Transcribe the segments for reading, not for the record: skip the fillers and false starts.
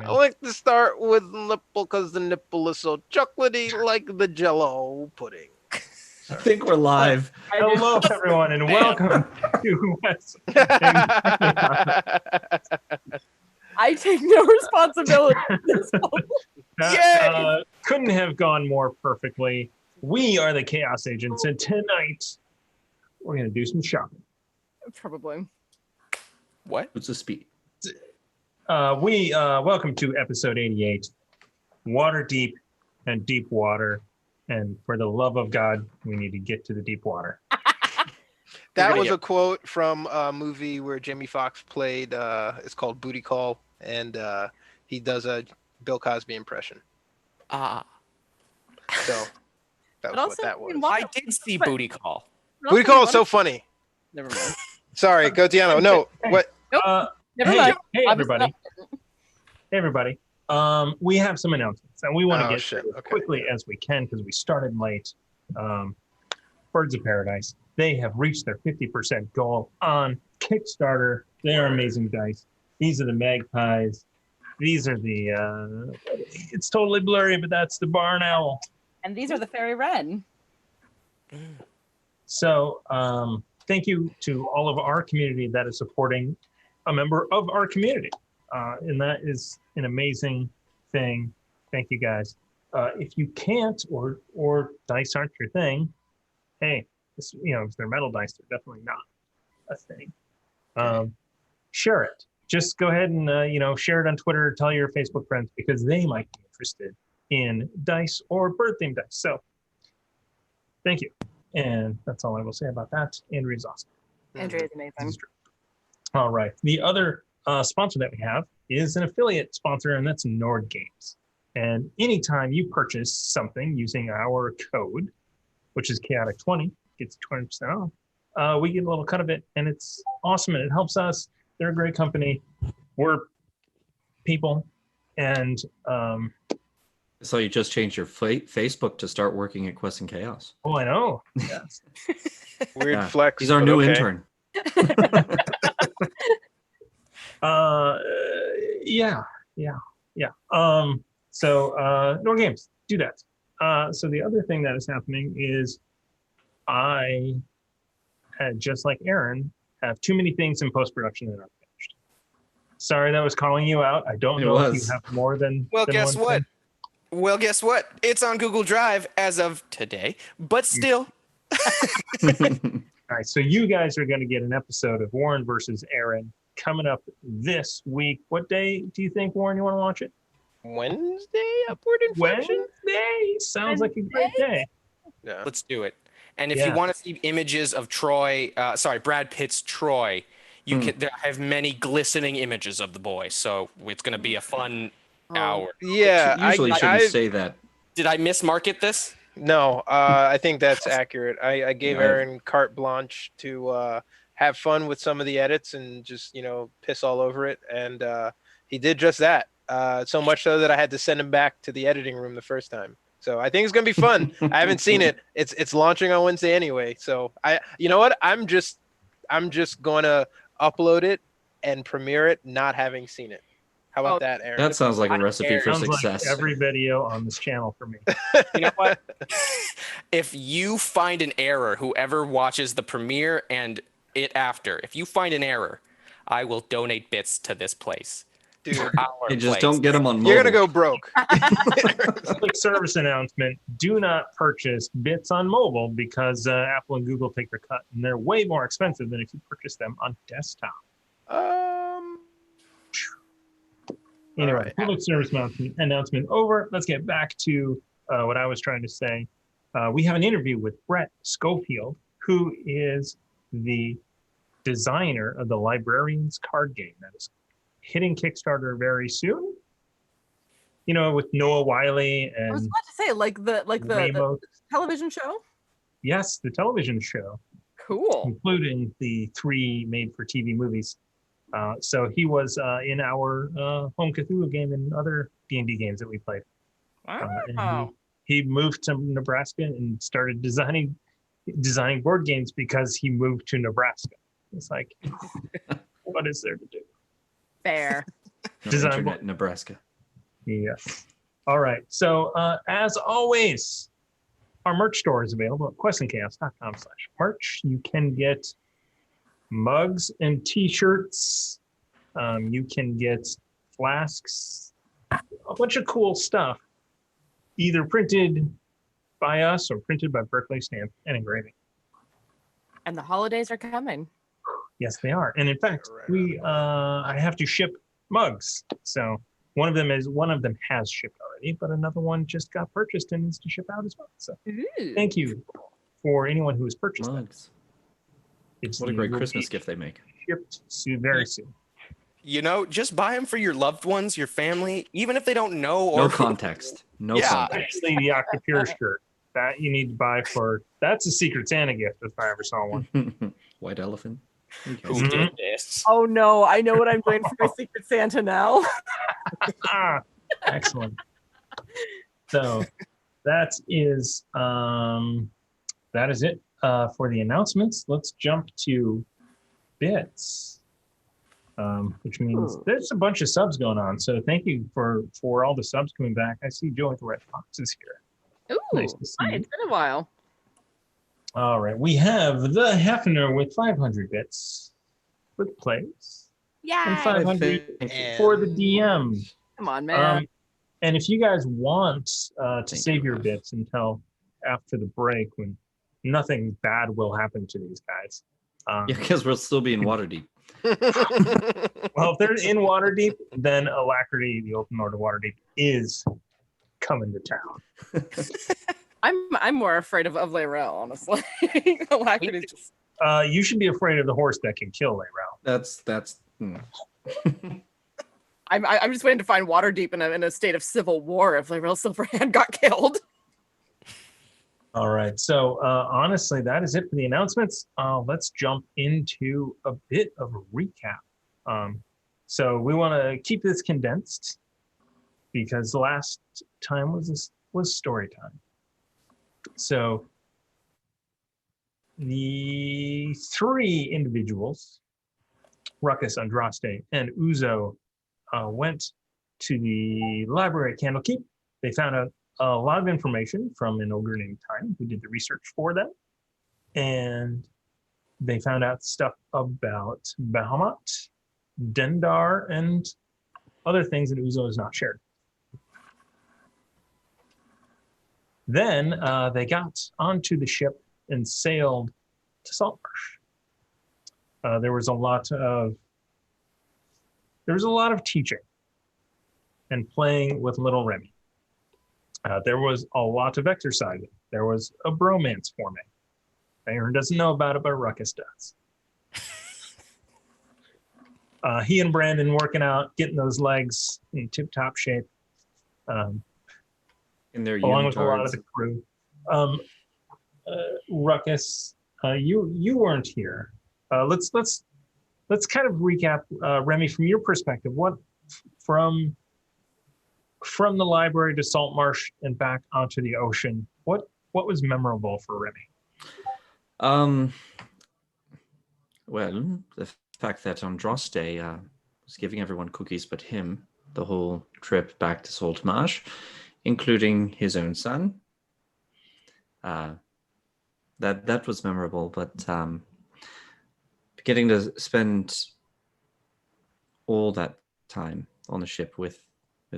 I like to start with nipple because the nipple is so chocolatey like the Jell-O pudding. I think we're live. Hello, everyone, and welcome to West. I take no responsibility for this. That couldn't have gone more perfectly. We are the Chaos Agents, and tonight we're going to do some shopping. Probably. What? What's the speed? Welcome to episode 88, Waterdeep and Deep Water. And for the love of God, we need to get to the deep water. That was a quote from a movie where Jamie Foxx played. It's called Booty Call, and he does a Bill Cosby impression. So that was what that was. I did see Booty Call. Booty Call is so funny. Never mind. Sorry, Gautiano. No, what? Never mind. Hey, everybody. Hey, everybody. We have some announcements, and we want to get through as quickly as we can because we started late. Birds of Paradise, they have reached their 50% goal on Kickstarter. They are amazing dice. These are the magpies. These are the, it's totally blurry, but that's the barn owl. And these are the fairy wren. So thank you to all of our community that is supporting a member of our community. And that is an amazing thing. Thank you guys. If you can't or dice aren't your thing, hey, if they're metal dice, they're definitely not a thing. Share it. Just go ahead and share it on Twitter. Tell your Facebook friends because they might be interested in dice or bird themed dice. So thank you. And that's all I will say about that. Andrea's awesome. Andrea's amazing. All right. The other sponsor that we have is an affiliate sponsor, and that's Nord Games. And anytime you purchase something using our code, which is Chaotic20, gets 20% off, we get a little cut of it, and it's awesome, and it helps us. They're a great company. We're people, and so you just changed your Facebook to start working at Quest and Chaos. Oh, I know. Yes. Weird flex. He's our new intern. Yeah. So Nord Games, do that. So the other thing that is happening is I had, just like Aaron, have too many things in post-production that aren't finished. Sorry that was calling you out. I don't know if you have more than guess one what? thing. Well, guess what? It's on Google Drive as of today, but still. All right, so you guys are going to get an episode of Warren versus Aaron coming up this week. What day do you think, Warren, you want to launch it? Wednesday, Upward Inflection? Wednesday? Sounds like a great day. Yeah. Let's do it. And if you want to see images of Brad Pitt's Troy, you can. I have many glistening images of the boy, so it's going to be a fun hour. Yeah, usually shouldn't say that. Did I mismarket this? No, I think that's accurate. I gave Aaron carte blanche to have fun with some of the edits and just piss all over it, and he did just that. So much so that I had to send him back to the editing room the first time. So I think it's gonna be fun. I haven't seen it. It's launching on Wednesday anyway. So you know what? I'm just gonna upload it and premiere it, not having seen it. How about that, Aaron? That sounds like a recipe for success. Like every video on this channel for me. You know what? If you find an error, whoever watches the premiere and it after, if you find an error, I will donate bits to this place. Dude, you just don't get them on mobile. You're gonna go broke. Public service announcement: do not purchase bits on mobile because Apple and Google take their cut, and they're way more expensive than if you purchase them on desktop. Anyway, right. Public service announcement over. Let's get back to what I was trying to say. We have an interview with Brett Schofield, who is the designer of the Librarians card game that is hitting Kickstarter very soon. With Noah Wiley and I was about to say, like the television show. Yes, the television show. Cool. Including the 3 made-for-TV movies. So he was in our home Cthulhu game and other D&D games that we played. Wow. He moved to Nebraska and started designing board games because he moved to Nebraska. It's like, what is there to do? Fair. No internet in Nebraska. Yes. All right. So as always, our merch store is available at questandchaos.com/merch. You can get mugs and t-shirts. You can get flasks, a bunch of cool stuff, either printed by us or printed by Berkeley Stamp and Engraving. And the holidays are coming. Yes, they are. And in fact, I have to ship mugs. So one of them has shipped already, but another one just got purchased and needs to ship out as well. So Ooh. thank you for anyone who has purchased Mugs. that. What a great Christmas gift they make. Shipped soon, very soon. You know, just buy them for your loved ones, your family, even if they don't know. No Or context. No Yeah. context. Actually, the Octopure shirt that you need to buy that's a Secret Santa gift if I ever saw one. White elephant. Who Mhm. did this? Oh no, I know what I'm doing for my Secret Santa now. Excellent. So that is it for the announcements. Let's jump to bits, which means there's a bunch of subs going on. So thank you for all the subs coming back. I see Joey the Red Fox is here. Ooh, Nice to see hi, you. it's been a while. All right, we have the Hefner with 500 bits for the plays and Yay! 500 for the DM. Come on, man. And if you guys want to Thank save you, your Ref. bits until after the break, when nothing bad will happen to these guys. Yeah, because we'll still be in Waterdeep. Well, if they're in Waterdeep, then Alacrity, the Open Lord of Waterdeep, is coming to town. I'm more afraid of Layrel, honestly. Alacrity's just You should be afraid of the horse that can kill Layrel. That's I'm just waiting to find Waterdeep in a state of civil war if Layrel Silverhand got killed. All right. So honestly, that is it for the announcements. Let's jump into a bit of a recap. So we want to keep this condensed because the last time was story time. So the three individuals, Ruckus, Andraste, and Uzo, went to the library at Candlekeep. They found out a lot of information from an ogre named Tiny who did the research for them. And they found out stuff about Bahamut, Dendar, and other things that Uzo has not shared. Then they got onto the ship and sailed to Saltmarsh. There was a lot of teaching and playing with little Remy. There was a lot of exercising. There was a bromance forming. Aaron doesn't know about it, but Ruckus does. He and Brandon working out, getting those legs in tip-top shape, in their along with a lot of unitards. the crew. Ruckus, you weren't here. Let's kind of recap, Remy, from your perspective. What from the library to Saltmarsh and back onto the ocean? What was memorable for Remy? Well, the fact that Andraste was giving everyone cookies but him the whole trip back to Saltmarsh, including his own son. That was memorable, but getting to spend all that time on the ship with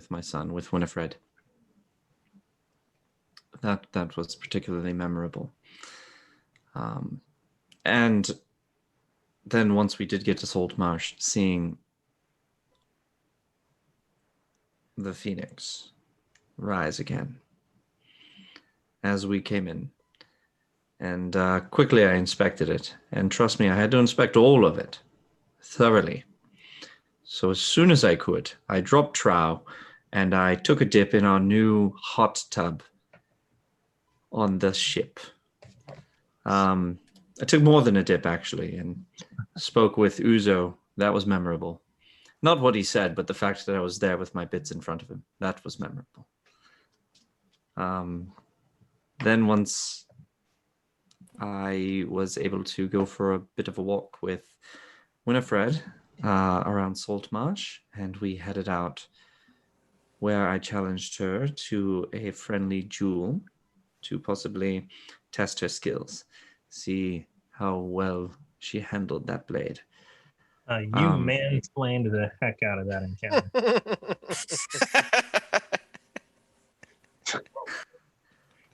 my son, with Winifred, that was particularly memorable. And then once we did get to Saltmarsh, seeing the Phoenix rise again as we came in. And quickly I inspected it. And trust me, I had to inspect all of it thoroughly. So as soon as I could, I dropped trow and I took a dip in our new hot tub on the ship. I took more than a dip, actually, and spoke with Uzo. That was memorable. Not what he said, but the fact that I was there with my bits in front of him. That was memorable. Then once I was able to go for a bit of a walk with Winifred around Saltmarsh, and we headed out where I challenged her to a friendly duel to possibly test her skills, see how well she handled that blade. You mansplained the heck out of that encounter.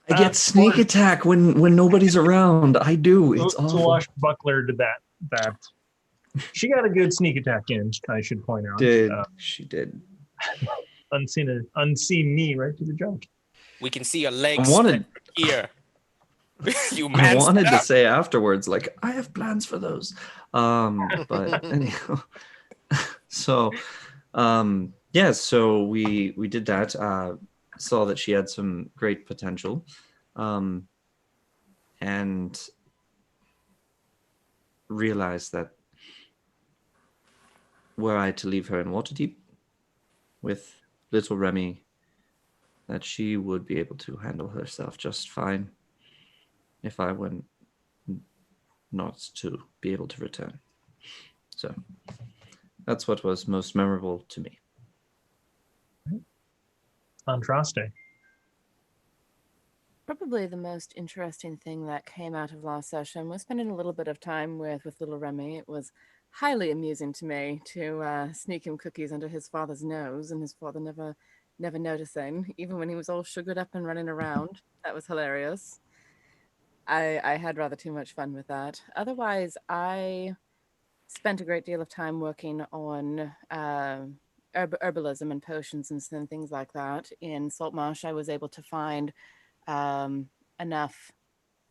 I get sneak attack when nobody's around. I do. It's awful. Swashbucklered that. She got a good sneak attack in, I should point out. She did. Unseen knee right to the junk. We can see your legs spread from here. You man. I wanted to say afterwards, like, I have plans for those. But anyhow. So so we did that. Saw that she had some great potential. And realized that were I to leave her in Waterdeep with little Remy, that she would be able to handle herself just fine if I were not to be able to return. So that's what was most memorable to me. Andraste. Probably the most interesting thing that came out of last session was spending a little bit of time with little Remy. It was highly amusing to me to sneak him cookies under his father's nose, and his father never noticing, even when he was all sugared up and running around. That was hilarious. I had rather too much fun with that. Otherwise, I spent a great deal of time working on herbalism and potions and things like that. In Saltmarsh, I was able to find enough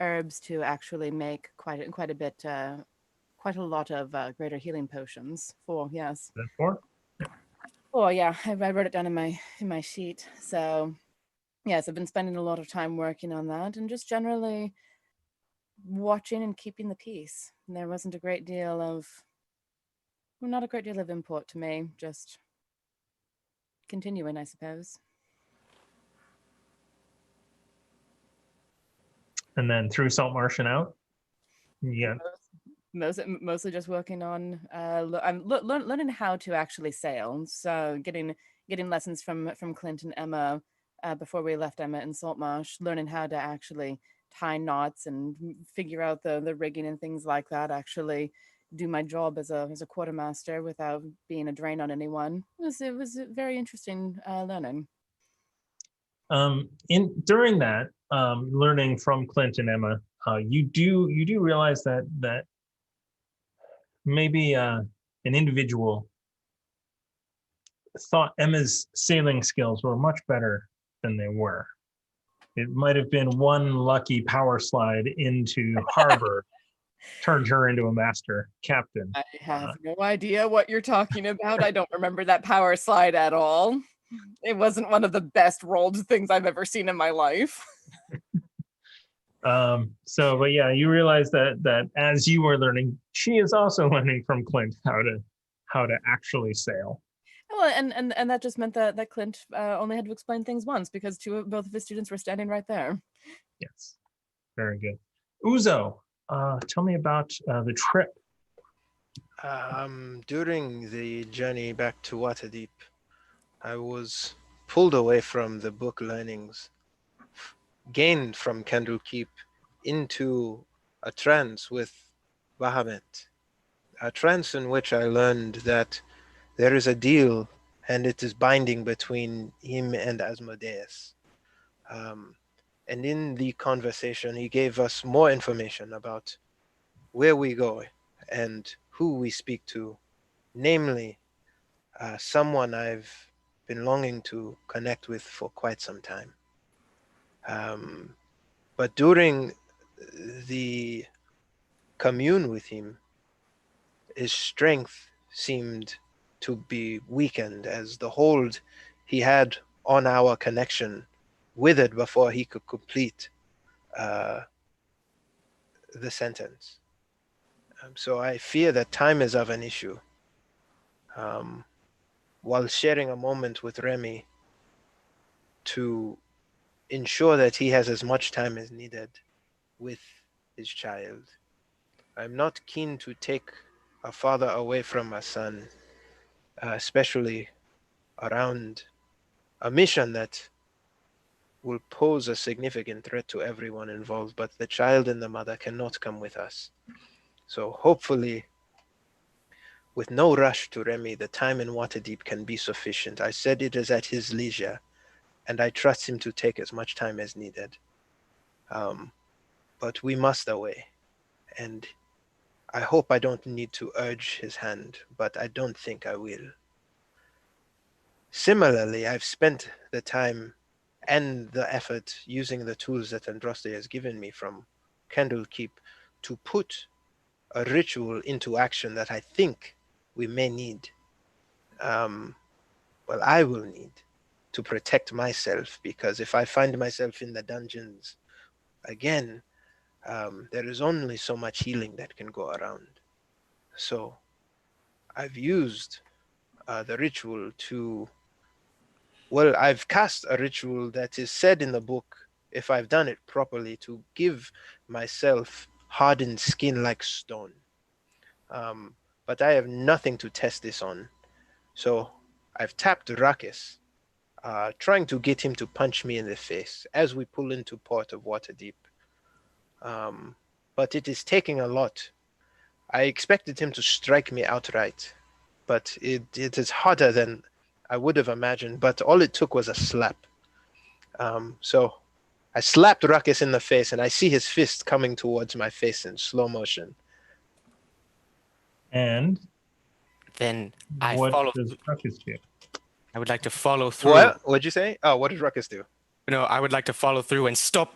herbs to actually make quite a lot of greater healing potions. Yes. Four? Oh yeah, I wrote it down in my sheet. So yes, I've been spending a lot of time working on that and just generally watching and keeping the peace. And there wasn't not a great deal of import to me, just continuing, I suppose. And then through Saltmarsh and out? Yeah. Mostly just working on I'm learning how to actually sail. So getting lessons from Clint and Emma before we left Emma in Saltmarsh, learning how to actually tie knots and figure out the rigging and things like that. Actually do my job as a quartermaster without being a drain on anyone. It was very interesting learning. During that learning from Clint and Emma, you do realize that maybe an individual thought Emma's sailing skills were much better than they were. It might have been one lucky power slide into harbor turned her into a master captain. I have no idea what you're talking about. I don't remember that power slide at all. It wasn't one of the best rolled things I've ever seen in my life. But yeah, you realize that as you are learning, she is also learning from Clint how to actually sail. Well, and that just meant that Clint only had to explain things once because both of his students were standing right there. Yes, very good. Uzo, tell me about the trip. During the journey back to Waterdeep, I was pulled away from the book learnings gained from Candlekeep into a trance with Bahamut, a trance in which I learned that there is a deal and it is binding between him and Asmodeus. And in the conversation, he gave us more information about where we go and who we speak to, namely someone I've been longing to connect with for quite some time. But during the commune with him, his strength seemed to be weakened as the hold he had on our connection withered before he could complete the sentence. So I fear that time is of an issue. While sharing a moment with Remy to ensure that he has as much time as needed with his child. I'm not keen to take a father away from a son, especially around a mission that will pose a significant threat to everyone involved, but the child and the mother cannot come with us. So hopefully, with no rush to Remy, the time in Waterdeep can be sufficient. I said it is at his leisure, and I trust him to take as much time as needed. But we must away, and I hope I don't need to urge his hand, but I don't think I will. Similarly, I've spent the time and the effort using the tools that Andraste has given me from Candlekeep to put a ritual into action that I think we may need. Well, I will need to protect myself, because if I find myself in the dungeons again, there is only so much healing that can go around. So I've used the ritual to, well, I've cast a ritual that is said in the book, if I've done it properly, to give myself hardened skin like stone. But I have nothing to test this on. So I've tapped Ruckus, trying to get him to punch me in the face as we pull into port of Waterdeep. But it is taking a lot. I expected him to strike me outright, but it is harder than I would have imagined, but all it took was a slap. So I slapped Ruckus in the face, and I see his fist coming towards my face in slow motion. And Then I what follow. does Ruckus do? I would like to follow through. What? What'd you say? Oh, what did Ruckus do? No, I would like to follow through and stop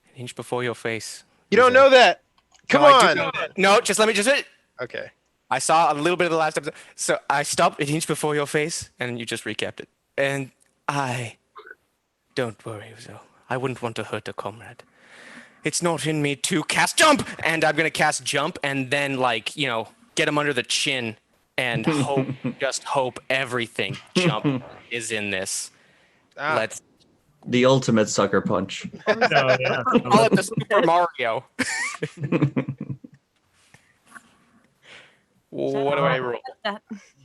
an inch before your face. You don't know that. Come No, I do on. know that. No, just let me just. Okay. I saw a little bit of the last episode. So I stopped an inch before your face, and you just recapped it. And don't worry, Uzo. I wouldn't want to hurt a comrade. It's not in me to cast jump, and I'm gonna cast jump, and then get him under the chin, and just hope everything jump is in this. Let's The ultimate sucker punch. No, yeah. call it the Super Mario. What do I roll?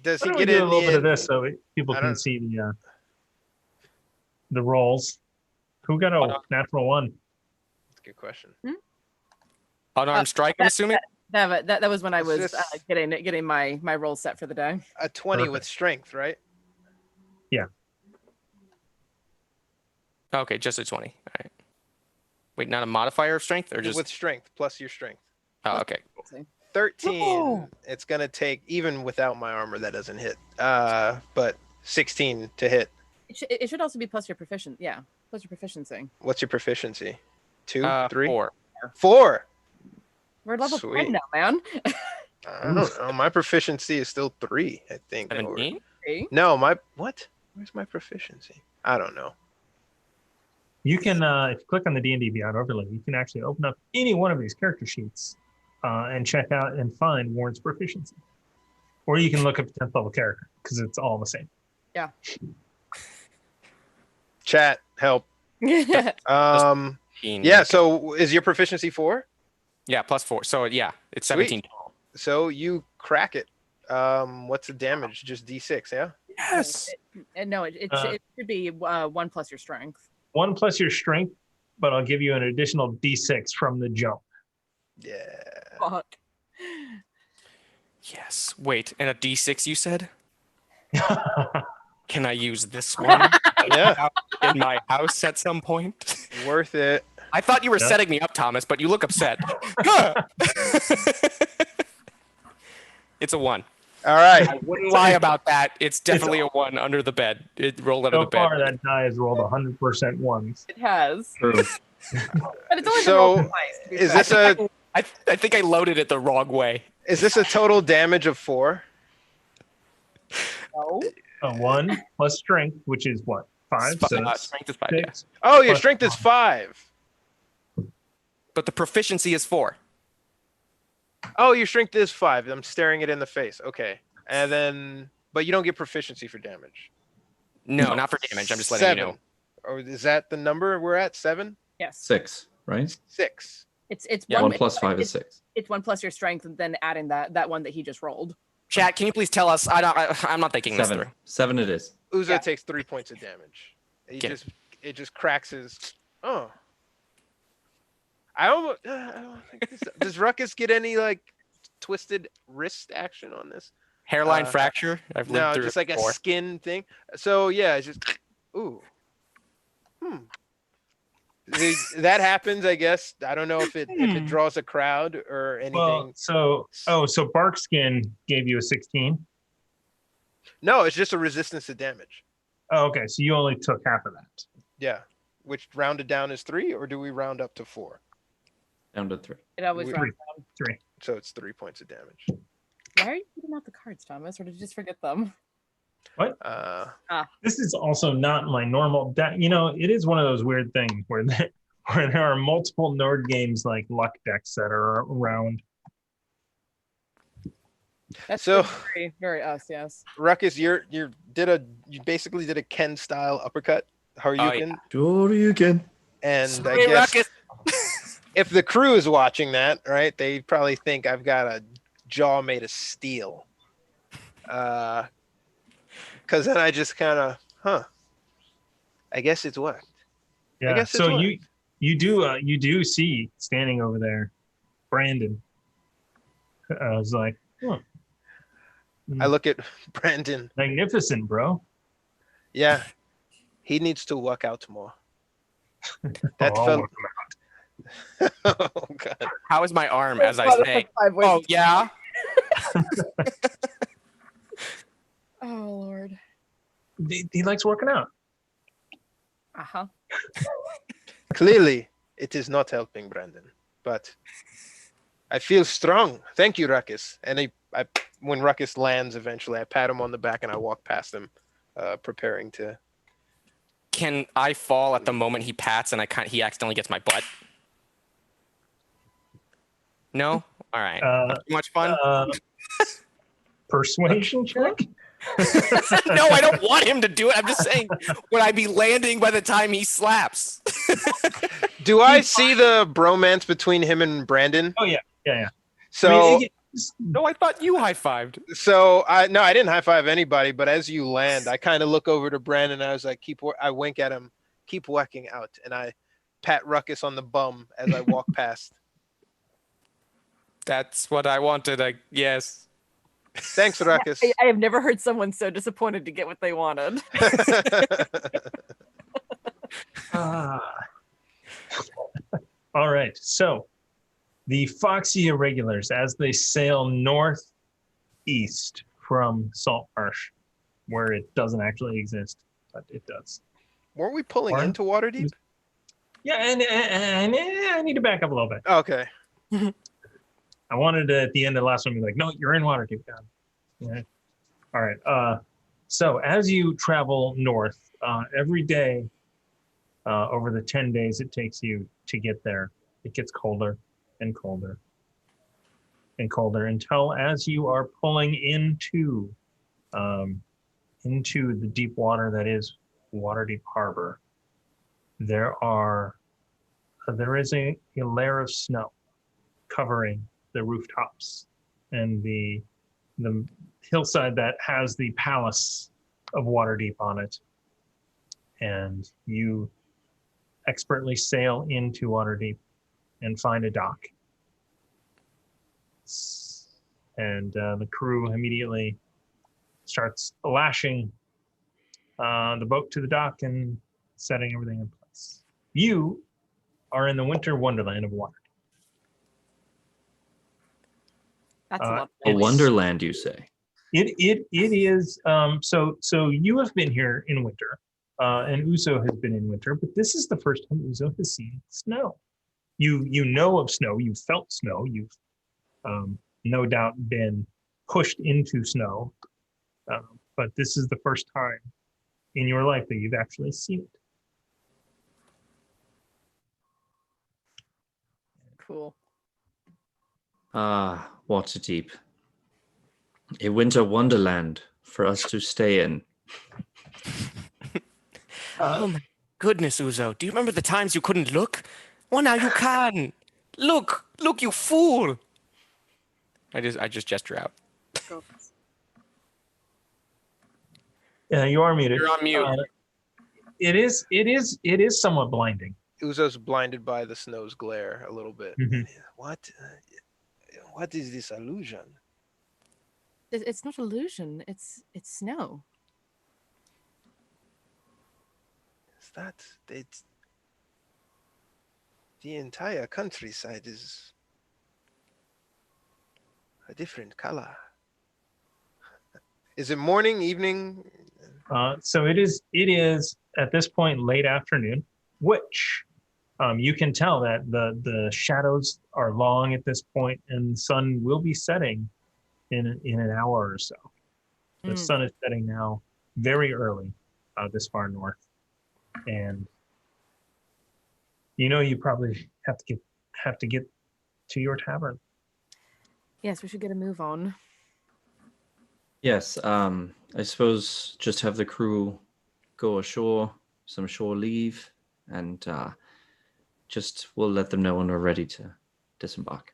Does Why he don't we get do in a little the bit of end? this so people I can don't- see the rolls? Who got a natural one? That's a good question. Unarmed strike, I'm assuming? That was when I It's was just- getting my roll set for the day. A 20 with Perfect. strength, right? Okay, just a 20. All right. Wait, not a modifier of strength, or just With strength, plus your strength. Oh, okay. 13. Whoa. It's gonna take, even without my armor, that doesn't hit. But 16 to hit. It should also be plus your proficient. Yeah, plus your proficiency. What's your proficiency? 2, 3, 4. 4. We're level Sweet. 10 now, man. I don't know. My proficiency is still 3, I think. 17? See? No, my what? Where's my proficiency? I don't know. You can, if you click on the D&D Beyond overlay, you can actually open up any one of these character sheets and check out and find Warren's proficiency. Or you can look up 10th level character because it's all the same. Yeah. Chat, help. Yeah, so is your proficiency 4? Yeah, plus 4. So yeah, it's Sweet. 17 total. So you crack it. What's the damage? Just D6, yeah? Yes. No, it should be 1 plus your strength. 1 plus your strength, but I'll give you an additional D6 from the jump. Yeah. Fuck. Yes. Wait, and a D6 you said? Can I use this one Yeah. in my house at some point? Worth it. I thought you were Yeah. setting me up, Thomas, but you look upset. It's a 1. All right. I wouldn't lie about that. It's definitely a 1 under the bed. It rolled out of So the bed. far, that die has rolled 100% ones. It has. True. But it's only So, been rolled twice. To be is fair. this I think I loaded it the wrong way. Is this a total damage of 4? No. A 1 plus strength, which is what? 5? So Strength is 5, yeah. 6. Oh, your Plus strength is 5. But the proficiency is 4. Oh, your strength is 5. I'm staring it in the face. Okay. And then, but you don't get proficiency for damage. No, not for damage. I'm just letting you know. 7. Or is that the number we're at? 7? Yes. 6, right? 6. It's Yeah. 1 plus 5 is 6. It's 1 plus your strength, and then adding that one that he just rolled. Chat, can you please tell us? I'm not thinking this through. 7 it is. Uzo takes 3 points of damage. It just cracks his. Oh. I don't think does Ruckus get any like twisted wrist action on this? Hairline fracture. I've lived No, through just it like before. a skin thing. So yeah, it's just ooh. That happens, I guess. I don't know if it draws a crowd or anything. Well, so Barkskin gave you a 16. No, it's just a resistance to damage. Oh, okay, so you only took half of that. Yeah, which rounded down is 3, or do we round up to 4? Down to 3. It always We- rounds down. 3. So it's 3 points of damage. Why are you putting out the cards, Thomas? Or did you just forget them? What? This is also not my normal deck. You know, it is one of those weird things where there are multiple Nord games like luck decks that are around. That's very, very us, yes. Ruckus, you basically did a Ken style uppercut. Haryuken. Shoryuken. And I guess if the crew is watching that, right, they probably think I've got a jaw made of steel. Because then I just kind of, I guess it's worked. Yeah. I guess it's So worked. you do see standing over there, Brandon. I was like, I look at Brandon. Magnificent, bro. Yeah, he needs to work out more. That I'll felt. work him out. Oh God. How is my arm as I say? Oh yeah. Oh Lord. He likes working out. Uh-huh. Clearly, it is not helping Brandon, but I feel strong. Thank you, Ruckus. And when Ruckus lands, eventually, I pat him on the back and I walk past him, preparing to. Can I fall at the moment he pats and he accidentally gets my butt? No? All right. Not too much fun? Persuasion check? No, I don't want him to do it. I'm just saying, would I be landing by the time he slaps? Do I see the bromance between him and Brandon? Oh, yeah. So, no, I thought you high-fived. So I didn't high five anybody, but as you land, I kind of look over to Brandon. And I was like, I wink at him, keep working out, and I pat Ruckus on the bum as I walk past. That's what I wanted. Yes. Thanks, Ruckus. I have never heard someone so disappointed to get what they wanted. All right. So the Foxy Irregulars, as they sail northeast from Salt Marsh, where it doesn't actually exist, but it does. Weren't we pulling Or- into Waterdeep? Yeah, and I need to back up a little bit. Okay. I wanted to, at the end of the last one, be like, no, you're in Waterdeep. Yeah. All right. So as you travel north, every day, over the 10 days it takes you to get there, it gets colder and colder and colder until as you are pulling into the deep water that is Waterdeep Harbor, there is a layer of snow covering the rooftops and the hillside that has the palace of Waterdeep on it. And you expertly sail into Waterdeep and find a dock. And the crew immediately starts lashing the boat to the dock and setting everything in place. You are in the winter wonderland of Waterdeep. That's a lot. A wonderland, you say? It is. So you have been here in winter, and Uzo has been in winter, but this is the first time Uzo has seen snow. You know of snow. You've felt snow. You've no doubt been pushed into snow, but this is the first time in your life that you've actually seen it. Cool. Ah, Waterdeep. A winter wonderland for us to stay in. Oh my goodness, Uzo. Do you remember the times you couldn't look? Well, now you can. Look, you fool. I just gesture out. You are muted. You're on mute. It is somewhat blinding. Uzo's blinded by the snow's glare a little bit. Mhm. What is this illusion? It's not illusion. It's snow. Is that the entire countryside is a different color? Is it morning, evening? So it is at this point late afternoon, which you can tell that the shadows are long at this point, and the sun will be setting in an hour or so. The sun is setting now, very early, this far north, and you probably have to get to your tavern. Yes, we should get a move on. Yes, I suppose just have the crew go ashore, some shore leave, and just we'll let them know when we're ready to disembark.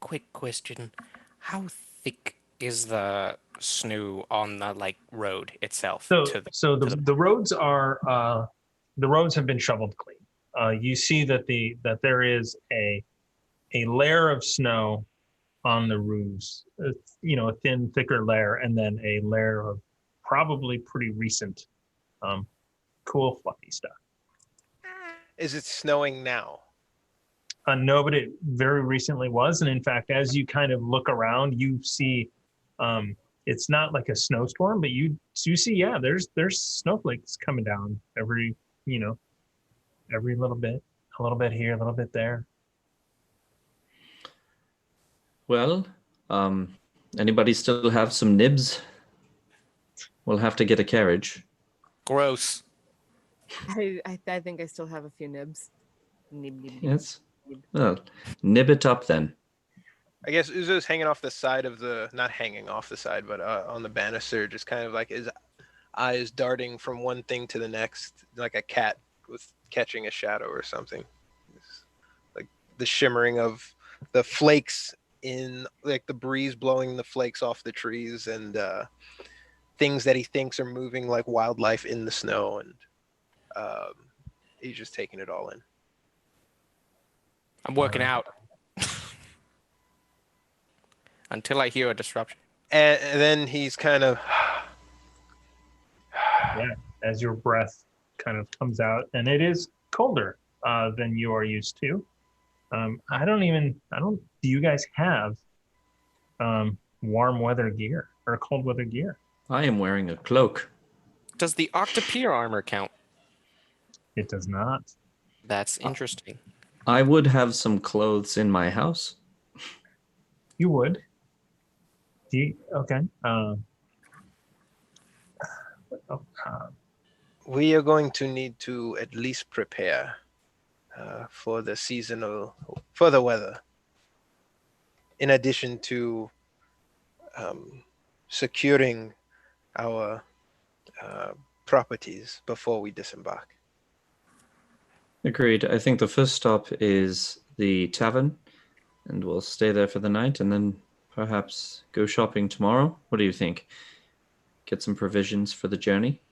Quick question: how thick is the snow on the road itself? So the roads are the roads have been shoveled clean. You see that there is a layer of snow on the roofs, a thin, thicker layer, and then a layer of probably pretty recent, cool, fluffy stuff. Is it snowing now? No, but it very recently was, and in fact, as you kind of look around, you see, it's not like a snowstorm, but you see, yeah, there's snowflakes coming down every little bit, a little bit here, a little bit there. Well, anybody still have some nibs? We'll have to get a carriage. Gross. I think I still have a few nibs. Nib, nib, nib. Yes. Well, nib it up then. I guess Uzo's hanging off the side of not hanging off the side, but on the banister, just kind of like his eyes darting from one thing to the next, like a cat with catching a shadow or something. It's like the shimmering of the flakes in, like the breeze blowing the flakes off the trees, and things that he thinks are moving like wildlife in the snow, and he's just taking it all in. I'm working out until I hear a disruption. And then he's kind of Yeah, as your breath kind of comes out, and it is colder than you are used to. Do you guys have warm weather gear or cold weather gear? I am wearing a cloak. Does the Octopier armor count? It does not. That's interesting. I would have some clothes in my house. You would. Okay. we are going to need to at least prepare for the weather, in addition to securing our properties before we disembark. Agreed. I think the first stop is the tavern, and we'll stay there for the night, and then perhaps go shopping tomorrow. What do you think? Get some provisions for the journey?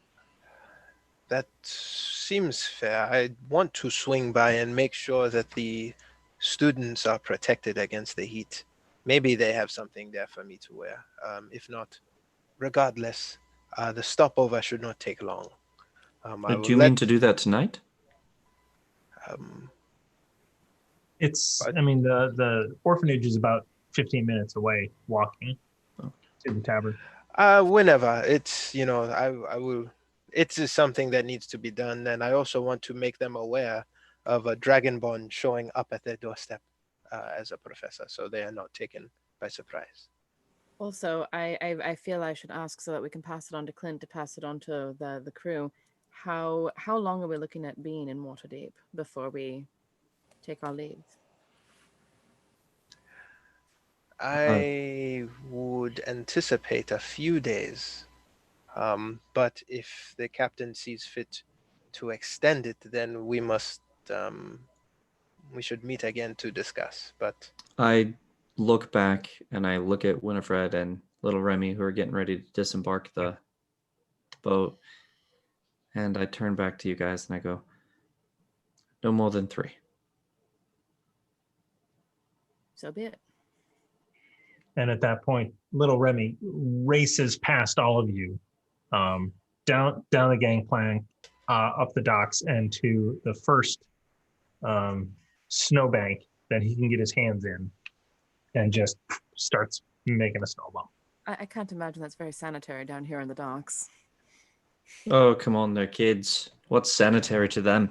That seems fair. I want to swing by and make sure that the students are protected against the heat. Maybe they have something there for me to wear. If not, regardless, the stopover should not take long. Do you mean to do that tonight? The orphanage is about 15 minutes away walking to the tavern. Whenever it's, I will. It's just something that needs to be done, and I also want to make them aware of a dragonborn showing up at their doorstep as a professor, so they are not taken by surprise. Also, I feel I should ask so that we can pass it on to Clint to pass it on to the crew. How long are we looking at being in Waterdeep before we take our leave? I would anticipate a few days, but if the captain sees fit to extend it, then we should meet again to discuss. But I look back and I look at Winifred and little Remy, who are getting ready to disembark the boat, and I turn back to you guys and I go, no more than 3. So be it. And at that point, little Remy races past all of you, down the gangplank, up the docks, and to the first snowbank that he can get his hands in, and just starts making a snowball. I can't imagine that's very sanitary down here in the docks. Oh, come on, they're kids. What's sanitary to them?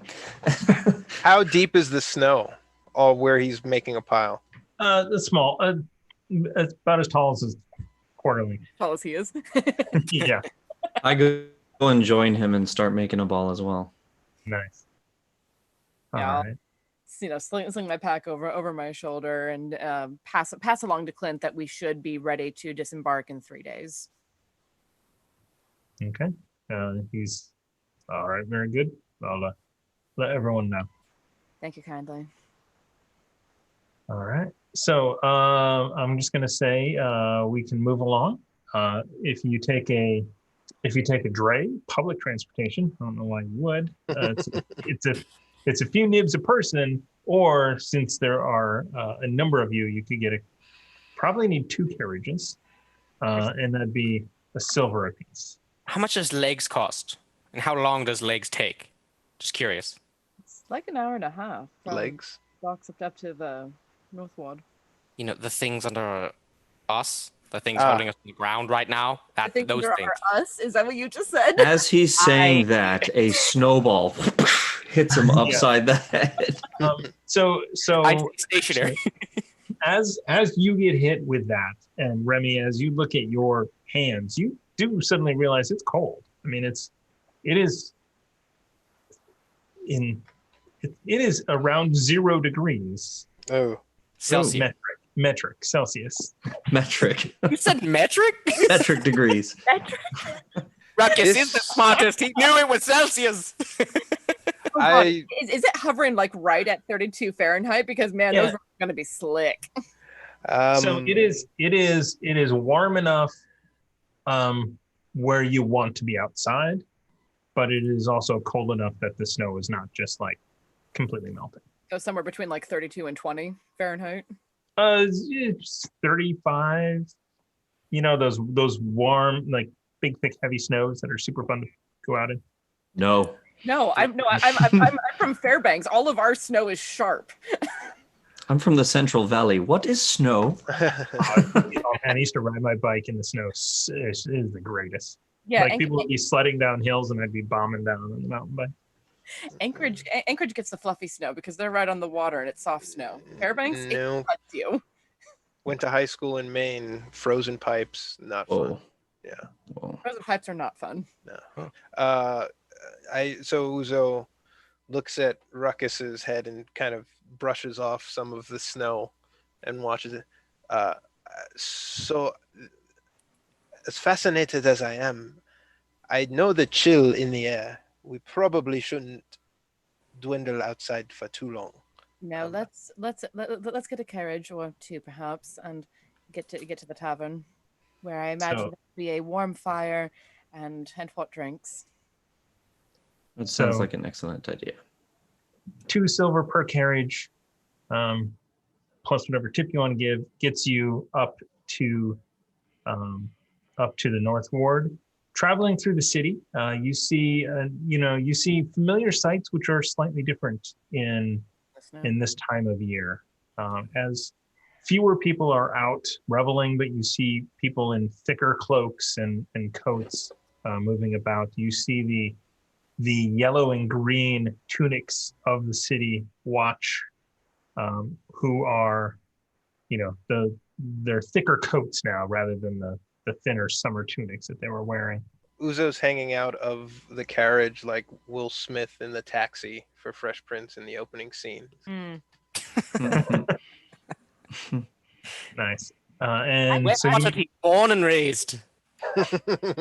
How deep is the snow? Or where he's making a pile? It's small. It's about as tall as his quarterly. Tall as he is. Yeah, I go and join him and start making a ball as well. nice. All Yeah. right. Sling my pack over my shoulder and pass along to Clint that we should be ready to disembark in 3 days. Okay. He's all right. Very good. I'll let everyone know. Thank you kindly. All right. So I'm just gonna say we can move along. If you take a dray, public transportation, I don't know why you would. It's a few nibs a person, or since there are a number of you, you could get probably need 2 carriages, and that'd be a silver apiece. How much does legs cost? And how long does legs take? Just curious. It's like an hour and a half. From Legs? docks up to the North Ward. You know, the things under us, the things holding us on the ground right now, I think those there things. are us. Is that what you just said? As he's saying that, a snowball hits him upside the head. So I stay stationary. as you get hit with that, and Remy, as you look at your hands, you do suddenly realize it's cold. I mean, it is around 0 degrees. Oh. Celsius. Metric Celsius. Metric. You said metric? Metric degrees. Ruckus is the smartest. He knew it was Celsius. I Is it hovering like right at 32 Fahrenheit? Because man, Yeah. those are going to be slick. So it is warm enough where you want to be outside, but it is also cold enough that the snow is not just like completely melting. So somewhere between like 32 and 20 Fahrenheit. It's 35. You know, those warm, like big, thick, heavy snows that are super fun to go out in. No. No, I'm from Fairbanks. All of our snow is sharp. I'm from the Central Valley. What is snow? I used to ride my bike in the snow. It is the greatest. Yeah, Like people would be sledding down hills and I'd be bombing down on the mountain bike. Anchorage gets the fluffy snow because they're right on the water and it's soft snow. Fairbanks, No. it cuts you. Went to high school in Maine. Frozen pipes, not fun. Oh. Yeah. Whoa. Frozen pipes are not fun. No. So Uzo looks at Ruckus's head and kind of brushes off some of the snow and watches it. So as fascinated as I am, I know the chill in the air. We probably shouldn't dwindle outside for too long. No, let's get a carriage or 2 perhaps and get to the tavern, where I imagine there'll be a warm fire and hot drinks. That sounds So- like an excellent idea. 2 silver per carriage, plus whatever tip you want to give, gets you up to the North Ward. Traveling through the city, you see familiar sights which are slightly different in this time of year. As fewer people are out reveling, but you see people in thicker cloaks and coats moving about. You see the yellow and green tunics of the city watch, who are, they're thicker coats now rather than the thinner summer tunics that they were wearing. Uzo's hanging out of the carriage like Will Smith in the taxi for Fresh Prince in the opening scene. Nice. And so Where was he born and raised?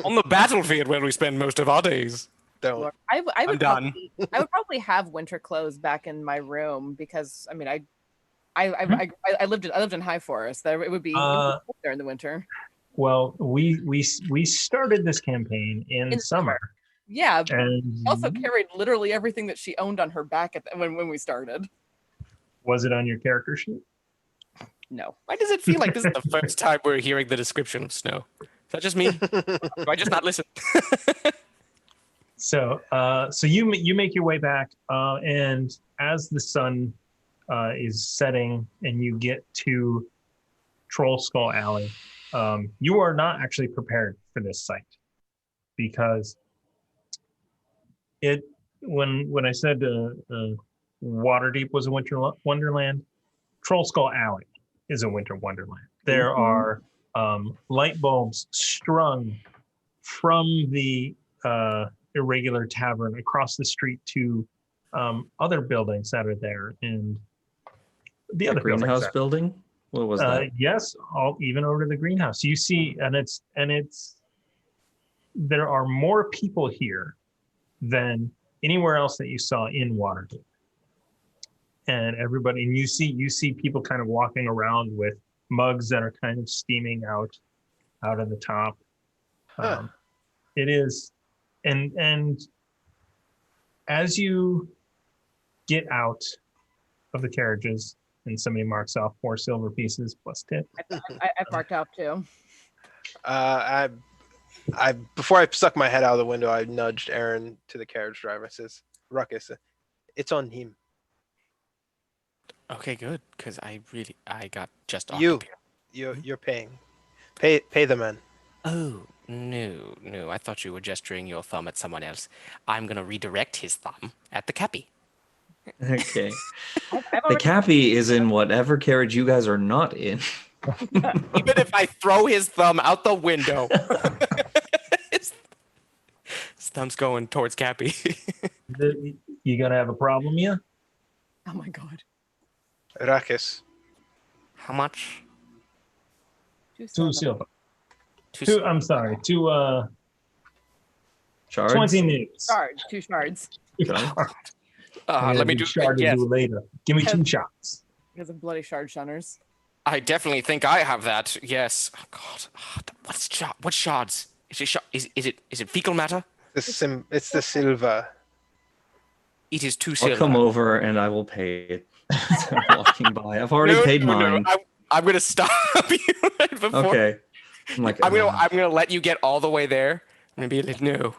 On the battlefield where we spend most of our days. Don't. Lord, I I'm would done. I would probably have winter clothes back in my room because I mean I lived in High Forest. It would be cold there in the winter. Well, we started this campaign in In summer, Yeah, and also carried literally everything that she owned on her back when we started. was it on your character sheet? No. Why does it feel like this is the first time we're hearing the description of snow? Is that just me? Do I just not listen? So, you make your way back, and as the sun is setting, and you get to Troll Skull Alley, you are not actually prepared for this site because when I said Waterdeep was a winter wonderland, Troll Skull Alley is a winter wonderland. There are light bulbs strung from the irregular tavern across the street to other buildings that are there, and the other greenhouse buildings building. What was that? yes, all even over to the greenhouse. You see, and it's there are more people here than anywhere else that you saw in Waterdeep. And everybody, and you see people kind of walking around with mugs that are kind of steaming out of the top. Huh. It is, and as you get out of the carriages, and somebody marks off 4 silver pieces plus tip. I've marked out too. I before I stuck my head out of the window, I nudged Aaron to the carriage driver. I says, "Ruckus, it's on him. Okay, good, because I got just off. You're paying. Pay the man." Oh, no. I thought you were gesturing your thumb at someone else. I'm going to redirect his thumb at the cappy. Okay. I've The already- cappy is in whatever carriage you guys are not in. Even if I throw his thumb out the window, his thumb's going towards Cappy. You gonna have a problem, yeah? Oh my god. Ruckus. How much? 2 silver. Two. I'm sorry. 2 Shards? 20 news. 2 shards. Let me do shard yes. to do later. Give me 2 shots. Because of bloody shard shunners. I definitely think I have that. Yes. Oh, God. What shards? Is it fecal matter? It's the silver. It is 2 I'll silver. come over and I will pay it. As I'm walking by. I've already paid mine. I'm gonna stop you right before. Okay. I'm like, I'm gonna let you get all the way there. I'm gonna be like, no,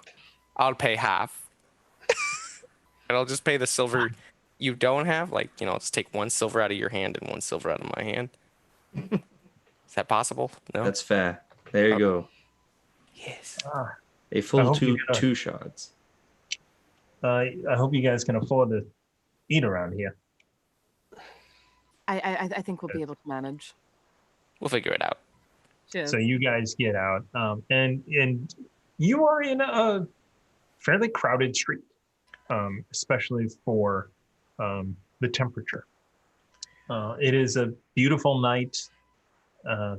I'll pay half, and I'll just pay the silver you don't have. Like, I'll just take 1 silver out of your hand and 1 silver out of my hand. Is that possible? No. That's fair. There you go. Yes. A I full hope you two shards. I hope you guys can afford to eat around here. I think we'll be able to manage. We'll figure it out. Cheers. So you guys get out, and you are in a fairly crowded street, especially for the temperature. It is a beautiful night.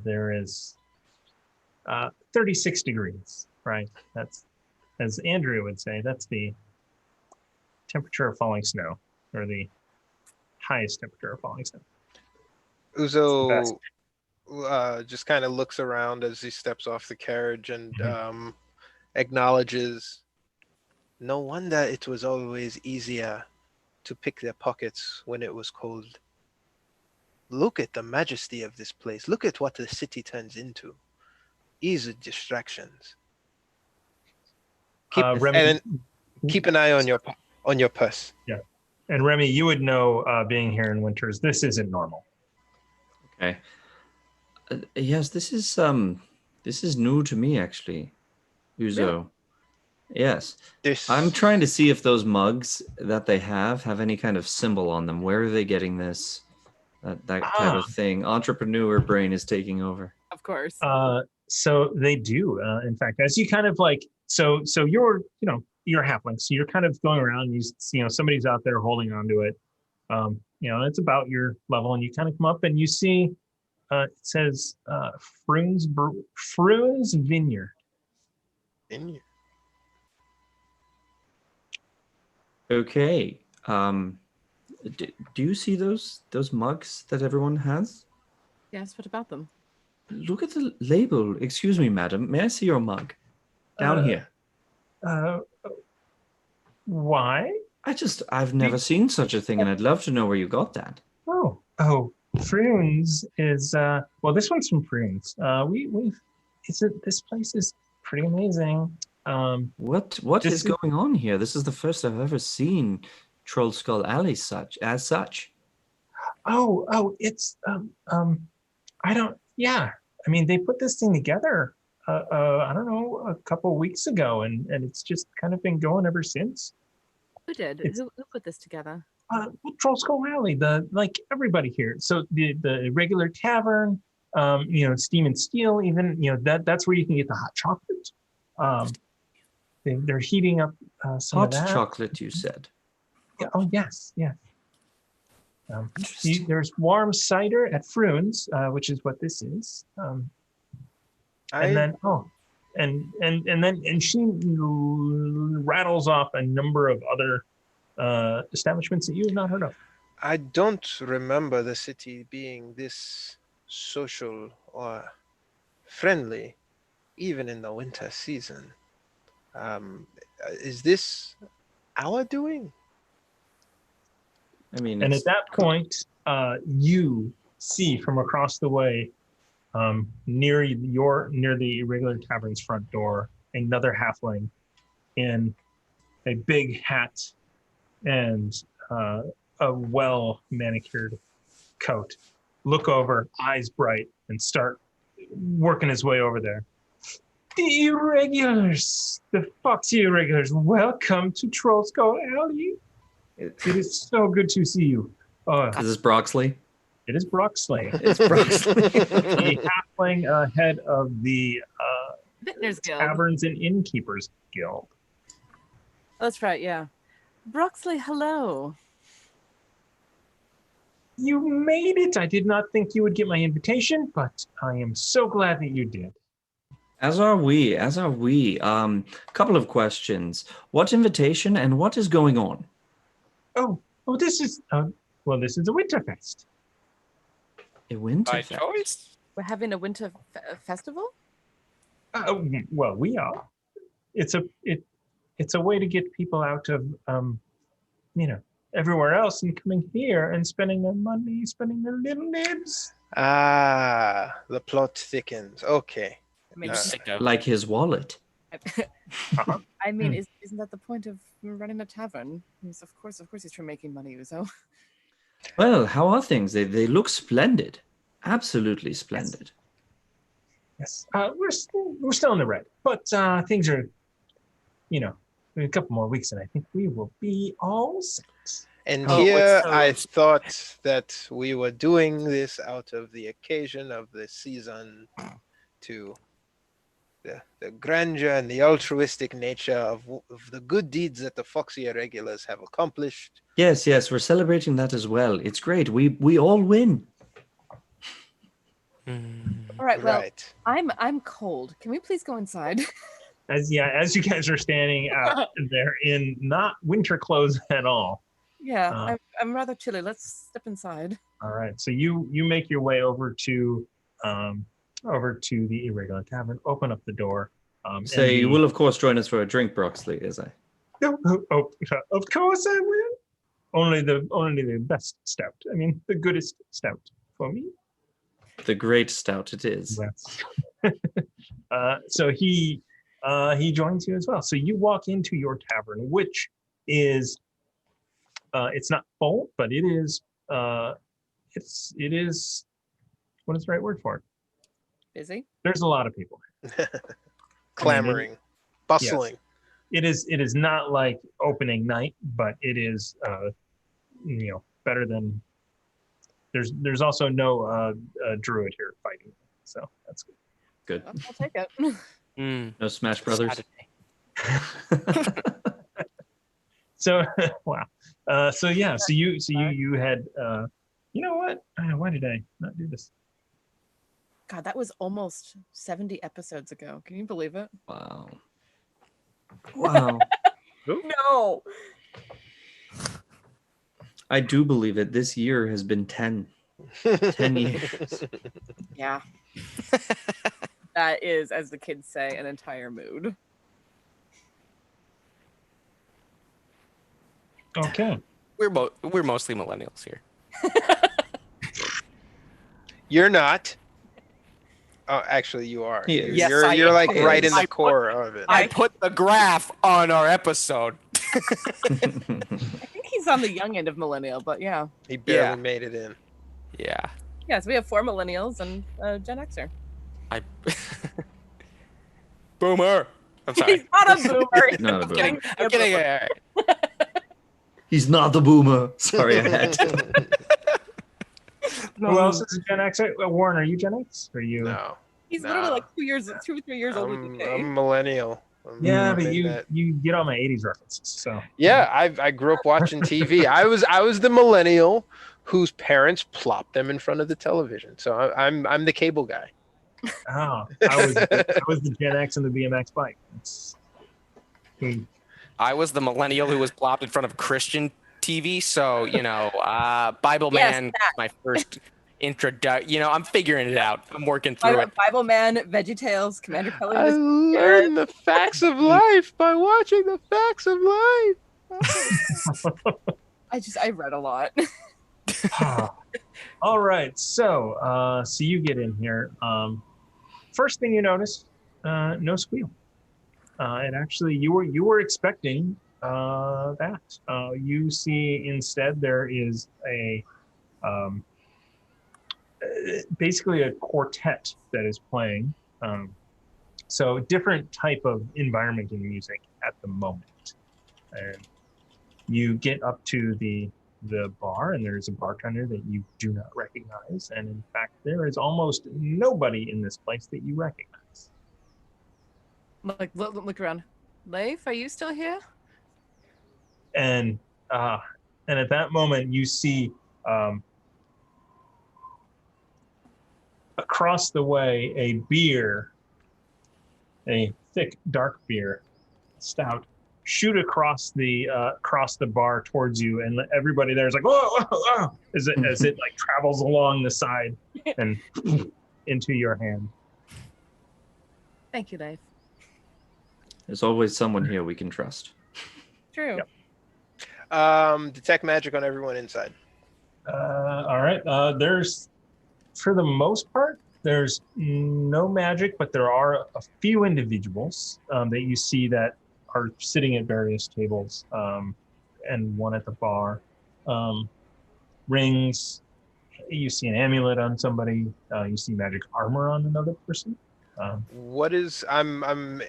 There is 36 degrees, right? That's, as Andrea would say, that's the temperature of falling snow, or the highest temperature of falling snow. Uzo just kind of looks around as he steps off the carriage and acknowledges, "No wonder it was always easier to pick their pockets when it was cold. Look at the majesty of this place. Look at what the city turns into. Easy distractions. Remy, Keep an eye on your purse." and Remy, you would know, being here in winters, this isn't normal. Okay. Yes, this is new to me actually, Uzo. Yes. I'm trying to see if those mugs that they have any kind of symbol on them. Where are they getting this? That kind of thing. Entrepreneur brain is taking over. Of course. So they do. In fact, as you kind of like, so you're, you're halfling, so you're kind of going around. Somebody's out there holding onto it. It's about your level, and you kind of come up and you see, it says Frunes Vineyard. Okay. Do you see those mugs that everyone has? Yes, what about them? Look at the label. Excuse me, madam. May I see your mug? Down here. Why? I've never seen such a thing, and I'd love to know where you got that. Oh, Prunes is well, this one's from Prunes. This place is pretty amazing. What is going on here? This is the first I've ever seen Troll Skull Alley as such. It's I don't. Yeah, I mean, they put this thing together. I don't know, a couple weeks ago, and it's just kind of been going ever since. Who did? Who put this together? Troll Skull Alley, like everybody here. So the regular tavern, Steam and Steel, even that's where you can get the hot chocolate. They're heating up some Hot of that. chocolate, you said. Yeah, oh yes. There's warm cider at Fruins, which is what this is. And she rattles off a number of other establishments that you have not heard of. I don't remember the city being this social or friendly, even in the winter season. Is this our doing? I mean, and at that point, you see from across the way, near the Irregular Tavern's front door, another halfling in a big hat and a well manicured coat look over, eyes bright, and start working his way over there. The Irregulars, the Foxy Irregulars, welcome to Troll Skull Alley. It is so good to see you. Is this Broxley? It is Broxley. It's Broxley. The halfling head of the Vintners Guild. Taverns and Innkeepers Guild. That's right, yeah. Broxley, hello. You made it. I did not think you would get my invitation, but I am so glad that you did. As are we. Couple of questions. What invitation and what is going on? This is a Winterfest. A winter By fest? choice? We're having a winter festival? Well, we are. It's a way to get people out of everywhere else and coming here and spending their money, spending their little nibs. The plot thickens. Okay. I mean, Like his wallet. I mean, isn't that the point of running a tavern? Yes, of course he's trying making money, Uzo. Well, how are things? They look splendid. Absolutely splendid. Yes. We're still in the red, but things are, a couple more weeks and I think we will be all set. And here I thought that we were doing this out of the occasion of the season to the grandeur and the altruistic nature of the good deeds that the Foxy Irregulars have accomplished. Yes, we're celebrating that as well. It's great. We all win. All right, well, Right. I'm cold. Can we please go inside? As you guys are standing out there in not winter clothes at all. Yeah, I'm rather chilly. Let's step inside. All right, so you make your way over to the Irregular Tavern, open up the door. You will of course join us for a drink, Broxley, is I? Of course I will. Only the best stout. I mean, the goodest stout for me. The great stout it is. Yes. So he joins you as well. So you walk into your tavern, which is it's not full, but it is it is what is the right word for it? Busy? There's a lot of people. Clamoring, bustling. Yes. It is not like opening night, but it is better than there's also no druid here fighting. So that's good. Good. I'll take it. No Smash Brothers. So wow. So you had you know what? Why did I not do this? God, that was almost 70 episodes ago. Can you believe it? Wow. No. I do believe it. This year has been 10. 10 years. Yeah. That is, as the kids say, an entire mood. Okay. We're mostly millennials here. You're not. Oh, actually, you are. He You're, is. Yes, you're, I you're like am. right in I the put- core of it. I put the graph on our episode. I think he's on the young end of millennial, but yeah. He barely Yeah. made it in. Yeah. Yeah, so we have 4 millennials and a Gen Xer. I Boomer. I'm He's sorry. not a boomer. Not a I'm boomer. kidding. I'm kidding. All right. He's not the boomer. Sorry, I had to. Who else is Gen X? Warren, are you Gen X? Are you? No. He's Nah. literally like 2 or 3 years older than I'm me. a millennial. Yeah, I'm but in you that- you get all my '80s references. So Yeah, I grew up watching TV. I was the millennial whose parents plopped them in front of the television. So I'm the cable guy. I was the Gen X and the BMX bike. I was the millennial who was plopped in front of Christian TV. So, Bible Yes, Man, that. my first introduction. I'm figuring it out. I'm working through it. Bible Man, VeggieTales, Commander Kelly. I learned the facts of life by watching the facts of life. I read a lot. All right, so you get in here. First thing you notice, no squeal. And actually, you were expecting that. You see instead there is a basically a quartet that is playing. So different type of environment in music at the moment. And you get up to the bar, and there's a bartender that you do not recognize. And in fact, there is almost nobody in this place that you recognize. Like, look around. Leif, are you still here? And at that moment, you see across the way a beer, a thick, dark beer, stout, shoot across the bar towards you, and everybody there is like, whoa, whoa, whoa, as it like travels along the side and into your hand. Thank you, Leif. There's always someone here we can trust. True. Yep. Detect magic on everyone inside. All right. There's, for the most part, there's no magic, but there are a few individuals that you see that are sitting at various tables, and one at the bar. Rings. You see an amulet on somebody. You see magic armor on another person. What is I'm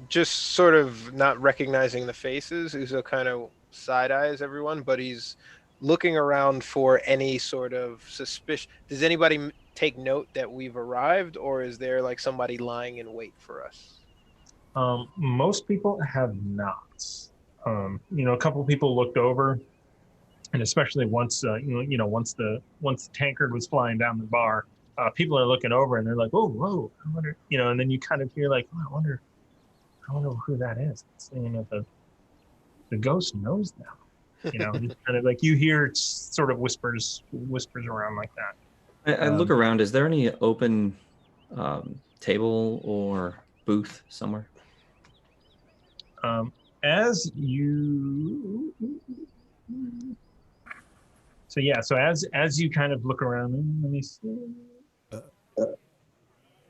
just sort of not recognizing the faces. Uzo kind of side eyes everyone, but he's looking around for any sort of suspicion. Does anybody take note that we've arrived, or is there like somebody lying in wait for us? Most people have not. A couple of people looked over, and especially once once the tankard was flying down the bar, people are looking over and they're like, "Oh, whoa!" I wonder, and then you kind of hear like, "Oh, I wonder who that is." It's, the ghost knows now. It's kind of like you hear sort of whispers around like that. I look around. Is there any open table or booth somewhere? As you kind of look around, let me see.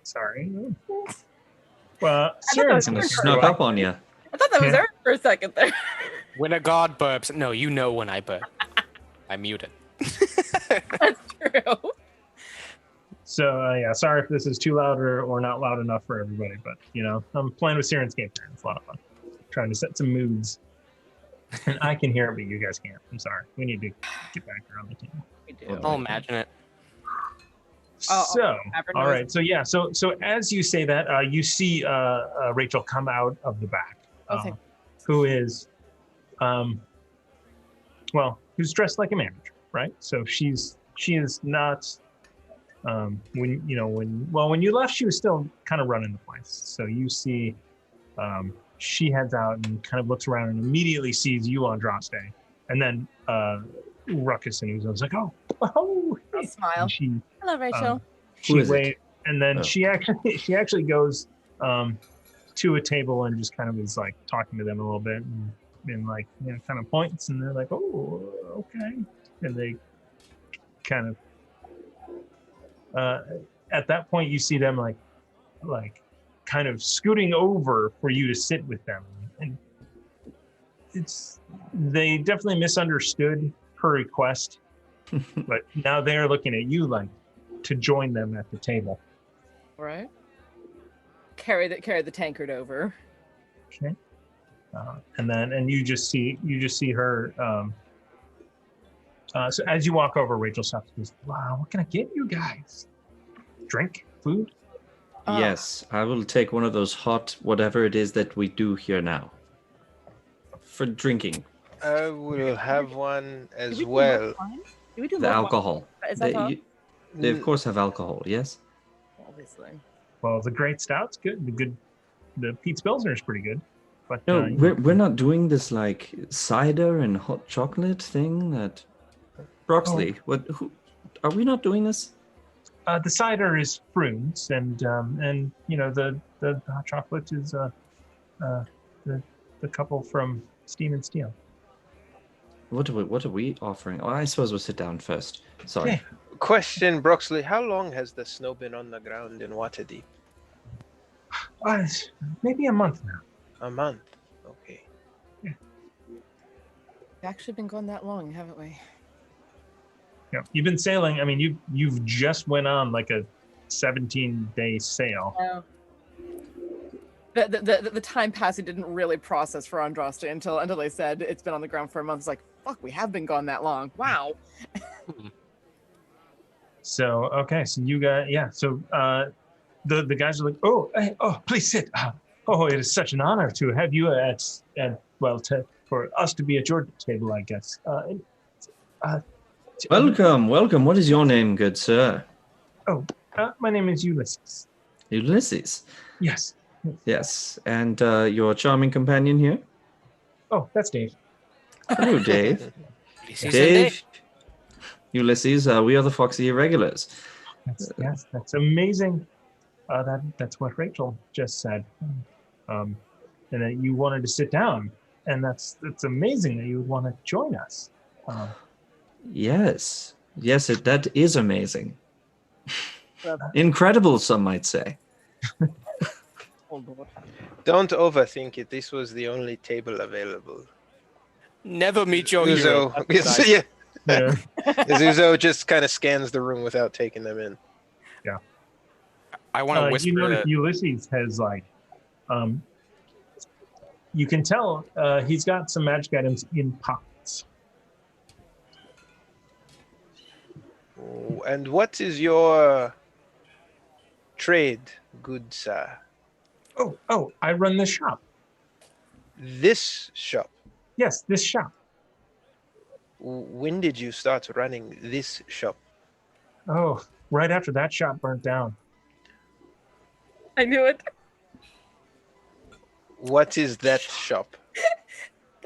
Sorry. Well, Siren's Kind of snuck up on you. I thought that was Yeah. Eric for a second there. When a god burps, no, you know when I burp. I mute it. That's true. So sorry if this is too loud or not loud enough for everybody, but I'm playing with Siren's game here. It's a lot of fun. Trying to set some moods, and I can hear it, but you guys can't. I'm sorry. We need to get back around the table. We do. I'll imagine it. So, Maverick all knows. right. So as you say that, you see Rachel come out of the back, Okay. who is, who's dressed like a manager, right? So she is not. When you left, she was still kind of running the place. So you see, she heads out and kind of looks around and immediately sees you, Andraste, and then Ruckus and Uzo's like, oh. I smile. And she Hello, Rachel. she Who is it? And then Oh. she actually goes to a table and just kind of is like talking to them a little bit and like kind of points, and they're like, oh, okay, and they kind of at that point you see them like kind of scooting over for you to sit with them, and they definitely misunderstood her request, but now they're looking at you like to join them at the table. Right. Carry the tankard over. Okay. And you just see her. So as you walk over, Rachel stops and goes, "Wow, what can I get you guys? Drink, food?" Yes, I will take one of those hot whatever it is that we do here now. For drinking. I will have one Did as we do well. mulled wine? Did we do The mulled wine? alcohol. Is that all? They of course have alcohol, yes? Obviously. Well, the great stout's good. The Pete's Pilsner is pretty good. But No, we're not doing this like cider and hot chocolate thing that Broxley, are we not doing this? the cider is prunes, and the hot chocolate is the couple from Steam and Steel. What are we offering? Oh, I suppose we'll sit down first. Sorry. Okay. Question, Broxley, how long has the snow been on the ground in Waterdeep? Maybe a month now. A month. Okay. We've actually been going that long, haven't we? Yeah, you've been sailing. I mean, you've just went on like a 17-day sail. No. The time passing didn't really process for Andraste until they said it's been on the ground for a month. It's like, fuck, we have been gone that long. Wow. So okay, so you got So the guys are like, oh, hey, oh, please sit. Oh, it is such an honor to have you for us to be at your table, I guess. Welcome. What is your name, good sir? My name is Ulysses. Ulysses. Yes. Yes, and your charming companion here? Oh, that's Dave. Hello, Dave. Ulysses and Dave. Ulysses, we are the Foxy Irregulars. That's amazing. That's what Rachel just said. And that you wanted to sit down, and that's amazing that you would want to join us. Yes, that is amazing. Incredible, some might say. Oh, Lord. Don't overthink it. This was the only table available. Never meet your hero. Uzo, That's nice. yeah. Yeah. As Uzo just kind of scans the room without taking them in. I want to whisper. You know that Ulysses has like, you can tell he's got some magic items in pockets. Oh, and what is your trade, good sir? Oh, I run this shop. This shop. Yes, this shop. When did you start running this shop? Oh, right after that shop burnt down. I knew it. What is that shop?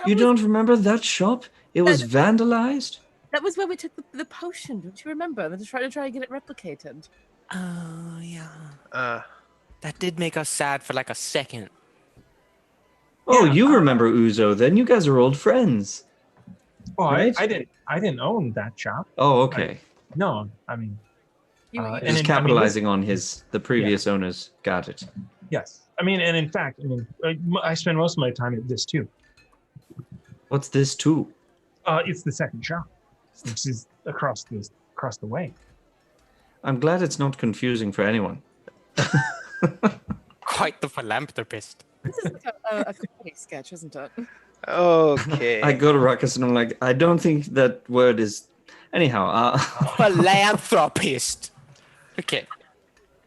You don't remember that shop? It was vandalized? That was where we took the potion. Don't you remember? To try to get it replicated. Oh, yeah. That did make us sad for like a second. Oh, you remember Uzo, then you guys are old friends. Oh, right? I didn't own that shop. Oh, okay. No, I mean, Just capitalizing on the previous owners. Got it. Yes. I mean, and in fact, I spend most of my time at this too. What's this too? It's the second shop, which is across the way. I'm glad it's not confusing for anyone. Quite the philanthropist. This is like a comedy sketch, isn't it? Okay. I go to Ruckus and I'm like, I don't think that word is. Anyhow, Philanthropist. Okay.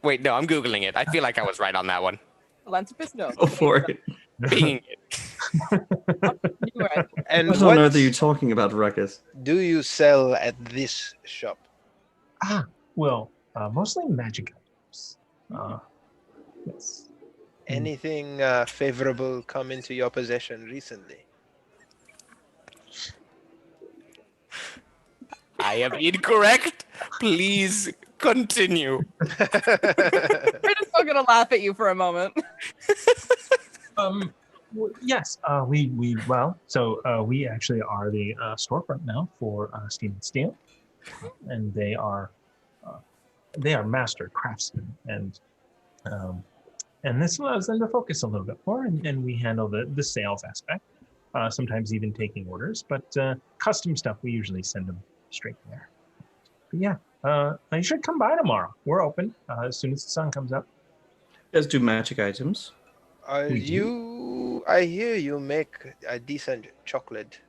Wait, no, I'm Googling it. I feel like I was right on that one. Philanthropist? No. go for it. Being it. You were right. And What on earth are you talking about, Ruckus? do you sell at this shop? Well, mostly magic items. Yes. Anything favorable come into your possession recently? I am incorrect. Please Continue. We're just all gonna laugh at you for a moment. Yes, we actually are the storefront now for Steam and Steel, and they are master craftsmen, and this allows them to focus a little bit more, and we handle the sales aspect, sometimes even taking orders, but custom stuff we usually send them straight there. But yeah, you should come by tomorrow. We're open as soon as the sun comes up. You guys do magic items? I hear you make a decent chocolate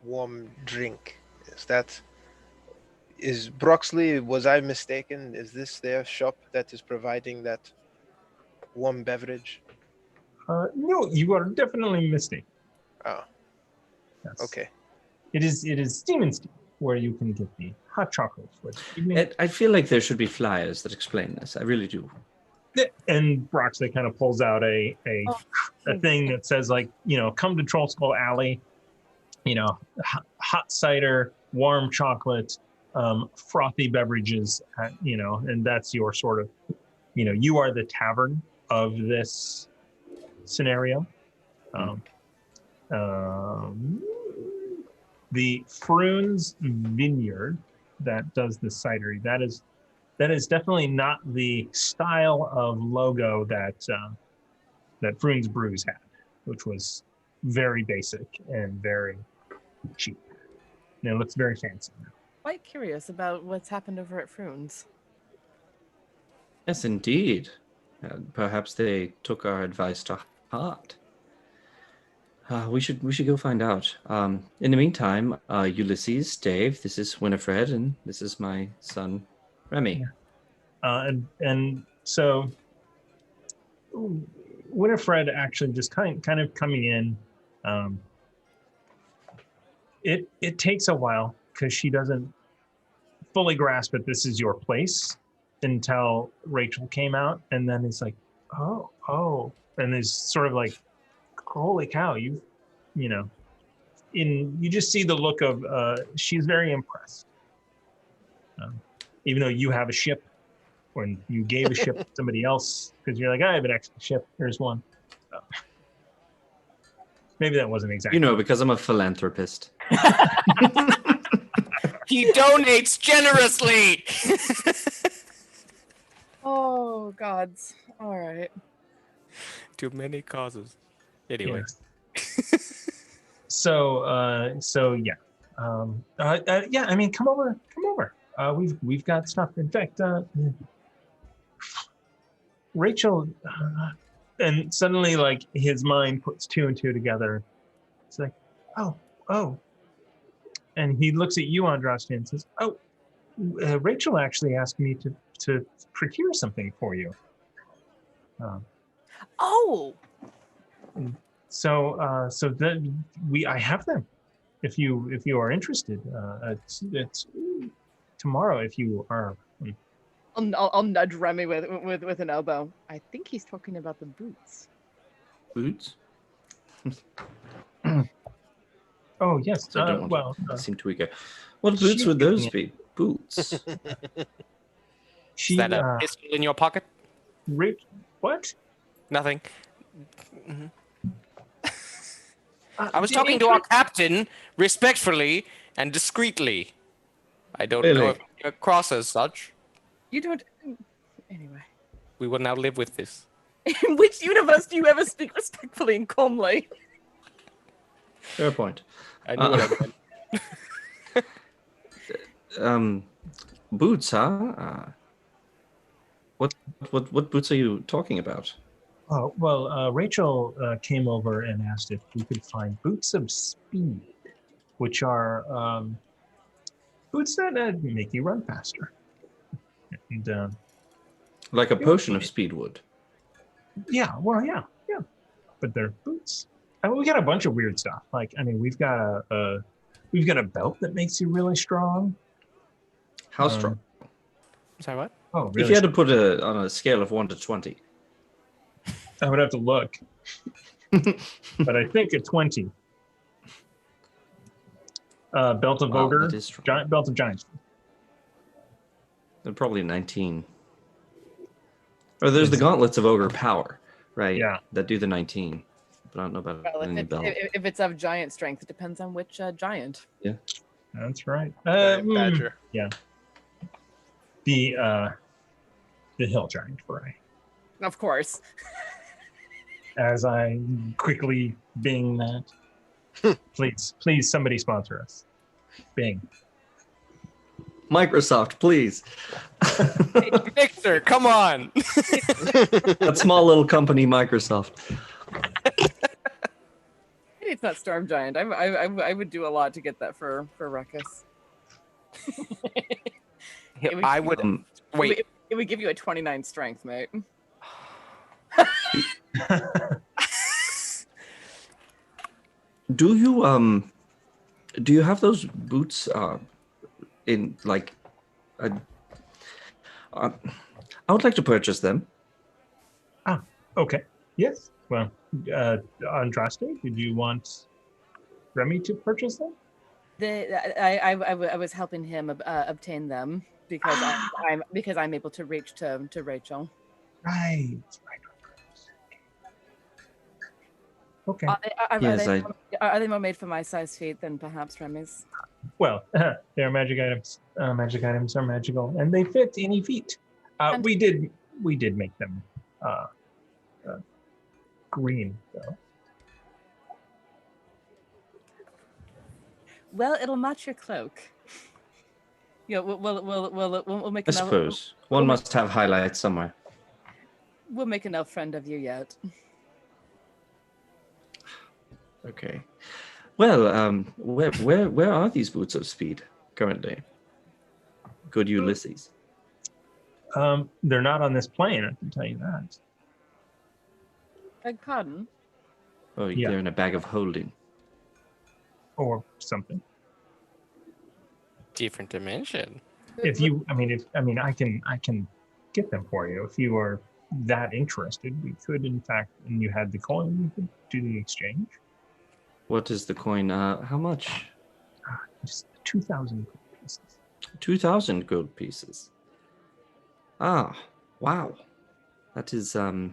warm drink. Is Broxley, was I mistaken? Is this their shop that is providing that warm beverage? No, you are definitely mistaken. Oh, Yes. okay. It is Steam and Steel where you can get the hot chocolate for the evening. I feel like there should be flyers that explain this. I really do. And Broxley kind of pulls out a thing that says, like, come to Troll Skull Alley, hot cider, warm chocolate, frothy beverages, and that's your sort of, you are the tavern of this scenario. The Fruins Vineyard that does the cidery, that is definitely not the style of logo that Fruins Brews had, which was very basic and very cheap. It looks very fancy now. Quite curious about what's happened over at Fruins. Yes, indeed. Perhaps they took our advice to heart. We should go find out. In the meantime, Ulysses, Dave, this is Winifred, and this is my son, Remy. And so Winifred actually just kind of coming in. It takes a while because she doesn't fully grasp that this is your place until Rachel came out, and then it's like, oh, and it's sort of like, holy cow, you just see the look of she's very impressed, even though you have a ship, when you gave a ship to somebody else because you're like, I have an extra ship, here's one. Maybe that wasn't exactly, because I'm a philanthropist. He donates generously. Oh gods! All right. To many causes. Anyway. So yeah. Yeah, I mean, come over. We've got stuff. In fact, Rachel, and suddenly, like, his mind puts two and two together. It's like, oh, and he looks at you, Andraste, and says, Rachel actually asked me to procure something for you. So then I have them. If you are interested, it's tomorrow. If you are, I'll nudge Remy with an elbow. I think he's talking about the boots. Boots? Oh yes. So I don't want to seem too eager. What boots would those be? Boots. Is that a pistol in your pocket? What? Nothing. Mm-hmm. I was talking to our captain respectfully and discreetly. I don't know if you across as such. You don't. Anyway. We will now live with this. In which universe do you ever speak respectfully and calmly? Fair point. I knew what I meant. Boots, huh? What boots are you talking about? Oh, well, Rachel came over and asked if we could find boots of speed, which are boots that make you run faster. And like a potion of speed would. Yeah, well, yeah. But they're boots. I mean, we got a bunch of weird stuff. Like, I mean, we've got a belt that makes you really strong. How strong? Sorry, what? Oh, really? If you had to put on a scale of 1 to 20. I would have to look. But I think a 20. Belt of Ogre, giant belt of giants. Probably 19. Or there's the gauntlets of ogre power, right? Yeah. That do the 19. But I don't know about Well, any belt. if it's of giant strength, it depends on which giant. Yeah. That's right. Badger. Yeah. The hill giant fry. Of course. As I quickly Bing that. Please, somebody sponsor us. Bing. Microsoft, please. Victor, come on. That small little company, Microsoft. Maybe it's not Storm Giant. I would do a lot to get that for Ruckus. I would wait. It would give you a 29 strength, mate. Do you have those boots in like I would like to purchase them. Okay. Yes. Well, Andraste, did you want Remy to purchase them? I was helping him obtain them because I'm able to reach to Rachel. Right. Okay. Are they more made for my size feet than perhaps Remy's? Well, they're magic items. Magic items are magical, and they fit any feet. We did make them green, though. Well, it'll match your cloak. Yeah, we'll make. I suppose one must have highlights somewhere. We'll make an elf friend of you yet. Okay. Well, where are these boots of speed currently? Good Ulysses. They're not on this plane, I can tell you that. Beg pardon? Oh, Yeah. they're in a bag of holding. Or something. Different dimension. I can get them for you if you are that interested. We could, in fact, and you had the coin, we could do the exchange. What is the coin? How much? Just 2,000 pieces. 2,000 gold pieces. Ah, wow. That is a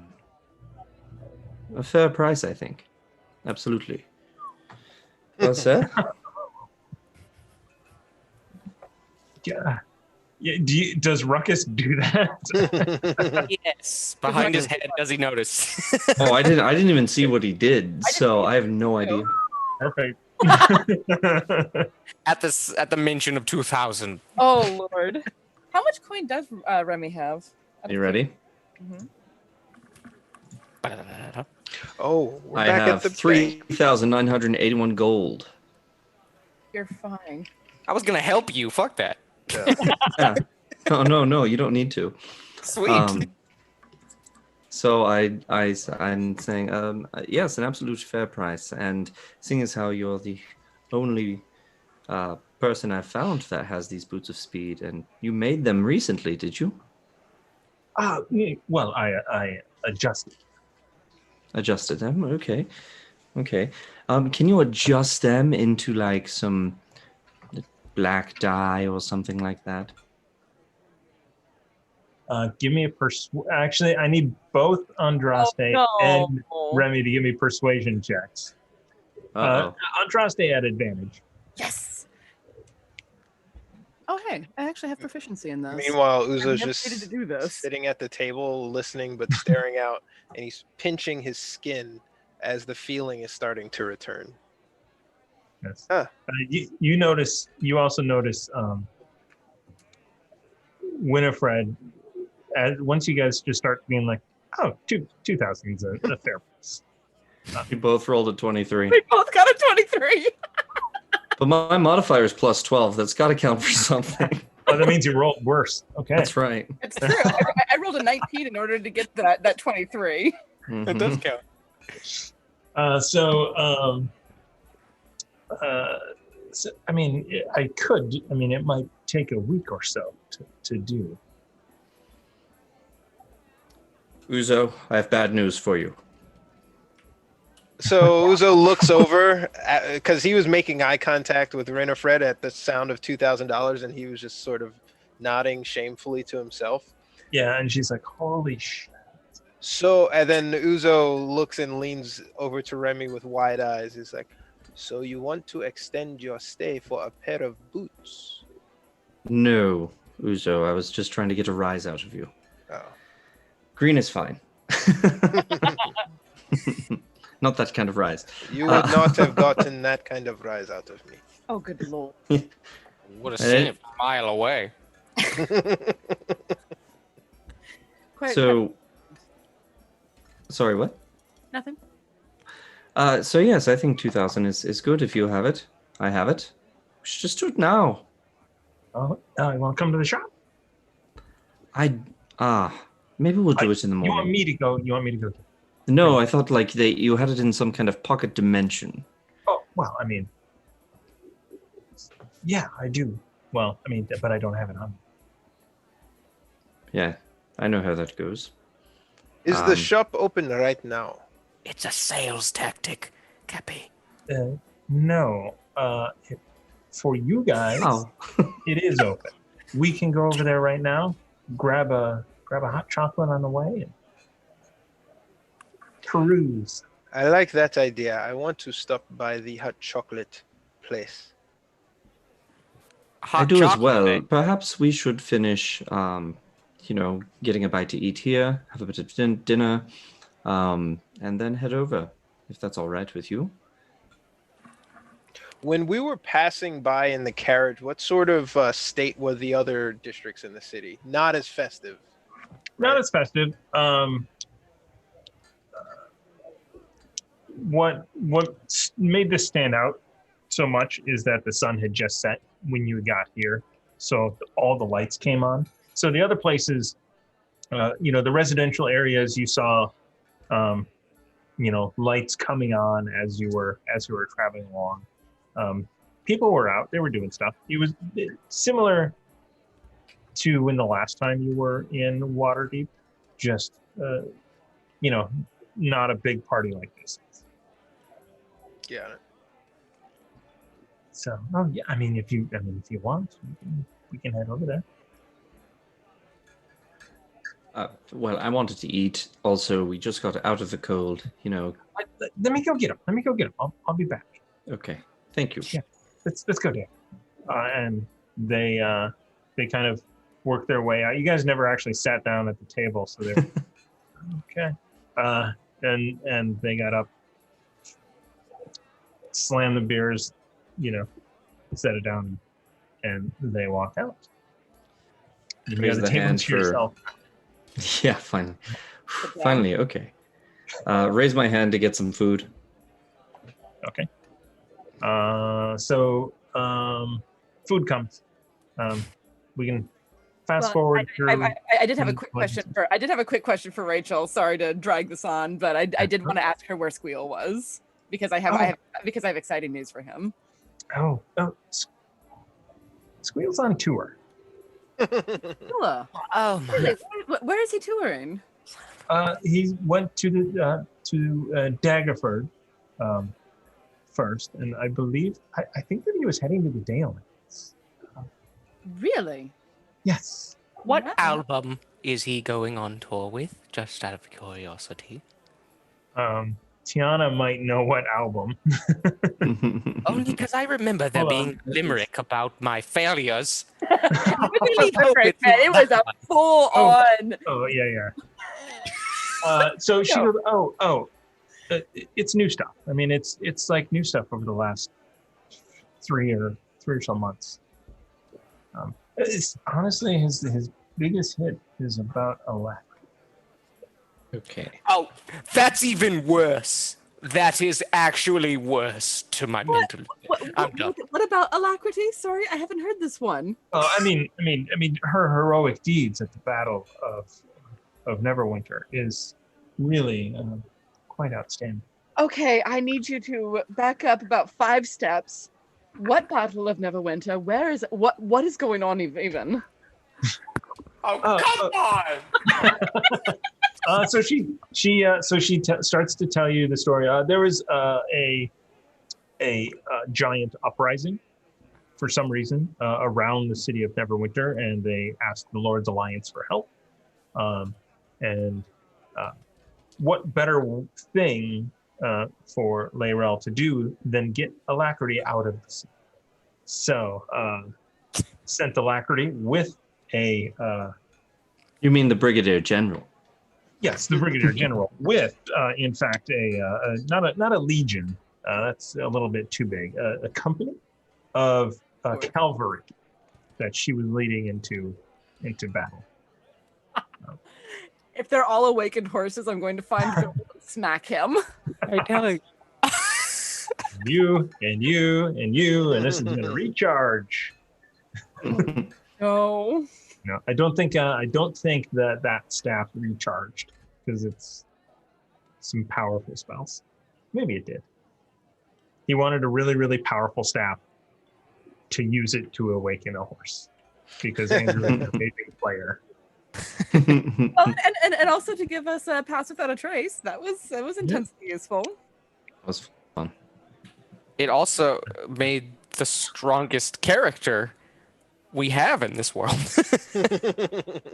fair price, I think. Absolutely. Well said. Yeah. Does Ruckus do that? Yes. Behind his head, does he notice? Oh, I didn't even see what he did, so I have no idea. Perfect. At the mention of 2,000. Oh Lord! How much coin does Remy have? You ready? Mm-hmm. Oh, we're I back have at the 3,981 gold. You're fine. I was gonna help you. Fuck that. Yeah. Oh, no, you don't need to. Sweet. So I'm saying, yes, an absolute fair price. And seeing as how you're the only person I've found that has these boots of speed, and you made them recently, did you? Well, I adjusted. Adjusted them, okay. Can you adjust them into like some black dye or something like that? Give me a Actually, I need both Andraste and Remy to give me persuasion checks. Andraste at advantage. Yes. Oh hey, I actually have proficiency in this. Meanwhile, I'm Uzo's never just needed to do this. sitting at the table, listening but staring out, and he's pinching his skin as the feeling is starting to return. Yes. Huh. You also notice Winifred, once you guys just start being like, oh, 2,000 is a fair price. We both rolled a 23. We both got a 23. But my modifier is plus 12. That's got to count for something. Oh, that means you rolled worse. Okay. That's right. It's true. I rolled a 19 in order to get that 23. Mhm. It does count. I mean, I could. I mean, it might take a week or so to do. Uzo, I have bad news for you. So Uzo looks over because he was making eye contact with Renifred at the sound of $2,000, and he was just sort of nodding shamefully to himself. Yeah, and she's like, holy shit. So, and then Uzo looks and leans over to Remy with wide eyes. He's like, so you want to extend your stay for a pair of boots? No, Uzo, I was just trying to get a rise out of you. Oh. Green is fine. Not that kind of rise. You would not have gotten that kind of rise out of me. Oh, good lord. Would have seen it from a mile away. So, sorry, what? Nothing. So yes, I think 2000 is good if you have it. I have it. We should just do it now. Oh, you want to come to the shop? Maybe we'll do it in the morning. You want me to go? You want me to go? No, I thought like you had it in some kind of pocket dimension. Oh, well, I mean, yeah, I do. Well, I mean, but I don't have it on me. Yeah, I know how that goes. Is the shop open right now? It's a sales tactic, Cappy. No. For you guys, it is open. We can go over there right now, grab a hot chocolate on the way, and peruse. I like that idea. I want to stop by the hot chocolate place. I do as well. Perhaps we should finish, getting a bite to eat here, have a bit of dinner, and then head over, if that's all right with you. When we were passing by in the carriage, what sort of state were the other districts in the city? Not as festive. Not as festive. What made this stand out so much is that the sun had just set when you got here, so all the lights came on. So the other places, the residential areas, you saw, lights coming on as you were traveling along. People were out; they were doing stuff. It was similar to when the last time you were in Waterdeep, just not a big party like this. Got it. So, I mean, if you want, we can head over there. Well, I wanted to eat. Also, we just got out of the cold. Let me go get him. I'll be back. Okay. Thank you. Yeah. Let's go there. And they kind of work their way out. You guys never actually sat down at the table, so they're okay. And they got up, slammed the beers, set it down, and they walked out. You Raise got the table hand to for yourself. Yeah, finally. Finally, okay. Raise my hand to get some food. Okay. Food comes. We can fast forward through. I did have a quick question for Rachel. Sorry to drag this on, but I did want to ask her where Squeal was because I have exciting news for him. Oh, Squeal's on tour. Hello. Oh my! Really? Where is he touring? He went to Daggerford first, and I believe I think that he was heading to the Dalelands. Really? Yes. What Wow. album is he going on tour with? Just out of curiosity. Tiana might know what album. Only because I remember there Hold on. being a limerick about my failures. It was a full on. Oh yeah. So she goes, it's new stuff. I mean, it's like new stuff over the last three or so months. It's honestly his biggest hit is about Alacrity. Okay. Oh, that's even worse. That is actually worse to my mental. I'm done. What about Alacrity? Sorry, I haven't heard this one. I mean, her heroic deeds at the Battle of Neverwinter is really quite outstanding. Okay, I need you to back up about 5 steps. What Battle of Neverwinter? Where is what is going on even? Oh, come on! So she starts to tell you the story. There was a giant uprising for some reason around the city of Neverwinter, and they ask the Lord's Alliance for help. And what better thing for Layrel to do than get Alacrity out of the city? So sent Alacrity with a You mean the Brigadier General? yes, the Brigadier General with in fact not a legion. That's a little bit too big. A company of cavalry that she was leading into battle. If they're all awakened horses, I'm going to find Bill and smack him. I tell you. You and you and you, and this is going to recharge. No. No, I don't think that staff recharged because it's some powerful spells. Maybe it did. He wanted a really, really powerful staff to use it to awaken a horse because Andrew is an amazing player. Well, and also to give us a pass without a trace. That was intensely useful. That was fun. It also made the strongest character we have in this world.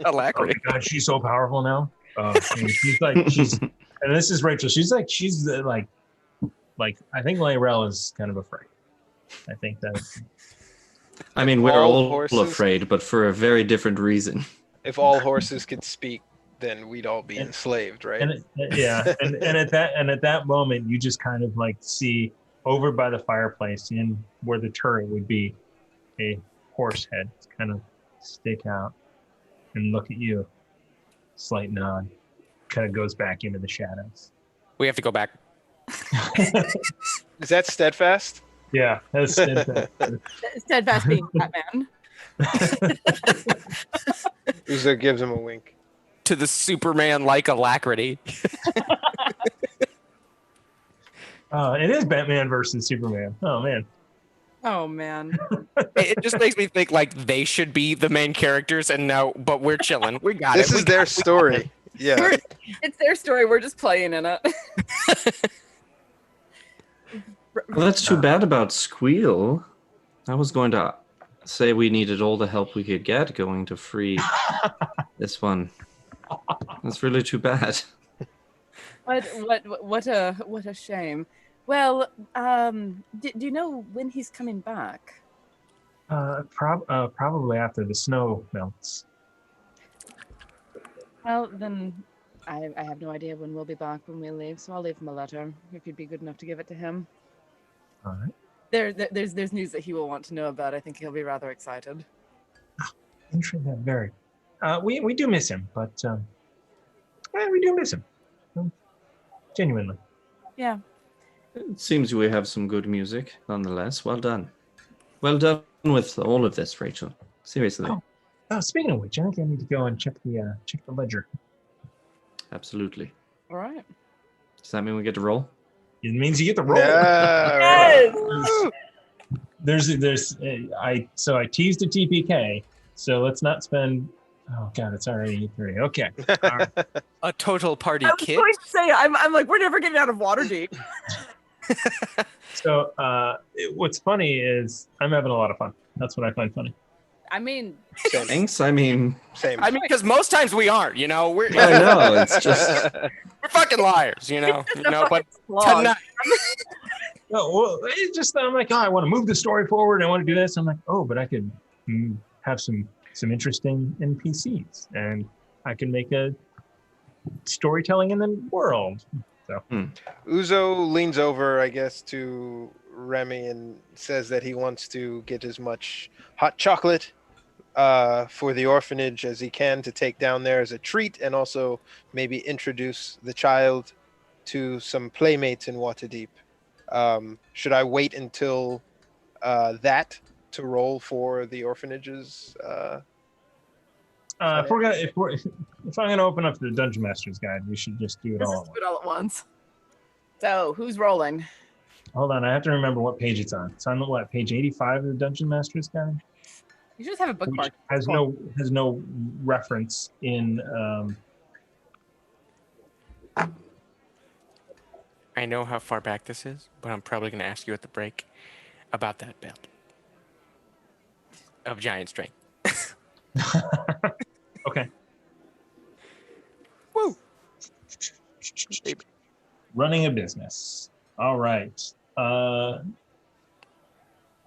Alacrity. Oh my God, she's so powerful now. And this is Rachel. She's like I think Layrel is kind of afraid. I think that. I mean, we're All all horses- afraid, but for a very different reason. If all horses could speak, then we'd all be enslaved, right? And at that moment, you just kind of like see over by the fireplace, in where the turret would be, a horse head kind of stick out and look at you. Slight nod, kind of goes back into the shadows. We have to go back. Is that steadfast? Yeah, that's Steadfast being Batman. Uzo gives him a wink. To the Superman-like Alacrity. It is Batman versus Superman. Oh man. Oh man. It just makes me think like they should be the main characters, and no, but we're chilling. We got This it. is their story. Yeah. It's their story. We're just playing in it. Well, that's too bad about Squeal. I was going to say we needed all the help we could get going to free this one. That's really too bad. What a shame. Well, do you know when he's coming back? Probably after the snow melts. Well, then I have no idea when we'll be back when we leave, so I'll leave him a letter if you'd be good enough to give it to him. All right. There's news that he will want to know about. I think he'll be rather excited. Interesting. That very. We do miss him, but we do miss him. Genuinely. Yeah. It seems we have some good music, nonetheless. Well done. Well done with all of this, Rachel. Seriously. Oh, speaking of which, I think I need to go and check the ledger. Absolutely. All right. Does that mean we get to roll? It means you get the roll. Yeah. Yes! I teased a TPK, so let's not spend. Oh God, it's already 8:30. Okay. All right. A total party I was kit. going to say, I'm like, we're never getting out of Waterdeep. So what's funny is I'm having a lot of fun. That's what I find funny. I mean, Same. Thanks. I mean, Same. I mean, because most times we aren't, you know, we're I know. It's just. we're fucking liars, you know. But long. tonight, No, well, it's just I'm like, I want to move the story forward. I want to do this. I'm like, but I could have some interesting NPCs, and I can make a storytelling in the world. So Uzo leans over, I guess, to Remy and says that he wants to get as much hot chocolate for the orphanage as he can to take down there as a treat, and also maybe introduce the child to some playmates in Waterdeep. Should I wait until that to roll for the orphanages? If I'm gonna open up the Dungeon Master's Guide, we should just do it Let's all. just do it all at once. So, who's rolling? Hold on, I have to remember what page it's on. It's on page 85 of the Dungeon Master's Guide, You just have a bookmark. which has no reference in. I know how far back this is, but I'm probably going to ask you at the break about that belt. of giant strength. Okay. Woo! Running a business. All right.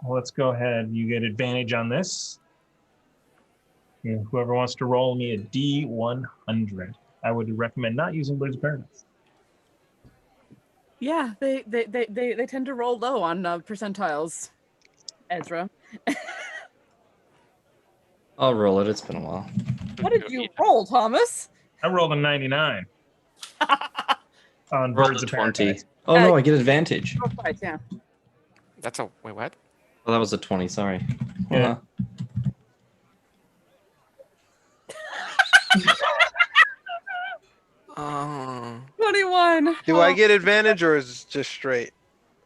Let's go ahead. You get advantage on this. And whoever wants to roll me a D100. I would recommend not using Blades of Paradise. Yeah, they tend to roll low on percentiles. Ezra, I'll roll it. It's been a while. what did you roll, Thomas? I rolled a 99 on Roll Birds a of 20. Paradise. Oh no, I get advantage. Oh, twice, yeah. That's a wait. What? Well, that was a 20. Sorry. Yeah. Oh. 21. Do I get advantage or is it just straight?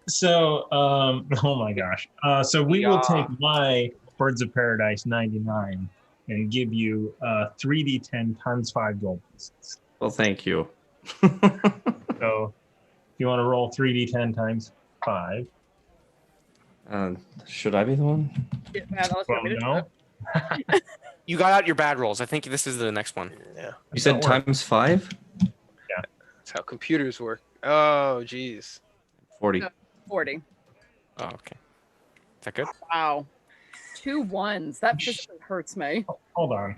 So, oh my gosh. So we will take my Birds of Paradise 99 and give you 3d10 times 5 gold pieces. Well, thank you. So if you want to roll 3d10 times 5. Should I be the one? Yeah, unless you Well, want me to do no. it. You got out your bad rolls. I think this is the next one. Yeah, You said Don't worry. times 5? that's how computers work. Oh, geez. 40. 40. Oh, okay. Is that good? Wow. 2 1s. That physically hurts me. Hold on.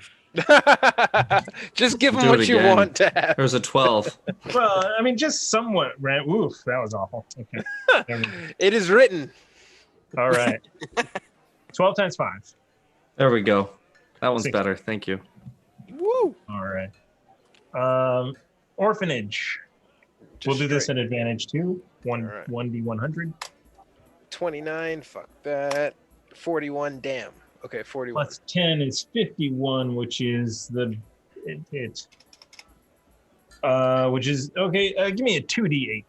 Just give them Do it what you again. want to have. There's a 12. Well, I mean, just somewhat, right? Oof, that was awful. Okay. There we go. It is written. All right. 12 times 5. There we go. That one's 60. better. Thank you. Woo! All right. Orphanage. We'll Just do this straight. at advantage too. All right. 1d100 29. Fuck that. 41. Damn. Okay, 41. plus 10 is 51, which is which is okay. Give me a 2d8.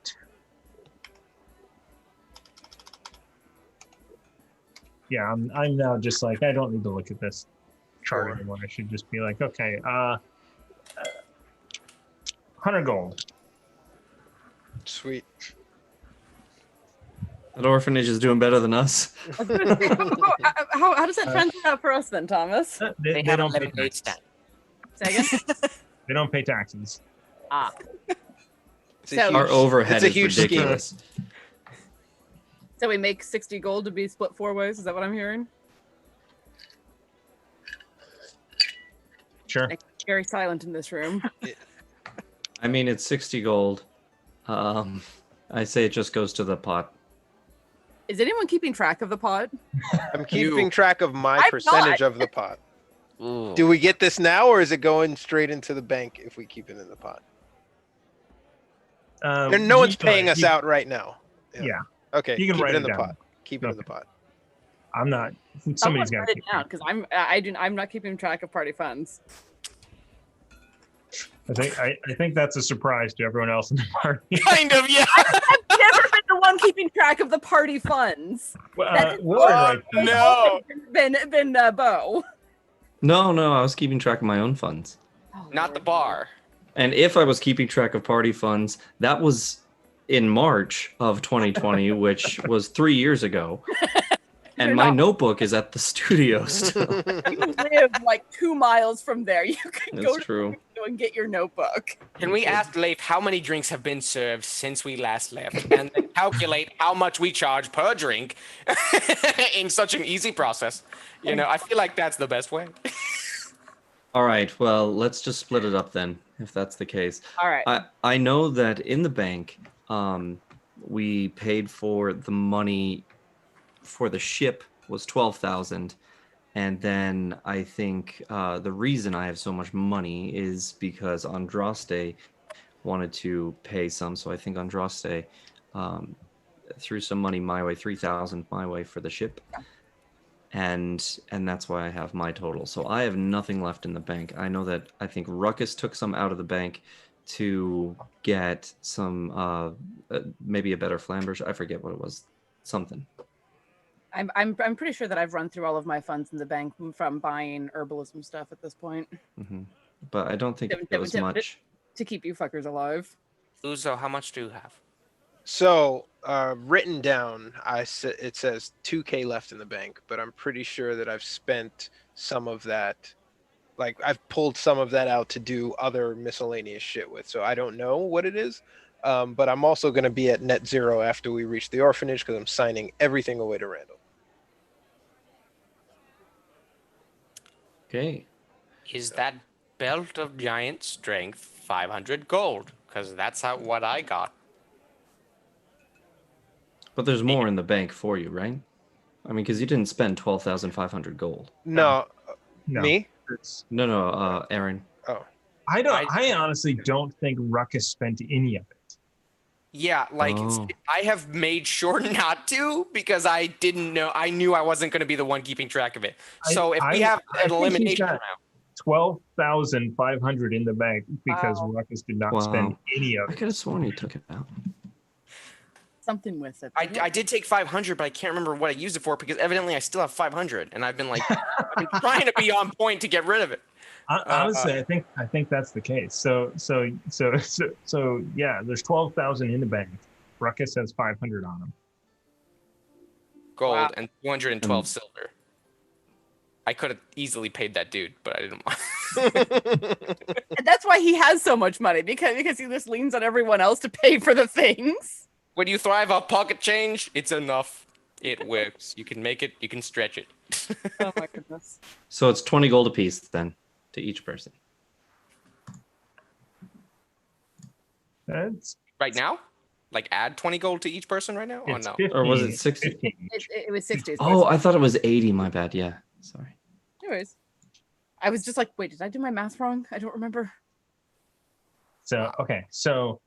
Yeah, I'm now just like, I don't need to look at this chart Sure. anymore. I should just be like, okay, 100 gold. Sweet. That orphanage is doing better than us. How does that translate out for us then, Thomas? They have don't pay 11 taxes. stat. Say again? They don't pay taxes. Ah. It's a So- huge, Our overhead it's a is huge scheme. ridiculous. So we make 60 gold to be split 4 ways? Is that what I'm hearing? Sure. Very silent in this room. I mean, it's 60 gold. I say it just goes to the pot. Is anyone keeping track of the pot? I'm keeping track of my I'm percentage not. of the pot. Ooh. Do we get this now, or is it going straight into the bank if we keep it in the pot? And no one's paying us out right now. Yeah. Okay. You can keep write it in it the down. pot. Keep it in the pot. I'm not. Somebody's Someone got write to it keep down because I'm not keeping track of party funds. I think that's a surprise to everyone else in the party. Kind of, yeah. I've never been the one keeping track of the party funds. That is Willard right there. No. Been Bo. No, I was keeping track of my own funds. Oh, Not the Lord. bar. And if I was keeping track of party funds, that was in March of 2020, which was 3 years ago. And You're my not- notebook is at the studio still. You live like 2 miles from there. You can go That's to true. the studio and get your notebook. Can we ask Leif how many drinks have been served since we last left, and then calculate how much we charge per drink in such an easy process? You know, I feel like that's the best way. All right, well, let's just split it up then, if that's the case. All right. I know that in the bank, we paid for the money for the ship was 12,000, and then I think the reason I have so much money is because Andraste wanted to pay some, so I think Andraste threw some money my way, 3,000 my way for the ship, and that's why I have my total. So I have nothing left in the bank. I know that I think Ruckus took some out of the bank to get some maybe a better flamberge. I forget what it was, something. I'm pretty sure that I've run through all of my funds in the bank from buying herbalism stuff at this point But I don't think it was much. to keep you fuckers alive. Uzo, how much do you have? So written down, it says 2K left in the bank, but I'm pretty sure that I've spent some of that. Like I've pulled some of that out to do other miscellaneous shit with. So I don't know what it is. But I'm also going to be at net zero after we reach the orphanage because I'm signing everything away to Randall. Okay. Is that belt of giant strength 500 gold? Because that's what I got. But there's more in the bank for you, right? I mean, because you didn't spend 12,500 gold. No, No. me? It's, No, Aaron. Oh, I honestly don't think Ruckus spent any of it. Yeah, like Oh. I have made sure not to because I didn't know. I knew I wasn't going to be the one keeping track of it. So if we have I an think he's elimination got round, 12,500 in the bank because Wow. Ruckus did not Wow. spend any of I it. could have sworn you took it out. Something with it. I did take 500, but I can't remember what I used it for because evidently I still have 500, and I've been trying to be on point to get rid of it. Honestly, I think that's the case. So yeah, there's 12,000 in the bank. Ruckus has 500 on him. Gold Wow. and 212 silver. I could have easily paid that dude, but I didn't want. And that's why he has so much money because he just leans on everyone else to pay for the things. When you thrive off pocket change, it's enough. It works. You can make it. You can stretch it. Oh my goodness. So it's 20 gold apiece then to each person. That's Right now, like add 20 gold to each person right now. Oh it's no. 15, Or was it 60? 15 each. It was 60. Oh, I thought it was 80. My bad. Yeah. Sorry. Anyways, I was just like, wait, did I do my math wrong? I don't remember. So okay, so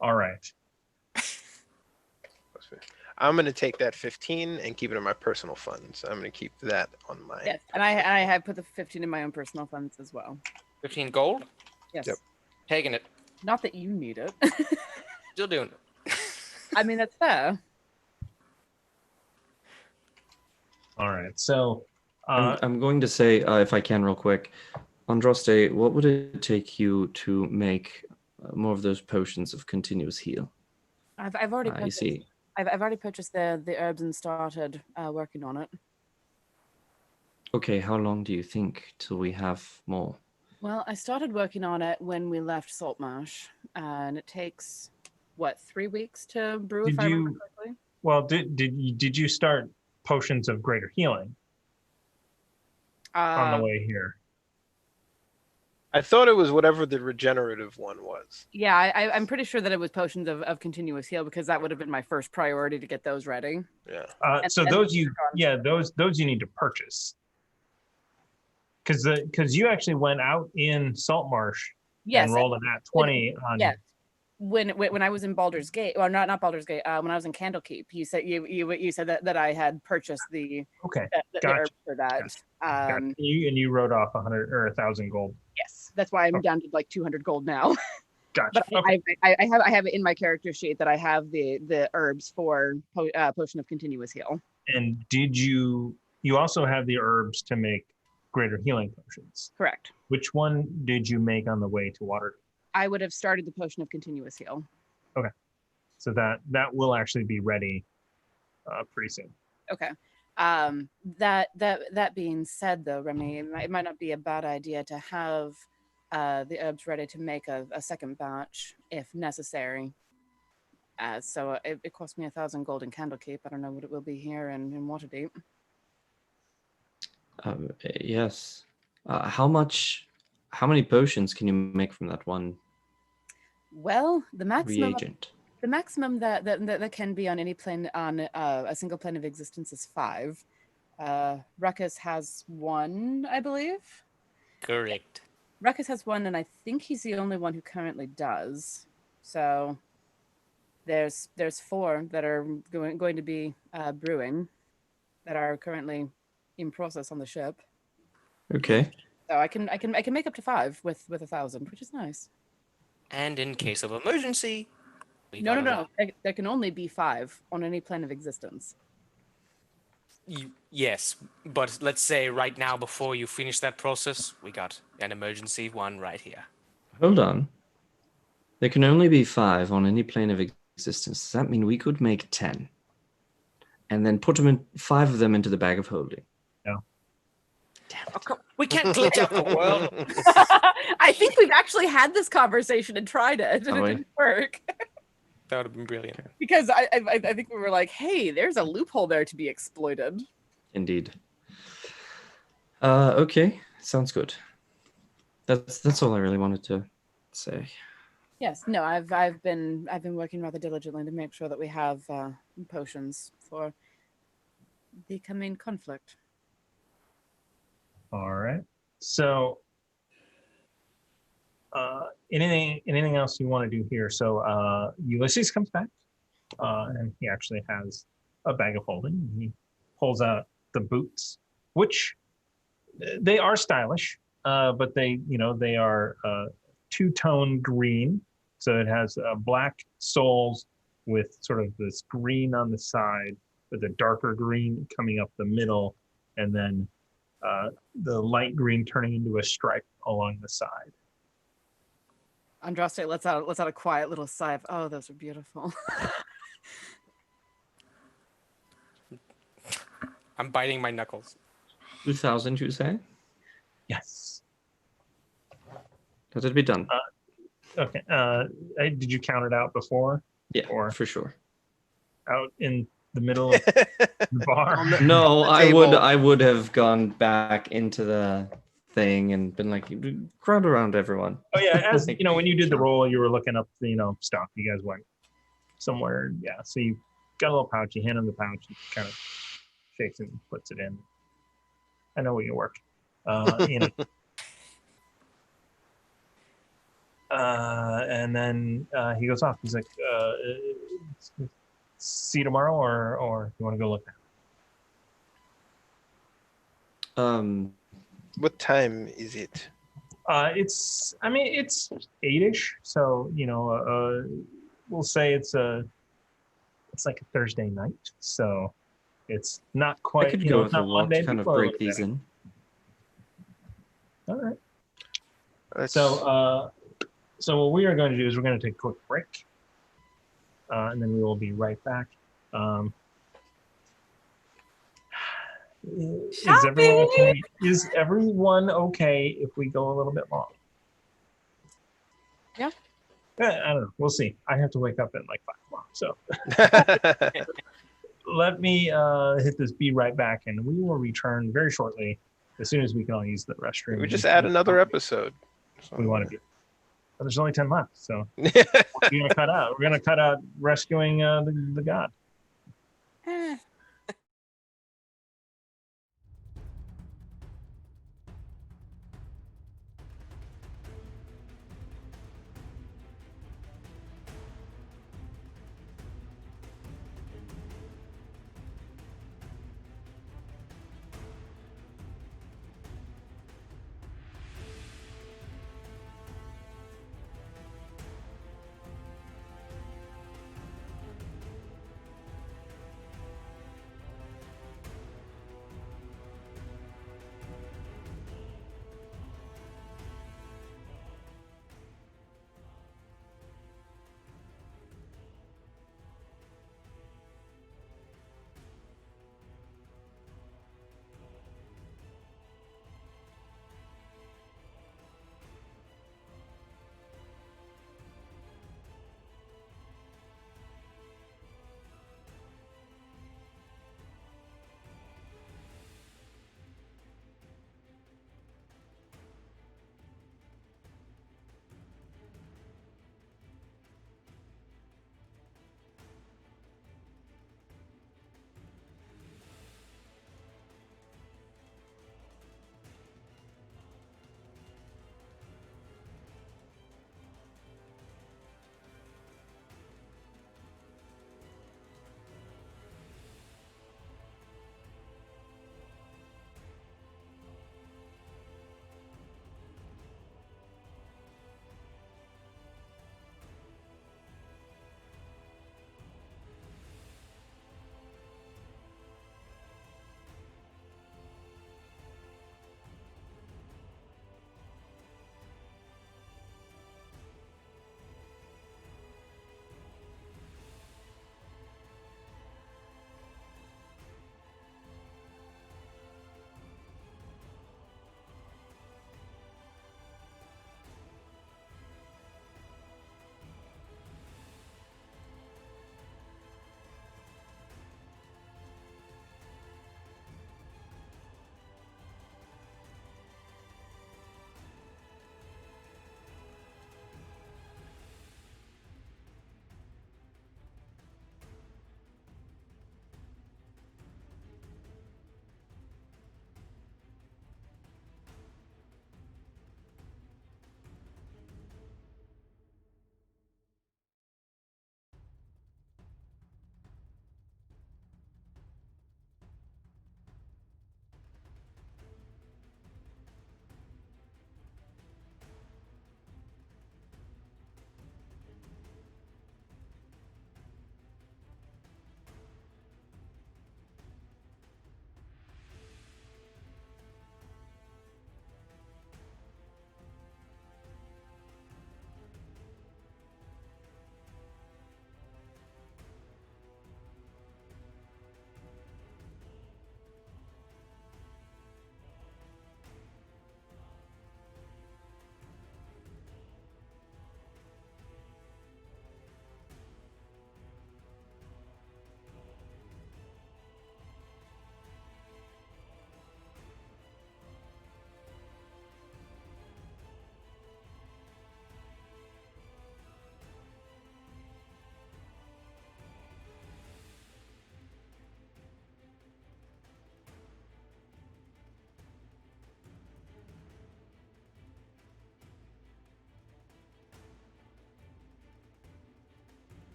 all right. I'm going to take that 15 and keep it in my personal funds. I'm going to keep that on my. Yes, and I have put the 15 in my own personal funds as well. 15 gold. Yes. Yep. Taking it. Not that you need it. Still doing it. I mean, that's fair. All right. So I'm going to say, if I can, real quick, Andraste, what would it take you to make more of those potions of continuous heal? I've already You purchased. see, I've already purchased the herbs and started working on it. okay, how long do you think till we have more? Well, I started working on it when we left Saltmarsh, and it takes what 3 weeks to brew, if Did I remember you- correctly. well, did you start potions of greater healing on the way here? I thought it was whatever the regenerative one was. Yeah, I'm pretty sure that it was potions of continuous heal because that would have been my first priority to get those ready. Yeah. So and- those you need to purchase because you actually went out in Saltmarsh Yes, and rolled a nat 20 on. yes. When I was in Baldur's Gate, well, not Baldur's Gate. When I was in Candlekeep, you said that I had purchased the Okay. the Gotcha. herb for that. Gotcha. You wrote off 100 or 1,000 gold. Yes, that's why I'm down to like 200 gold now. Gotcha. But Okay. I have it in my character sheet that I have the herbs for potion of continuous heal. And did you also have the herbs to make greater healing potions? Correct. Which one did you make on the way to Waterdeep? I would have started the potion of continuous heal. So that will actually be ready pretty soon. Okay. That being said, though, Remy, it might not be a bad idea to have the herbs ready to make a second batch if necessary. So it cost me 1,000 gold in Candlekeep. I don't know what it will be here in Waterdeep. Yes. How many potions can you make from that one Well, the maximum reagent? that can be on any plane on a single plane of existence is 5. Ruckus has 1, I believe. Correct. Ruckus has 1, and I think he's the only one who currently does. So there's 4 that are going to be brewing that are currently in process on the ship. Okay. So I can make up to 5 with 1,000, which is nice. And in case of emergency, we No. got There can only be 5 on any plane of existence. Yes, but let's say right now, before you finish that process, we got an emergency one right here. Hold on. There can only be 5 on any plane of existence. Does that mean we could make 10? And then put 5 of them into the bag of holding? No. We can't glitch out the world. I think we've actually had this conversation and tried it, and Have it we? didn't work. That would have been brilliant. Because I think we were like, hey, there's a loophole there to be exploited. Indeed. Okay, sounds good. That's all I really wanted to say. Yes, no, I've been working rather diligently to make sure that we have potions for the coming conflict. All right. So, anything else you want to do here? So, Ulysses comes back, and he actually has a bag of holding. He pulls out the boots, which they are stylish, but they are two-tone green. So it has black soles with sort of this green on the side, with a darker green coming up the middle, and then the light green turning into a stripe along the side. Andraste lets out a quiet little sigh of, oh, those are beautiful. I'm biting my knuckles. 2,000, you say? Yes. Let it be done. Okay. Did you count it out before? Yeah, or for sure. Out in the middle of the bar? No, the I would table. I would have gone back into the thing and been like, crowd around everyone. Oh yeah, as when you did the roll, you were looking up stuff. You guys went somewhere. Yeah, so you got a little pouch. You hand him the pouch. He kind of shakes it and puts it in. I know where you work. And then he goes off. He's like, "See you tomorrow, or you want to go look now?" What time is it? It's 8-ish. So we'll say it's like a Thursday night. So it's not quite. I could go with a not walk Monday. to kind of People are break looking these at it. in. All right. Let's- So what we are going to do is we're going to take a quick break, and then we will be right back. Is everyone okay? Is everyone okay if we go a little bit long? Yeah. I don't know. We'll see. I have to wake up at like 5 o'clock. So let me hit this be right back, and we will return very shortly as soon as we can all use the restroom. we just add another episode. We want to be. But there's only 10 left, so we're gonna cut out. We're gonna cut out rescuing the god.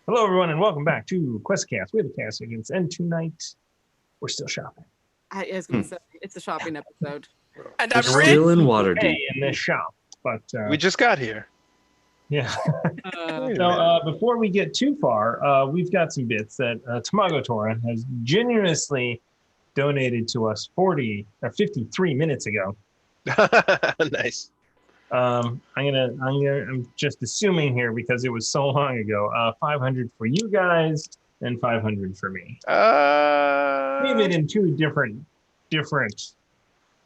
Hello, everyone, and welcome back to QuestCast. We're the Cast Agents, and tonight we're still shopping. I was going to say, it's a shopping episode. And We're I'm rich. still in Hey, Waterdeep. in this shop, but We just got here. yeah. Wait a So minute. before we get too far, we've got some bits that Tamago Tora has generously donated to us 53 minutes ago. Nice. I'm just assuming here because it was so long ago. 500 for you guys and 500 for me. Leave it in two different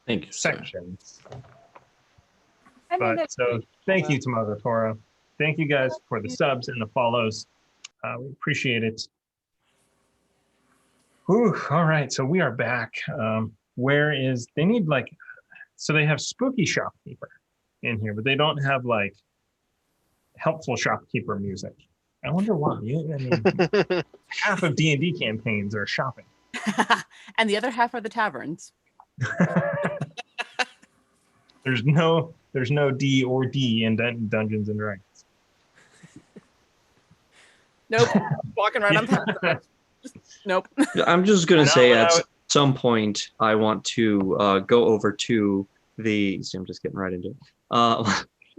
Thank you, sir. sections. I mean, But so thank you, Tamago Tora. Thank you guys for the subs and the follows. We appreciate it. Whew, all right, so we are back. Where is they need like so they have spooky shopkeeper in here, but they don't have like helpful shopkeeper music. I wonder why. I mean, half of D&D campaigns are shopping. and the other half are the taverns. There's no D or D in Dungeons and Dragons. Nope. Walking right on past that. Nope. I'm just gonna No, say no. at some point I want to go over to the. See, I'm just getting right into it.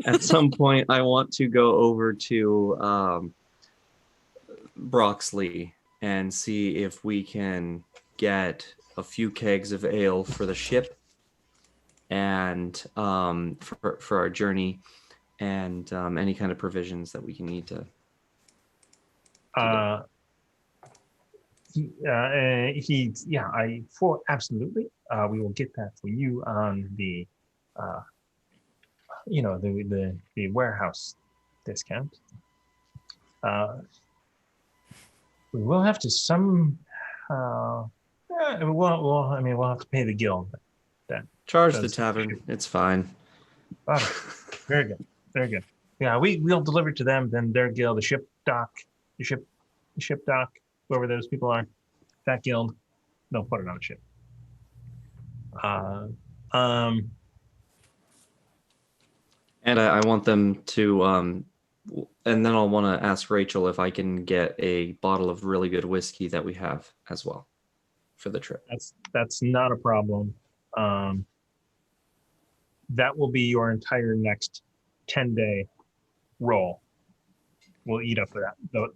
At some point, I want to go over to Broxley and see if we can get a few kegs of ale for the ship and for our journey, and any kind of provisions that we can need to. Absolutely. We will get that for you on the the warehouse discount. We will have to we'll have to pay the guild. Charge the Does- tavern. It's fine. Oh, very good. Very good. Yeah, we'll deliver to them, then their guild, the ship dock, whoever those people are, that guild, they'll put it on a ship. And I want them to, and then I'll want to ask Rachel if I can get a bottle of really good whiskey that we have as well for the trip. That's not a problem. That will be your entire next 10-day roll. We'll eat up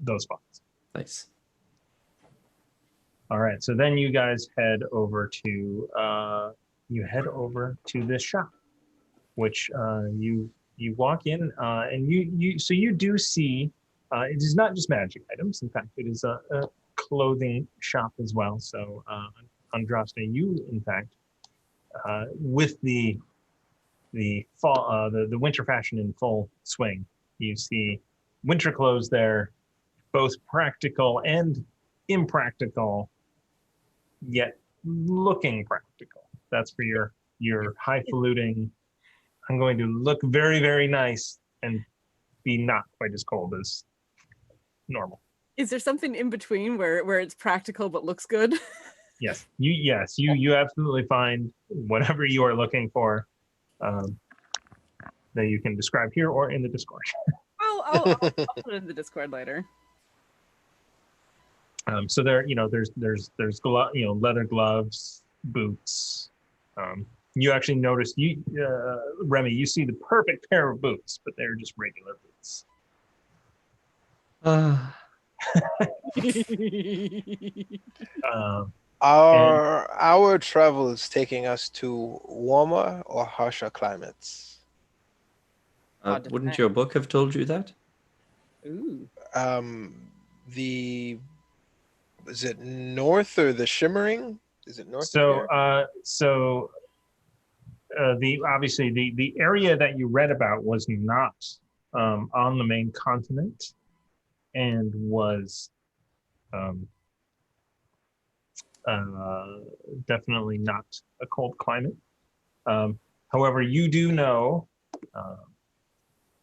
those spots. Nice. All right, so then you guys head over to this shop, which you walk in and you do see it is not just magic items. In fact, it is a clothing shop as well. So Andraste, you in fact with the fall the winter fashion in full swing, you see winter clothes there, both practical and impractical, yet looking practical. That's for your highfalutin. I'm going to look very, very nice and be not quite as cold as normal. Is there something in between where it's practical but looks good? Yes, you absolutely find whatever you are looking for that you can describe here or in the Discord. I'll put it in the Discord later. So there, there's leather gloves, boots. You actually notice Remy, you see the perfect pair of boots, but they're just regular boots. Our travel is taking us to warmer or harsher climates. Wouldn't your book have told you that? Ooh. Is it north or the shimmering? Is it north? So obviously the area that you read about was not on the main continent and was definitely not a cold climate. However, you do know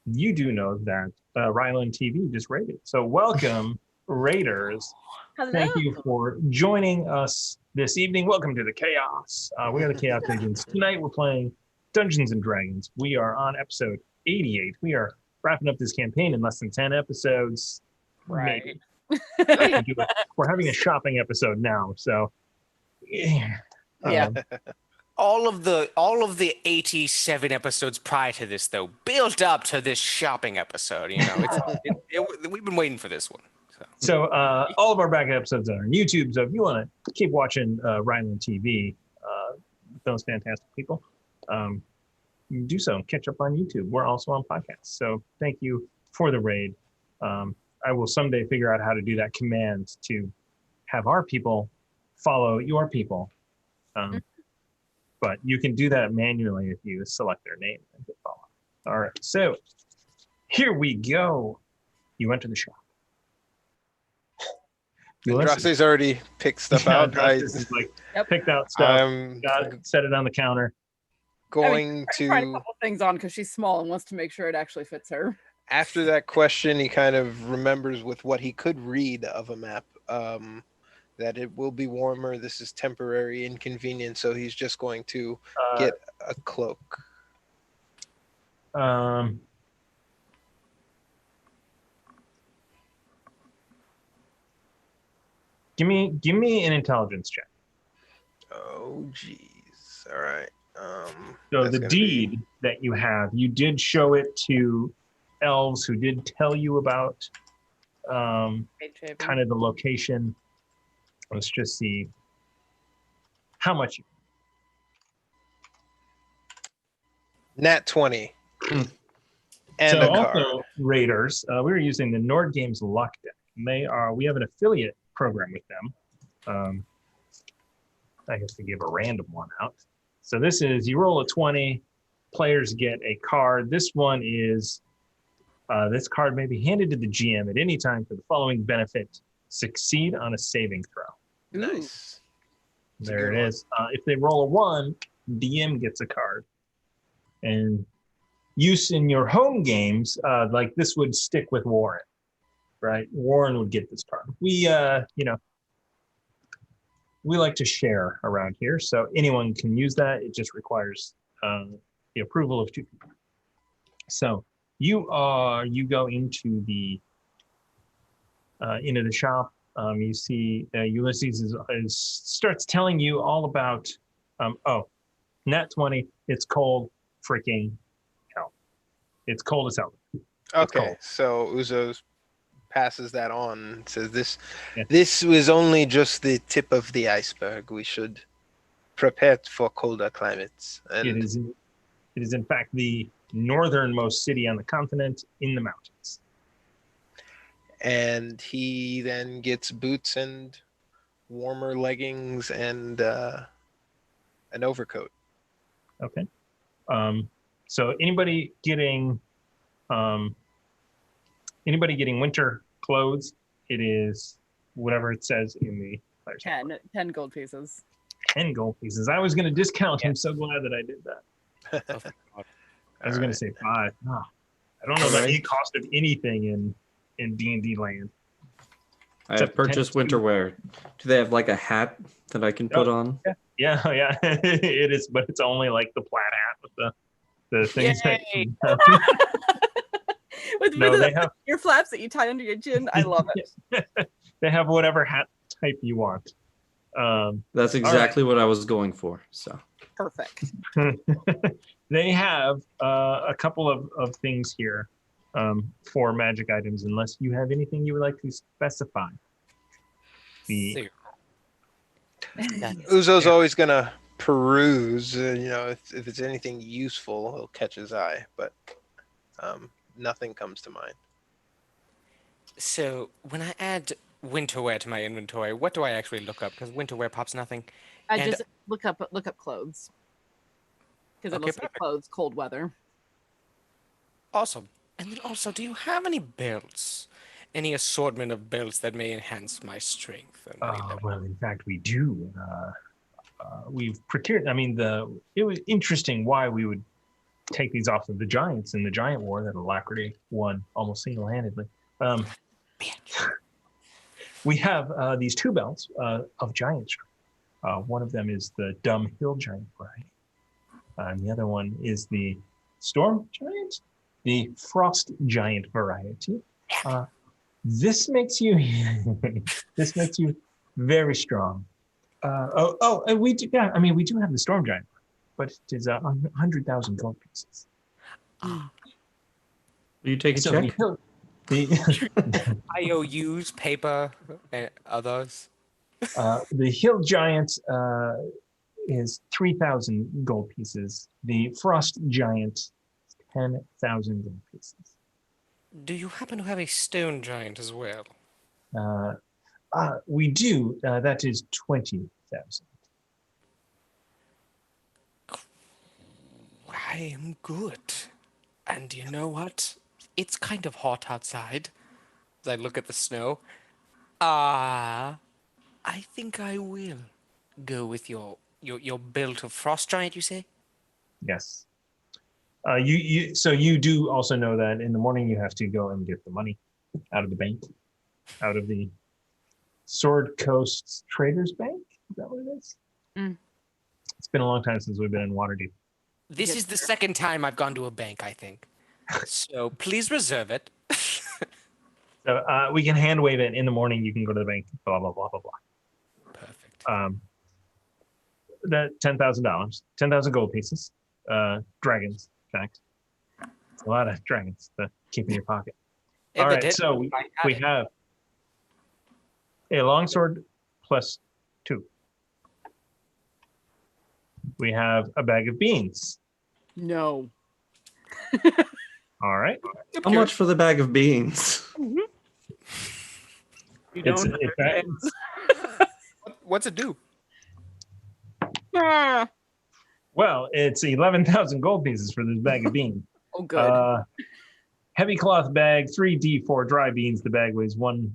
that Ryland TV just raided. So welcome, Raiders. Hello. Thank you for joining us this evening. Welcome to the Chaos. We are the Chaos Agents. Tonight we're playing Dungeons and Dragons. We are on episode 88. We are wrapping up this campaign in less than 10 episodes. Right. Maybe. We're having a shopping episode now, so yeah. Yeah. All of the 87 episodes prior to this, though, built up to this shopping episode. You know, we've been waiting for this one. So all of our back episodes are on YouTube. So if you want to keep watching Ryland TV, those fantastic people, you can do so and catch up on YouTube. We're also on podcasts. So thank you for the raid. I will someday figure out how to do that command to have our people follow your people. But you can do that manually if you select their name and hit follow. All right, so here we go. You enter the shop. Andraste's already picked stuff out. Is like picked out stuff, got it, set it on the counter. Going to try a couple things on because she's small and wants to make sure it actually fits her. After that question, he kind of remembers with what he could read of a map. That it will be warmer. This is temporary inconvenience, so he's just going to get a cloak. Give me an intelligence check. Oh, geez. All right. So the deed that you have, you did show it to elves who did tell you about kind of the location. Let's just see how much. Nat 20. And so a card. Also, Raiders, we were using the Nord Games Luck deck. We have an affiliate program with them. I have to give a random one out. So this is, you roll a 20, players get a card. This one is, this card may be handed to the GM at any time for the following benefit: succeed on a saving throw. Nice. There it is. If they roll a 1, DM gets a card. And use in your home games, like this would stick with Warren, right? Warren would get this card. We like to share around here, so anyone can use that. It just requires the approval of 2 people. So you go into the shop. You see Ulysses starts telling you all about nat 20. It's cold, freaking hell. It's cold as hell. Okay, so Uzo passes that on and says this was only just the tip of the iceberg. We should prepare for colder climates. And it is in fact the northernmost city on the continent in the mountains. And he then gets boots and warmer leggings and an overcoat. Okay. So anybody getting winter clothes, it is whatever it says in the 10 gold pieces. 10 gold pieces. I was going to discount. I'm so glad that I did that. I was going to say 5. Oh, I don't know about any cost of anything in D&D land. I have purchased winter wear. Do they have like a hat that I can put on? Yeah. It is, but it's only like the plaid hat with the things they have your flaps that you tie under your chin. I love it. They have whatever hat type you want. That's exactly what I was going for. So perfect. They have a couple of things here for magic items, unless you have anything you would like to specify. Uzo's always gonna peruse. If it's anything useful, he'll catch his eye. But nothing comes to mind. So when I add winterwear to my inventory, what do I actually look up? Because winterwear pops nothing. I just look up clothes. Because it'll say clothes, cold weather. Awesome. And then also, do you have any belts? Any assortment of belts that may enhance my strength? Well, in fact, we do. We've procured. I mean, it was interesting why we would take these off of the Giants in the Giant War that Alacrity won almost single-handedly. We have these 2 belts of giant strength. One of them is the Dumb Hill Giant variety. And the other one is the Storm Giant, the Frost Giant variety. This makes you this makes you very strong. And we do. Yeah, I mean, we do have the storm giant, but it is 100,000 gold pieces. Will you take a So check? the IOUs, paper, and others. the hill giant is 3,000 gold pieces. The frost giant, 10,000 gold pieces. Do you happen to have a stone giant as well? We do. That is 20,000. I am good. And you know what? It's kind of hot outside. As I look at the snow. I think I will go with your build of frost giant, you say? Yes. So you do also know that in the morning you have to go and get the money out of the bank, out of the Sword Coast Traders Bank. Is that what it is? Mm. It's been a long time since we've been in Waterdeep. This Yes, is the sir. second time I've gone to a bank, I think. So please reserve it. So we can hand wave it in the morning. You can go to the bank. Blah blah blah blah blah. Perfect. That $10,000, 10,000 gold pieces. Dragons, in fact. It's a lot of dragons to keep in your pocket. All right, Evidently, so I had we it. have a longsword +2. We have a bag of beans. No. All right. How much for the bag of beans? You It's, don't it's, understand. What's it do? Ah. well, it's 11,000 gold pieces for this bag of beans. Oh, good. Heavy cloth bag, 3d4 dry beans. The bag weighs 1/2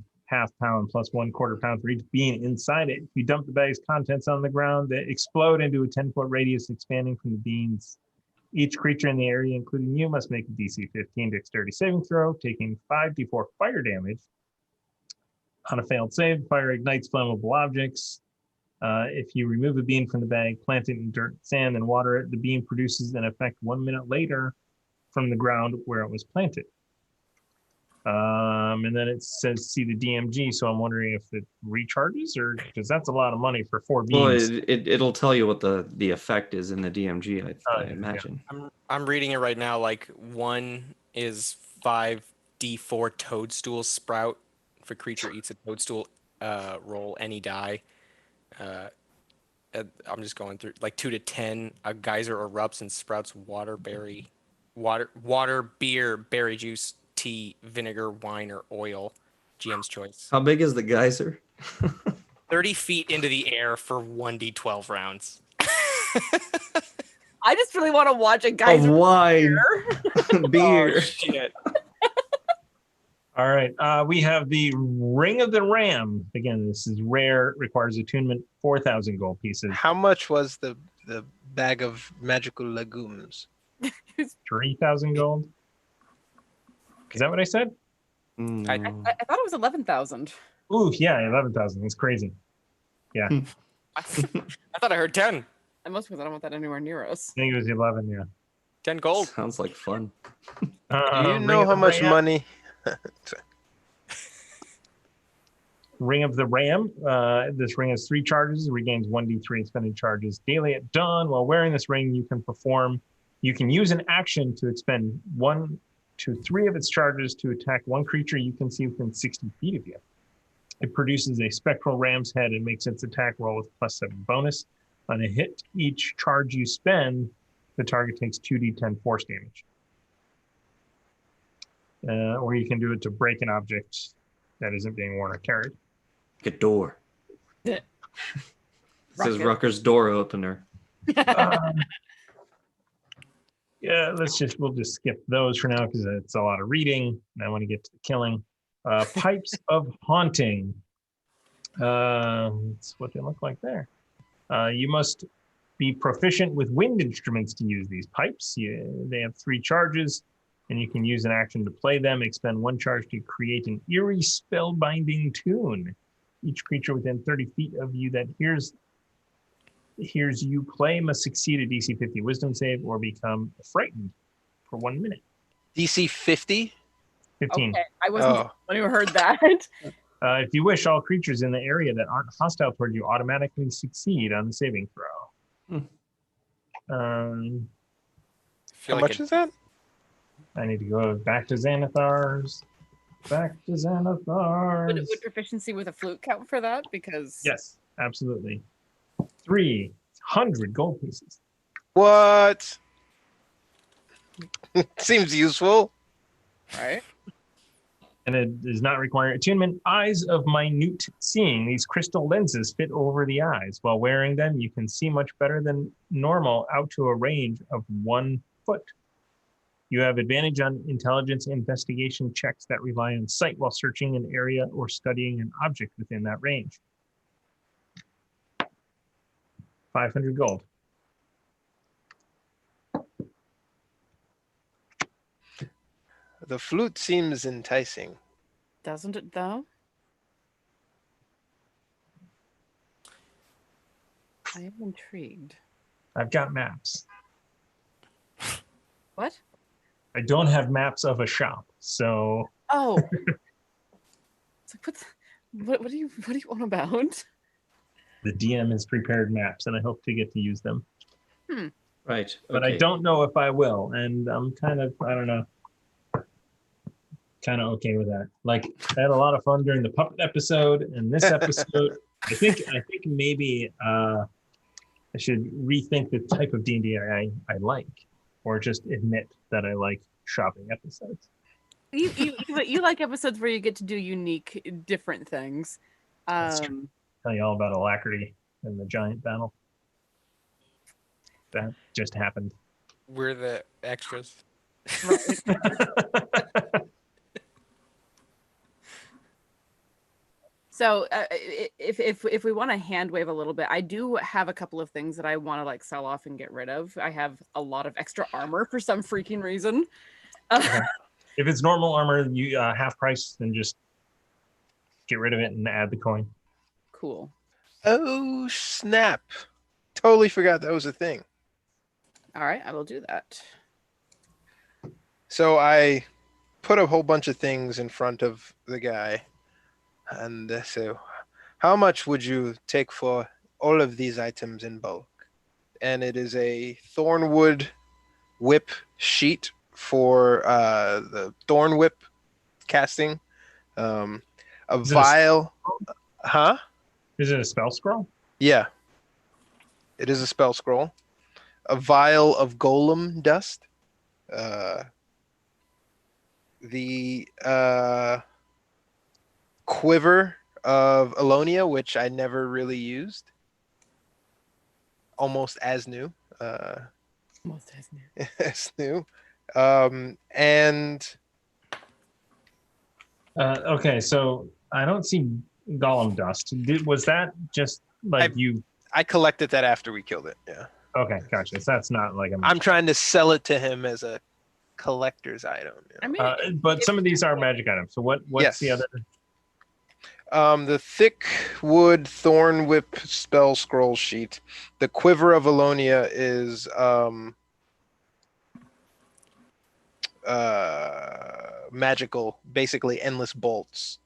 pound plus 1/4 pound for each bean inside it. If you dump the bag's contents on the ground, they explode into a 10-foot radius expanding from the beans. Each creature in the area, including you, must make a DC 15 dexterity saving throw, taking 5d4 fire damage. On a failed save, fire ignites flammable objects. If you remove a bean from the bag, plant it in dirt, sand, and water it, the bean produces an effect 1 minute later from the ground where it was planted. And then it says see the DMG, so I'm wondering if it recharges, or because that's a lot of money for 4 Well, beans. it'll tell you what the effect is in the DMG, I Yeah. imagine. I'm reading it right now. Like 1 is 5d4 toadstool sprout. If a creature eats a toadstool, roll any die. I'm just going through like 2 to 10. A geyser erupts and sprouts water, beer, berry juice, tea, vinegar, wine, or oil. GM's choice. How big is the geyser? 30 feet into the air for 1d12 rounds. I just really want to watch a guy. Of wine, beer. Oh, shit. All right. We have the Ring of the Ram. Again, this is rare, requires attunement, 4,000 gold pieces. How much was the bag of magical legumes? 3,000 gold. Is that what I said? Mm. I thought it was 11,000. Ooh, yeah, 11,000. It's crazy. Yeah, I thought I heard 10. I must because I don't want that anywhere near us. I think it was 11. Yeah. 10 gold. Sounds like fun. Do you Ring know of how the much Ram. money? Ring of the Ram. This ring has 3 charges. It regains 1d3 expended charges daily at dawn. While wearing this ring, you can use an action to expend 1 to 3 of its charges to attack one creature you can see within 60 feet of you. It produces a spectral ram's head and makes its attack roll with +7 bonus. On a hit, each charge you spend, the target takes 2d10 force damage. Or you can do it to break an object that isn't being worn or carried. Like a door. Yeah. This is Rocket. Rucker's door opener. Yeah, we'll just skip those for now because it's a lot of reading. And I want to get to the killing. Pipes of Haunting. That's what they look like there. You must be proficient with wind instruments to use these pipes. They have 3 charges, and you can use an action to play them. Expend 1 charge to create an eerie spellbinding tune. Each creature within 30 feet of you that hears you play must succeed a DC 50 wisdom save or become frightened for 1 minute. DC 50? 15. Okay, I wasn't the Oh, one who heard that. If you wish, all creatures in the area that aren't hostile toward you automatically succeed on the saving throw. Um, how much is that? I need to go back to Xanathar's. Back to Xanathar's. Would proficiency with a flute count for that? Because Yes, absolutely. 300 gold pieces. What? Seems useful. right. And it does not require attunement. Eyes of minute seeing. These crystal lenses fit over the eyes. While wearing them, you can see much better than normal out to a range of 1 foot. You have advantage on intelligence investigation checks that rely on sight while searching an area or studying an object within that range. 500 gold. The flute seems enticing. Doesn't it though? I am intrigued. I've got maps. What? I don't have maps of a shop, so Oh. It's like, what do you on about? the DM has prepared maps, and I hope to get to use them. Right. But I don't know if I will, and I'm kind of, I don't know, kind of okay with that. Like, I had a lot of fun during the puppet episode, and this episode, I think maybe I should rethink the type of D&D I like, or just admit that I like shopping episodes. You like episodes where you get to do unique, different things. That's true. Tell you all about Alacrity and the giant battle. That just happened. We're the extras. So if we want to hand wave a little bit, I do have a couple of things that I want to like sell off and get rid of. I have a lot of extra armor for some freaking reason. Okay. If it's normal armor, you half price, then just get rid of it and add the coin. Cool. Oh, snap. Totally forgot that was a thing. All right, I will do that. So I put a whole bunch of things in front of the guy. And so, how much would you take for all of these items in bulk? And it is a thornwood whip sheet for the thorn whip casting. A Is it vial. Huh? Is it a spell scroll? Yeah. It is a spell scroll. A vial of golem dust. The quiver of Alonia, which I never really used. Almost as new. Most as new. As new. And Okay, so I don't see golem dust. Was that just like you? I collected that after we killed it. Yeah. Okay, gotcha. So that's not like a. I'm trying to sell it to him as a collector's item. I mean, but some of these are magic items. So what's Yes. the other? The thick wood thorn whip spell scroll sheet. The quiver of Alonia is magical, basically endless bolts.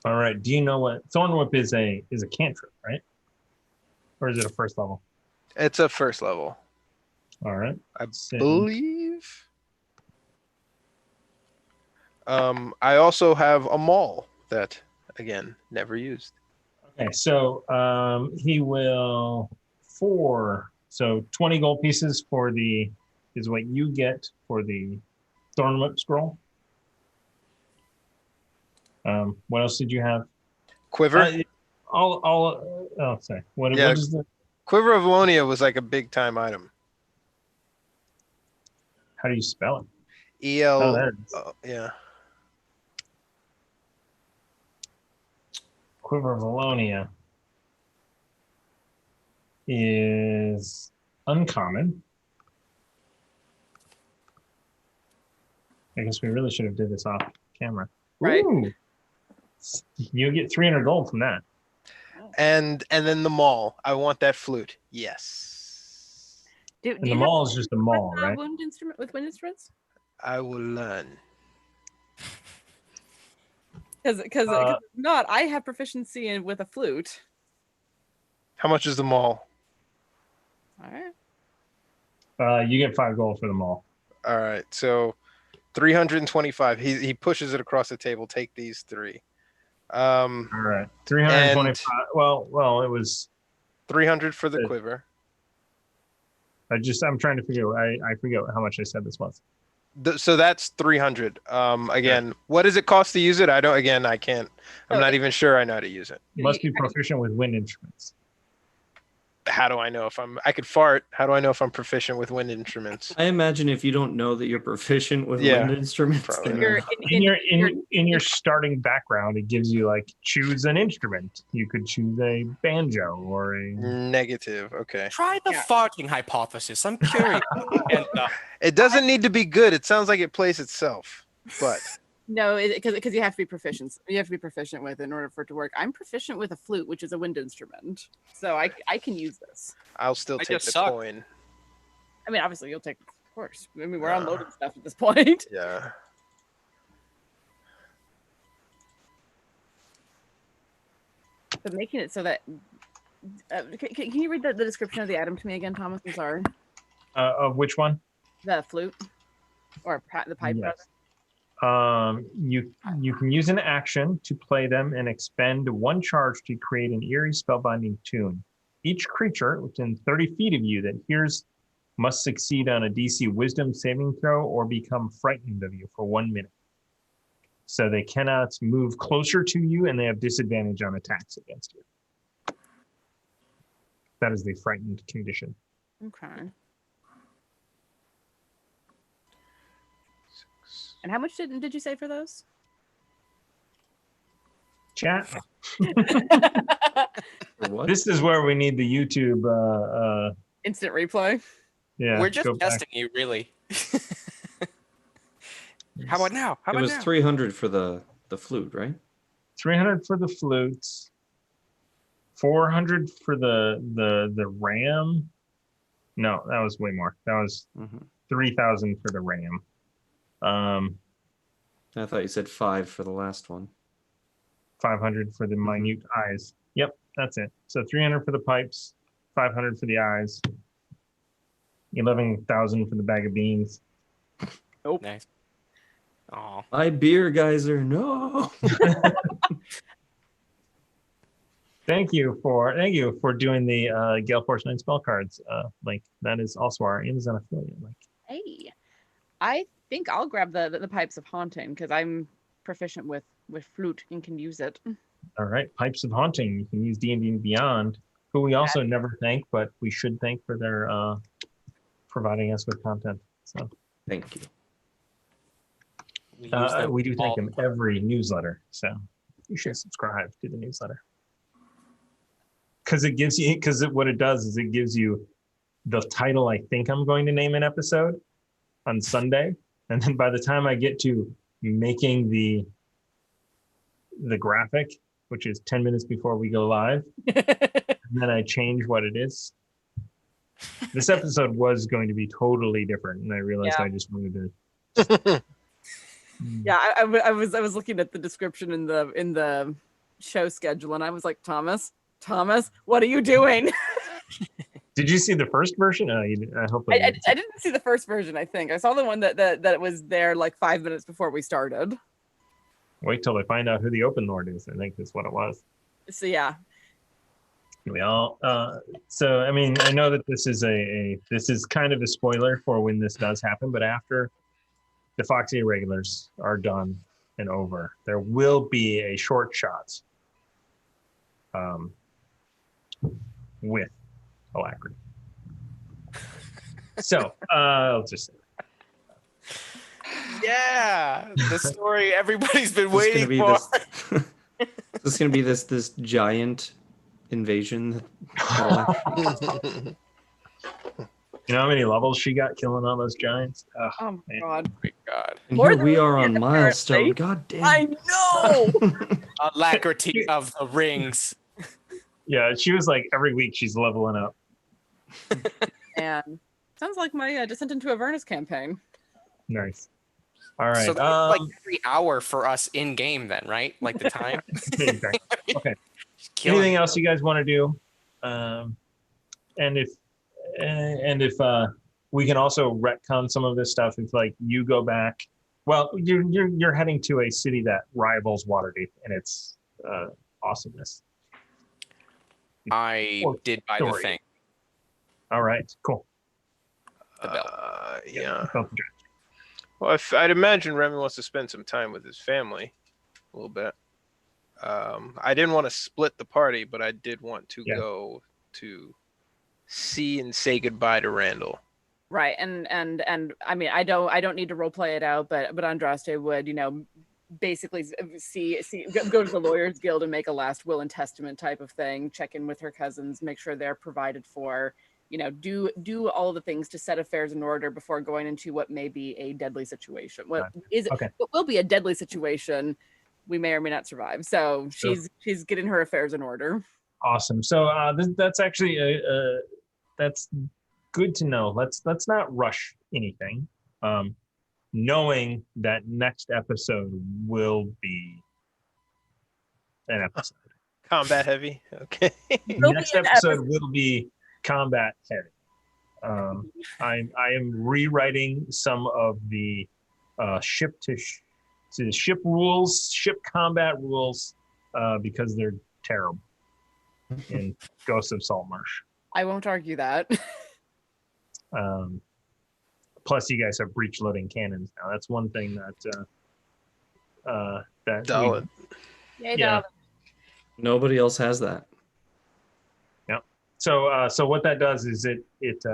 All right. Do you know what thorn whip is? A cantrip, right? Or is it a first level? It's a first level, All right. I believe. I also have a maul that, again, never used. Okay, so he will 20 gold pieces for is what you get for the thorn whip scroll. What else did you have? Quiver? Sorry. What Yeah. is the? Quiver of Alonia was like a big time item. How do you spell it? EL. Oh, there it is. Yeah. Quiver of Alonia is uncommon. I guess we really should have did this off camera. Right. Ooh. You get 300 gold from that. And then the maul. I want that flute. Yes. And the maul is just a maul, right? Wind instruments? I will learn. Because if not, I have proficiency with a flute. How much is the mall? All right. You get 5 gold for them all. All right, so 325. He pushes it across the table. Take these 3. All right, 325. Well, it was 300 for the quiver. I'm trying to figure. I forget how much I said this was. So that's 300. Again, what does it cost to use it? I can't. I'm not even sure I know how to use it. You must be proficient with wind instruments. How do I know if I could fart? How do I know if I'm proficient with wind instruments? I imagine if you don't know that you're proficient with wind instruments, probably then in your starting background, it gives you like choose an instrument. You could choose a banjo or a negative. Okay. Try the farting hypothesis. I'm curious. And, it doesn't need to be good. It sounds like it plays itself, but no, because you have to be proficient. You have to be proficient with it in order for it to work. I'm proficient with a flute, which is a wind instrument, so I can use this. I'll still take the coin. I mean, obviously you'll take, of course. I mean, we're unloading stuff at this point. Yeah. But making it so that can you read the description of the item to me again, Thomas? I'm sorry. Of which one? The flute or the pipe. Yes. You can use an action to play them and expend 1 charge to create an eerie spellbinding tune. Each creature within 30 feet of you that hears must succeed on a DC Wisdom saving throw or become frightened of you for 1 minute. So they cannot move closer to you, and they have disadvantage on attacks against you. That is the frightened condition. Okay. And how much did you say for those? Chat. This is where we need the YouTube instant replay. Yeah, we're just testing you, really. How about now? It was 300 for the flute, right? 300 for the flutes. 400 for the ram. No, that was way more. That was 3,000 for the ram. I thought you said 5 for the last one. 500 for the minute eyes. Yep, that's it. So 300 for the pipes, 500 for the eyes, 11,000 for the bag of beans. Oh, nice. Oh, my beer geyser, no. Thank you for doing the Gale Force 9 spell cards link. That is also our Amazon affiliate link. Hey, I think I'll grab the pipes of haunting because I'm proficient with flute and can use it. All right, Pipes of Haunting. You can use D&D and Beyond, who we also never thank, but we should thank for their providing us with content. So thank you. We do thank them every newsletter, so you should subscribe to the newsletter because what it does is it gives you the title I think I'm going to name an episode on Sunday, and then by the time I get to making the graphic, which is 10 minutes before we go live, and then I change what it is. This episode was going to be totally different, and I realized I just wanted to. Yeah, I was looking at the description in the show schedule, and I was like, Thomas, what are you doing? Did you see the first version? I hope I didn't see the first version. I think I saw the one that was there like 5 minutes before we started. Wait till they find out who the Open Lord is. I think that's what it was. So yeah. We all. So I mean, I know that this is kind of a spoiler for when this does happen, but after the Foxy Irregulars are done and over, there will be a short shot with Alacrity. So I'll just say yeah, the story everybody's been waiting for. This is going to be this giant invasion. You know how many levels she got killing all those giants? Oh my god. My God. And here we are on milestone. God damn. I know. Alacrity of the rings. Yeah, she was like every week she's leveling up. And sounds like my Descent into Avernus campaign. Nice. All right. So that's like every hour for us in game, then, right? Like the time. Exactly. Okay. Killing Anything me. else you guys want to do? And if we can also retcon some of this stuff. If like you go back, well, you're heading to a city that rivals Waterdeep in its awesomeness. I did buy the Story. thing. All right. Cool. The belt. Yeah. Belt the dragon. Well, I'd imagine Remy wants to spend some time with his family a little bit. I didn't want to split the party, but I did want to go to see and say goodbye to Randall. Right, and I mean, I don't need to role play it out, but Andraste would, basically see go to the Lawyers Guild and make a last will and testament type of thing, check in with her cousins, make sure they're provided for, do all the things to set affairs in order before going into what may be a deadly situation. What will be a deadly situation we may or may not survive. So she's getting her affairs in order. Awesome. So that's actually that's good to know. Let's not rush anything. Knowing that next episode will be an episode. Combat heavy. Okay. Next episode will be combat heavy. I am rewriting some of the ship rules, ship combat rules, because they're terrible in Ghosts of Saltmarsh. I won't argue that. Plus, you guys have breech loading cannons now. That's one thing that Nobody else has that. Yeah. So what that does is it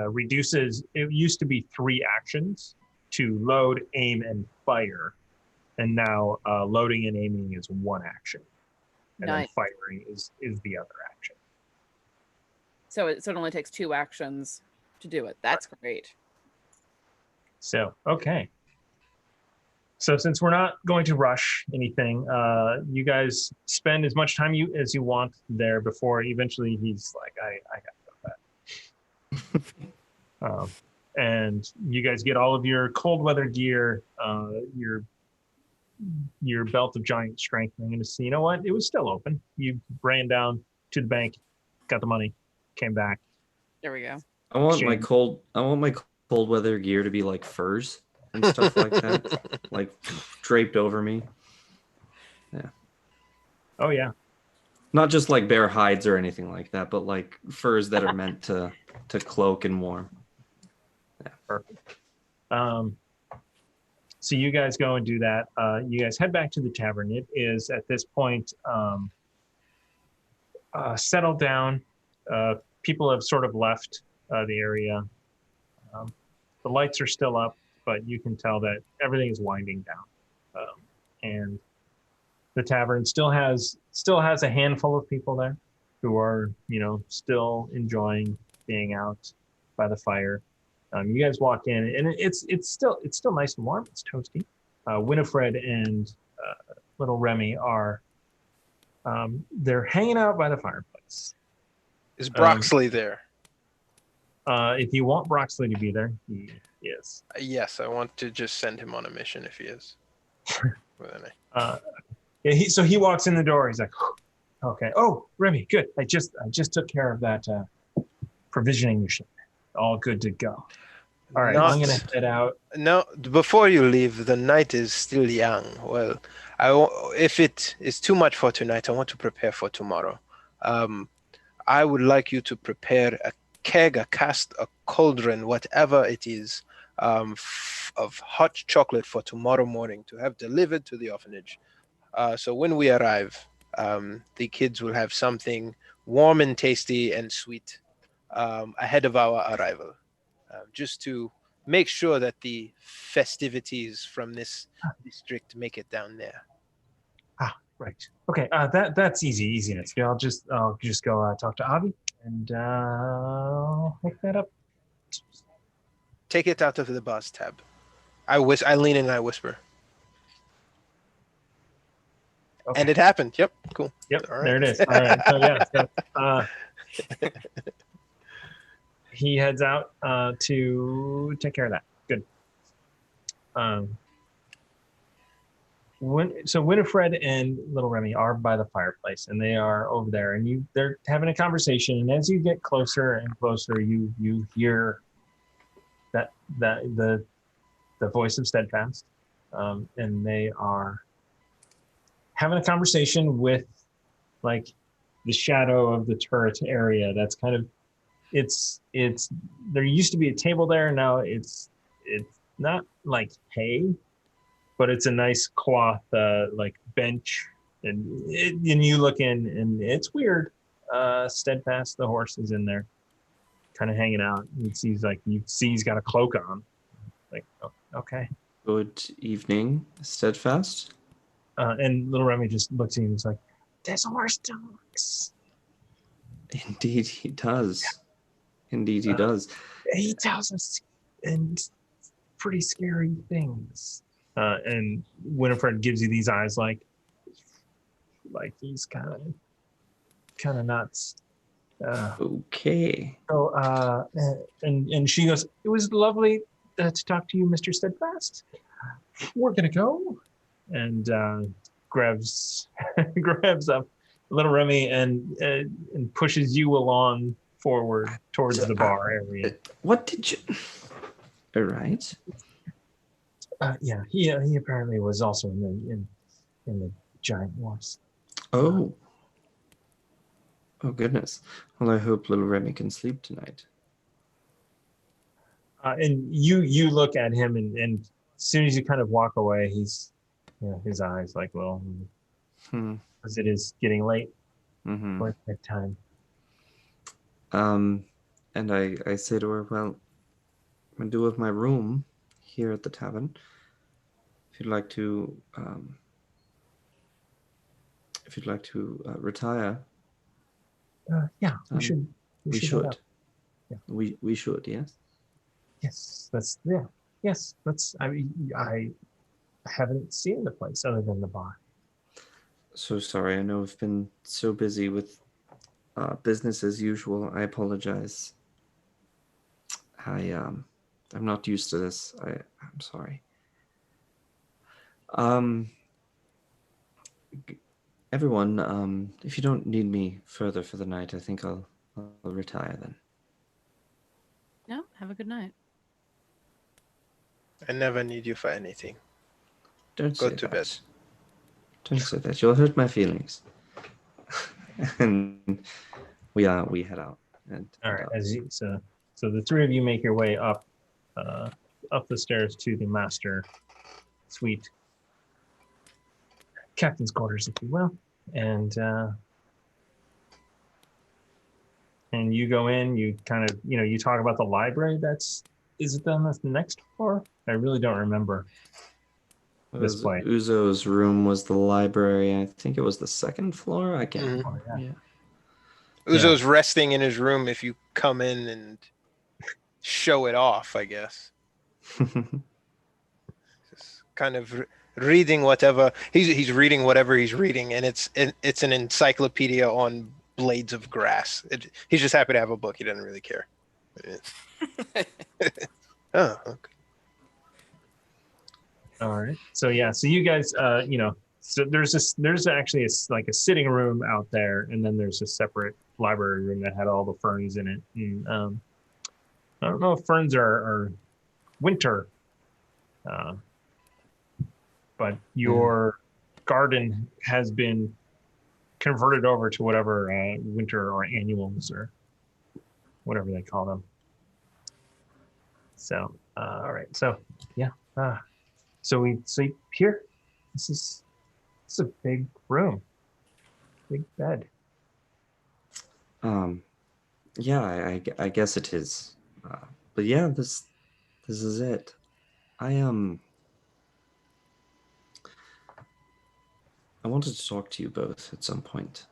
reduces. It used to be 3 actions to load, aim, and fire, and now loading and aiming is 1 action, and then firing is the other action. So it only takes 2 actions to do it. That's great. So, okay. So since we're not going to rush anything, you guys spend as much time as you want there before eventually he's like, I got to go back. And you guys get all of your cold weather gear, your belt of giant strength. I'm going to see, you know what? It was still open. You ran down to the bank, got the money, came back. There we go. I want my cold weather gear to be like furs and stuff like that, like draped over me. Yeah. Oh yeah. Not just like bear hides or anything like that, but like furs that are meant to cloak and warm. Yeah. Perfect. So you guys go and do that. You guys head back to the tavern. It is at this point settled down. People have sort of left the area. The lights are still up, but you can tell that everything is winding down. And the tavern still has a handful of people there who are, still enjoying being out by the fire. You guys walk in, and it's still nice and warm. It's toasty. Winifred and little Remy are they're hanging out by the fireplace. Is Broxley there? If you want Broxley to be there, he is. Yes, I want to just send him on a mission if he is. So he walks in the door. He's like, okay. Oh, Remy, good. I just took care of that provisioning machine. All good to go. All right, I'm gonna head out. No, before you leave, the night is still young. Well, if it is too much for tonight, I want to prepare for tomorrow. I would like you to prepare a keg, a cask, a cauldron, whatever it is, of hot chocolate for tomorrow morning to have delivered to the orphanage. So when we arrive, the kids will have something warm and tasty and sweet ahead of our arrival, just to make sure that the festivities from this district make it down there. Right. Okay. That's easy enough. I'll just go talk to Avi and hook that up. Take it out of the boss tab. I lean in and I whisper. Okay. And it happened. Yep. Cool. Yep. All right. There it is. All right. So yeah. He heads out to take care of that. Good. So Winifred and little Remy are by the fireplace, and they are over there, and they're having a conversation. And as you get closer and closer, you hear that the voice of Steadfast, and they are having a conversation with like the shadow of the turret area. That's kind of it's there used to be a table there. Now it's not like hay, but it's a nice cloth like bench, and you look in and it's weird. Steadfast the horse is in there kind of hanging out. You see he's got a cloak on, like, oh, okay. Good evening, Steadfast. And little Remy just looks at you and is like, this horse talks. Indeed he does. Indeed he does. He tells us and pretty scary things. And Winifred gives you these eyes like he's kind of nuts. Okay. So and she goes, it was lovely to talk to you, Mr. Steadfast. We're gonna go. And grabs up little Remy and pushes you along forward towards the bar area. What did you? All right. Yeah, he apparently was also in the giant wars. Oh. Oh goodness. Well, I hope little Remy can sleep tonight. And you look at him, and as soon as you kind of walk away, he's, his eyes like, well, because it is getting late. Mm-hmm. At time. And I say to her, well, I do have my room here at the tavern. If you'd like to retire. Yeah, we should. We should. Yeah. We should, yes. Yes, yes. I haven't seen the place other than the bar. So sorry. I know I've been so busy with business as usual. I apologize. I'm not used to this. I'm sorry. Everyone, if you don't need me further for the night, I think I'll retire then. No, have a good night. I never need you for anything. Don't Go say to that. bed. Don't say that. You'll hurt my feelings. And we head out. And all right, so the three of you make your way up the stairs to the master suite, captain's quarters, if you will, and you go in. You kind of you talk about the library. Is it on the next floor? I really don't remember. This place. Uzo's room was the library. I think it was the second floor. I can't. Mhm. Oh, yeah. Uzo's resting in his room if you come in and show it off, I guess. Just kind of reading whatever he's reading, whatever he's reading, and it's an encyclopedia on blades of grass. He's just happy to have a book. He doesn't really care. Oh, okay. All right. So you guys, so there's actually a sitting room out there, and then there's a separate library room that had all the ferns in it. And I don't know if ferns are winter, but your garden has been converted over to whatever winter or annuals or whatever they call them. So all right. So so we sleep here. This is a big room, big bed. Yeah, I guess it is. But yeah, this is it. I wanted to talk to you both at some point.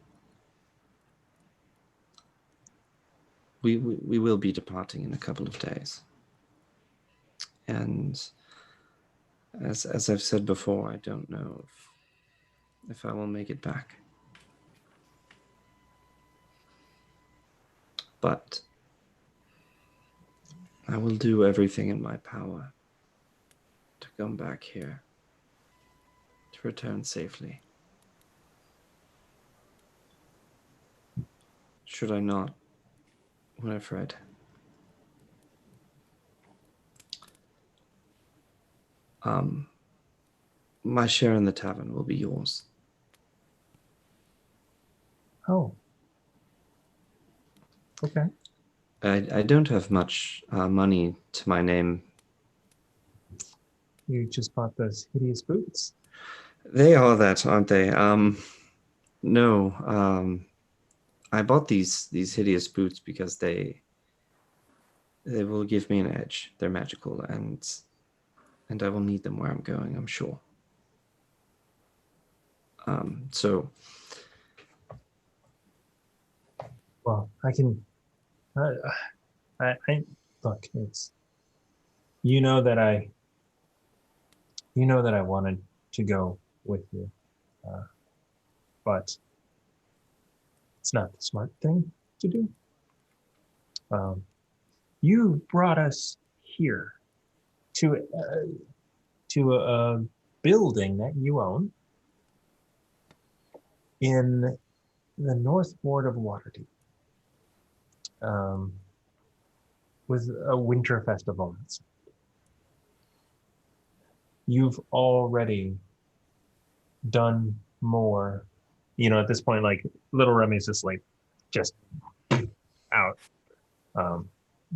We will be departing in a couple of days, and as I've said before, I don't know if I will make it back. But I will do everything in my power to come back here, to to return safely. Should I not, Winifred? My share in the tavern will be yours. Oh. Okay. I don't have much money to my name. You just bought those hideous boots. They are that, aren't they? No. I bought these hideous boots because they will give me an edge. They're magical, and I will need them where I'm going, I'm sure. So. Well, I can. I look. It's. You know that I wanted to go with you, but it's not the smart thing to do. You brought us here to a building that you own in the North Ward of Waterdeep, with a winter festival. You've already done more. At this point, like little Remy's just like, just out.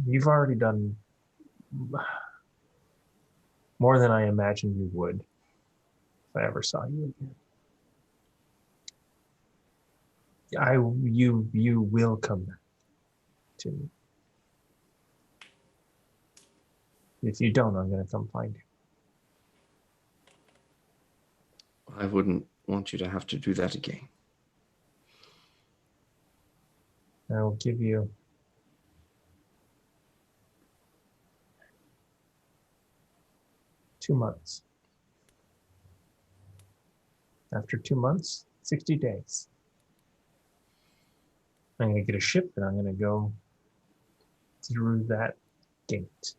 You've already done more than I imagined you would if I ever saw you again. You will come back to me. If you don't, I'm gonna come find you. I wouldn't want you to have to do that again. I will give you 2 months. After 2 months, 60 days. I'm going to get a ship and I'm going to go through that gate.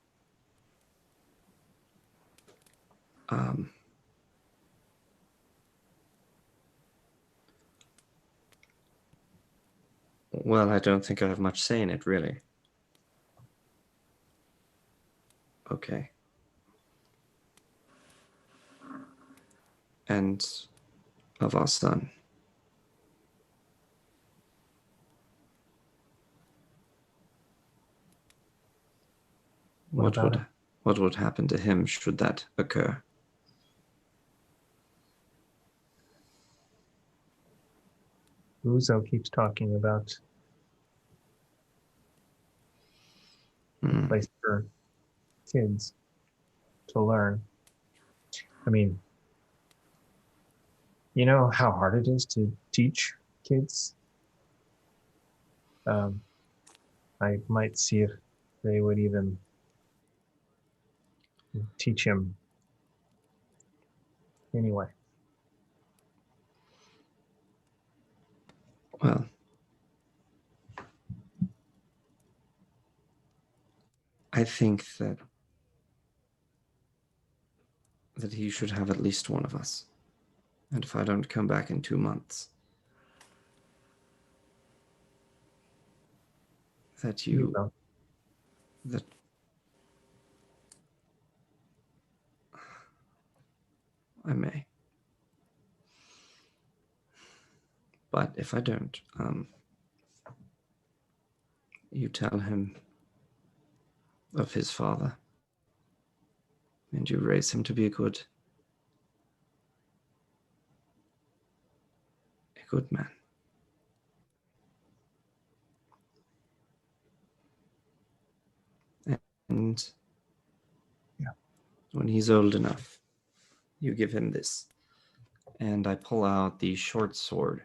Well, I don't think I have much say in it, really. Okay. And of our son. What would happen to him should that occur? Uzo keeps talking about a place for kids to learn. I mean, you know how hard it is to teach kids? I might see if they would even teach him anyway. Well, I think that he should have at least one of us. And if I don't come back in 2 months, that that I may. But if I don't, you tell him of his father, and you raise him to be a good man. And when he's old enough, you give him this. And I pull out the short sword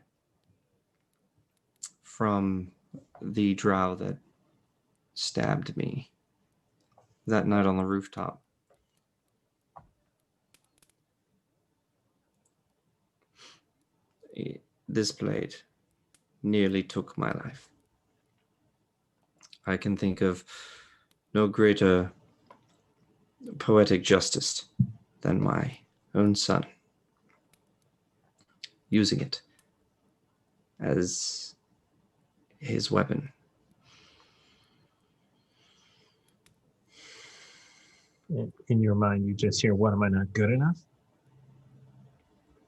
from the drow that stabbed me that night on the rooftop. This blade nearly took my life. I can think of no greater poetic justice than my own son using it as his weapon. In your mind, you just hear, "What, am I not good enough?"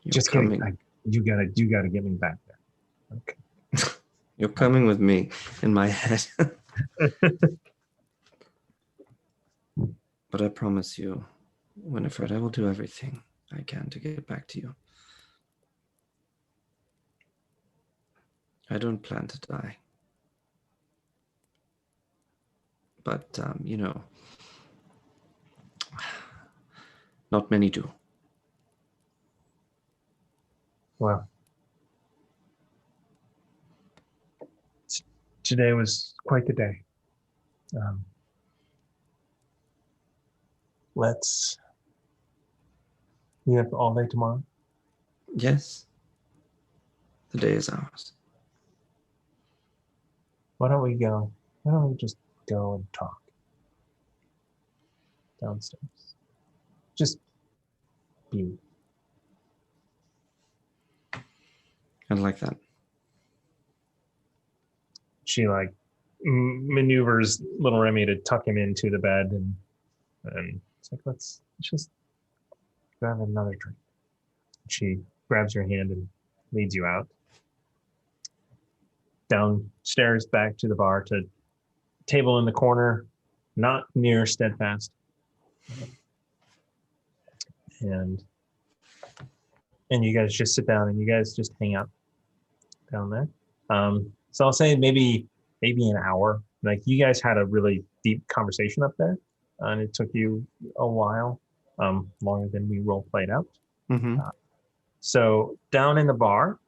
You're Just coming. kidding. You gotta get me back there. Okay. You're coming with me in my head. But I promise you, Winifred, I will do everything I can to get back to you. I don't plan to die. But, not many do. Well, today was quite the day. We have all day tomorrow. Yes, the day is ours. Why don't we just go and talk downstairs? Just be. I like that. She maneuvers little Remy to tuck him into the bed, and it's like, let's just grab another drink. She grabs your hand and leads you out downstairs, back to the bar, to table in the corner, not near Steadfast, and you guys just sit down and you guys just hang out down there. So I'll say maybe an hour. Like, you guys had a really deep conversation up there, and it took you a while, longer than we role played out. Mm-hmm. So down in the bar,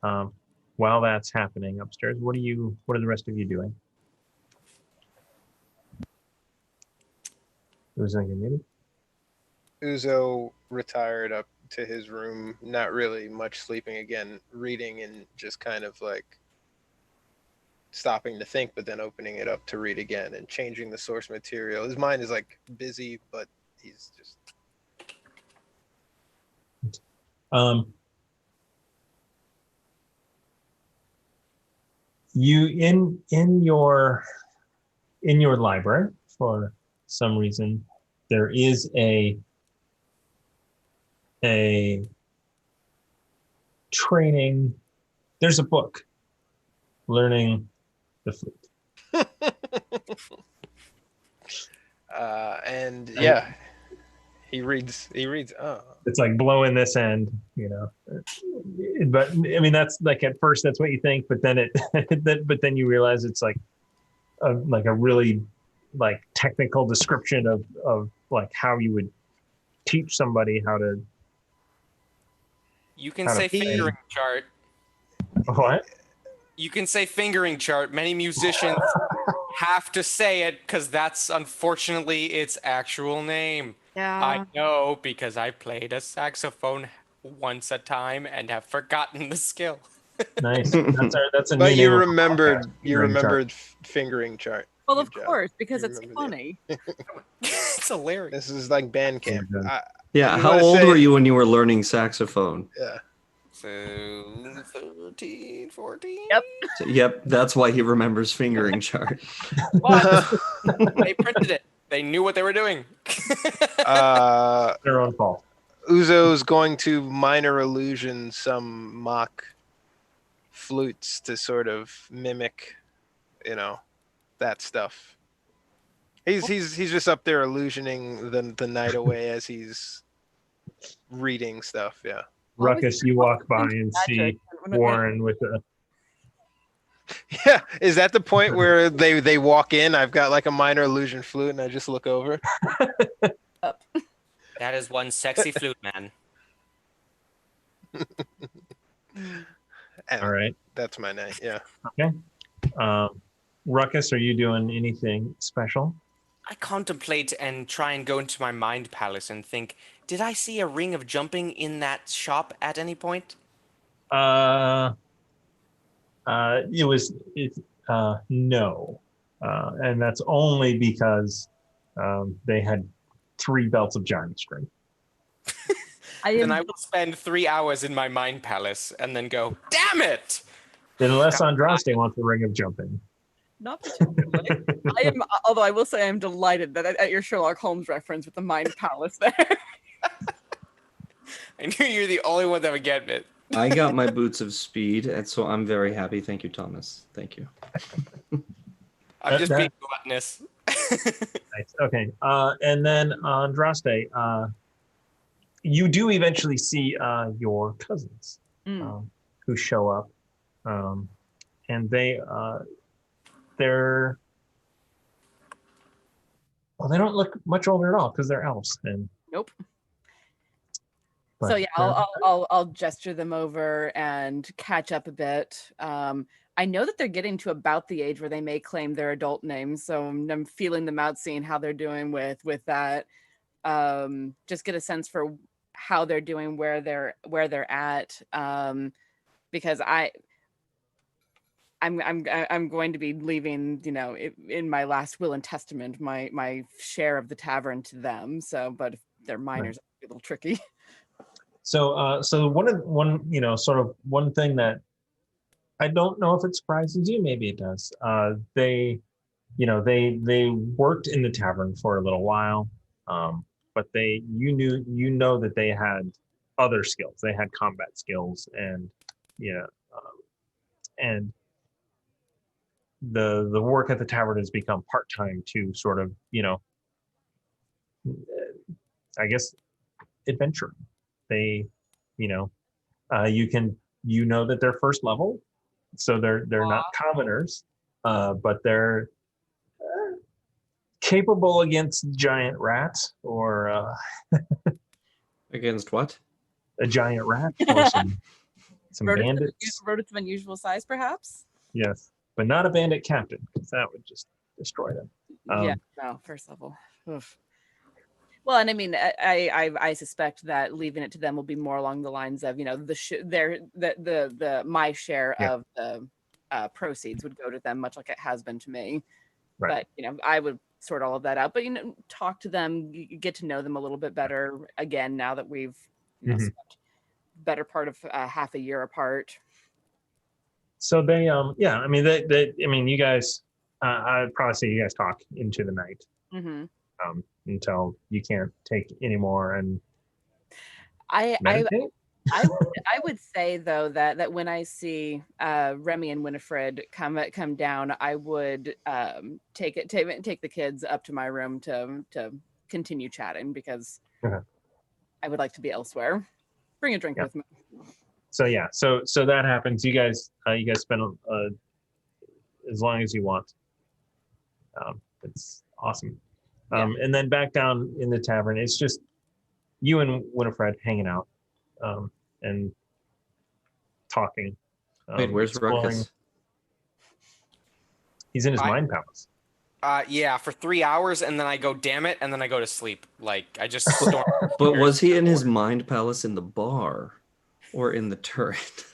while that's happening upstairs, what are the rest of you doing? Was that muted? Uzo retired up to his room, not really much sleeping again, reading and just kind of like stopping to think, but then opening it up to read again and changing the source material. His mind is like busy, but he's just you in your library, for some reason, there is a training. There's a book, Learning the Flute. and yeah, he reads. Oh, It's like blowing this end, But I mean, that's like, at first that's what you think, but then but then you realize it's like a really like technical description of like how you would teach somebody how to. You can say fingering chart. What? You can say fingering chart. Many musicians have to say it because that's unfortunately its actual name. Yeah. I know because I played a saxophone once a time and have forgotten the skill. Nice. That's a new but you name of a remembered. podcast, You fingering chart. remembered fingering chart. Well, Good of job. course, because You it's remembered funny. It's hilarious. This is like band camp. Yeah, You how wanna old say- were you when you were learning saxophone? Yeah. So 13, 14. Yep. Yep, that's why he remembers fingering chart. But they printed it. They knew what they were doing. Their own fault. Uzo's going to minor illusion some mock flutes to sort of mimic, that stuff. He's just up there illusioning the night away as he's reading stuff. Yeah. Ruckus, you walk by and see Warren with a. Yeah. Is that the point where they walk in? I've got like a minor illusion flute and I just look over. That is one sexy flute, man. All right. That's my night. Yeah. Okay. Ruckus, are you doing anything special? I contemplate and try and go into my mind palace and think, did I see a ring of jumping in that shop at any point? No. And that's only because they had 3 belts of giant string. Then I will spend 3 hours in my mind palace and then go, damn it! Unless Andraste wants the ring of jumping. Not particularly. I am, although I will say I'm delighted that at your Sherlock Holmes reference with the Mind Palace there. I knew you were the only one that would get it. I got my boots of speed, and so I'm very happy. Thank you, Thomas. Thank you. I'm just being gluttonous. Nice. Okay. And then Andraste, you do eventually see your cousins who show up, and they're well, they don't look much older at all because they're elves. And Nope. but So yeah, I'll gesture them over and catch up a bit. I know that they're getting to about the age where they may claim their adult names, so I'm feeling them out, seeing how they're doing with that. Just get a sense for how they're doing, where they're at, because I'm going to be leaving, in my last will and testament, my share of the tavern to them. So, but if they're minors, it'll be a little tricky. So one thing that I don't know if it surprises you, maybe it does. They worked in the tavern for a little while, but you know that they had other skills. They had combat skills, and and the work at the tavern has become part-time to sort of, I guess, adventure. They, you know that they're first level, so they're not commoners, but they're capable against giant rats or Against what? a giant rat or some bandits. Rodents of unusual size, perhaps. Yes, but not a bandit captain, because that would just destroy them. Yeah, no, first level. Oof. Well, and I mean, I suspect that leaving it to them will be more along the lines of, my share of the proceeds would go to them, much like it has been to me. Right. But I would sort all of that out. But talk to them, get to know them a little bit better again now that we've spent better part of half a year apart. So they you guys, I'd probably say you guys talk into the night. Until you can't take any more and meditate. I would say though that when I see Remy and Winifred come down, I would take the kids up to my room to continue chatting, because I would like to be elsewhere. Bring a drink with me. So so that happens. You guys spend as long as you want. It's awesome. And then back down in the tavern, it's just you and Winifred hanging out and talking. Wait, where's Ruckus? He's in his mind palace. Yeah, for 3 hours, and then I go, damn it, and then I go to sleep. Like, I just storm. But was he in his mind palace in the bar or in the turret?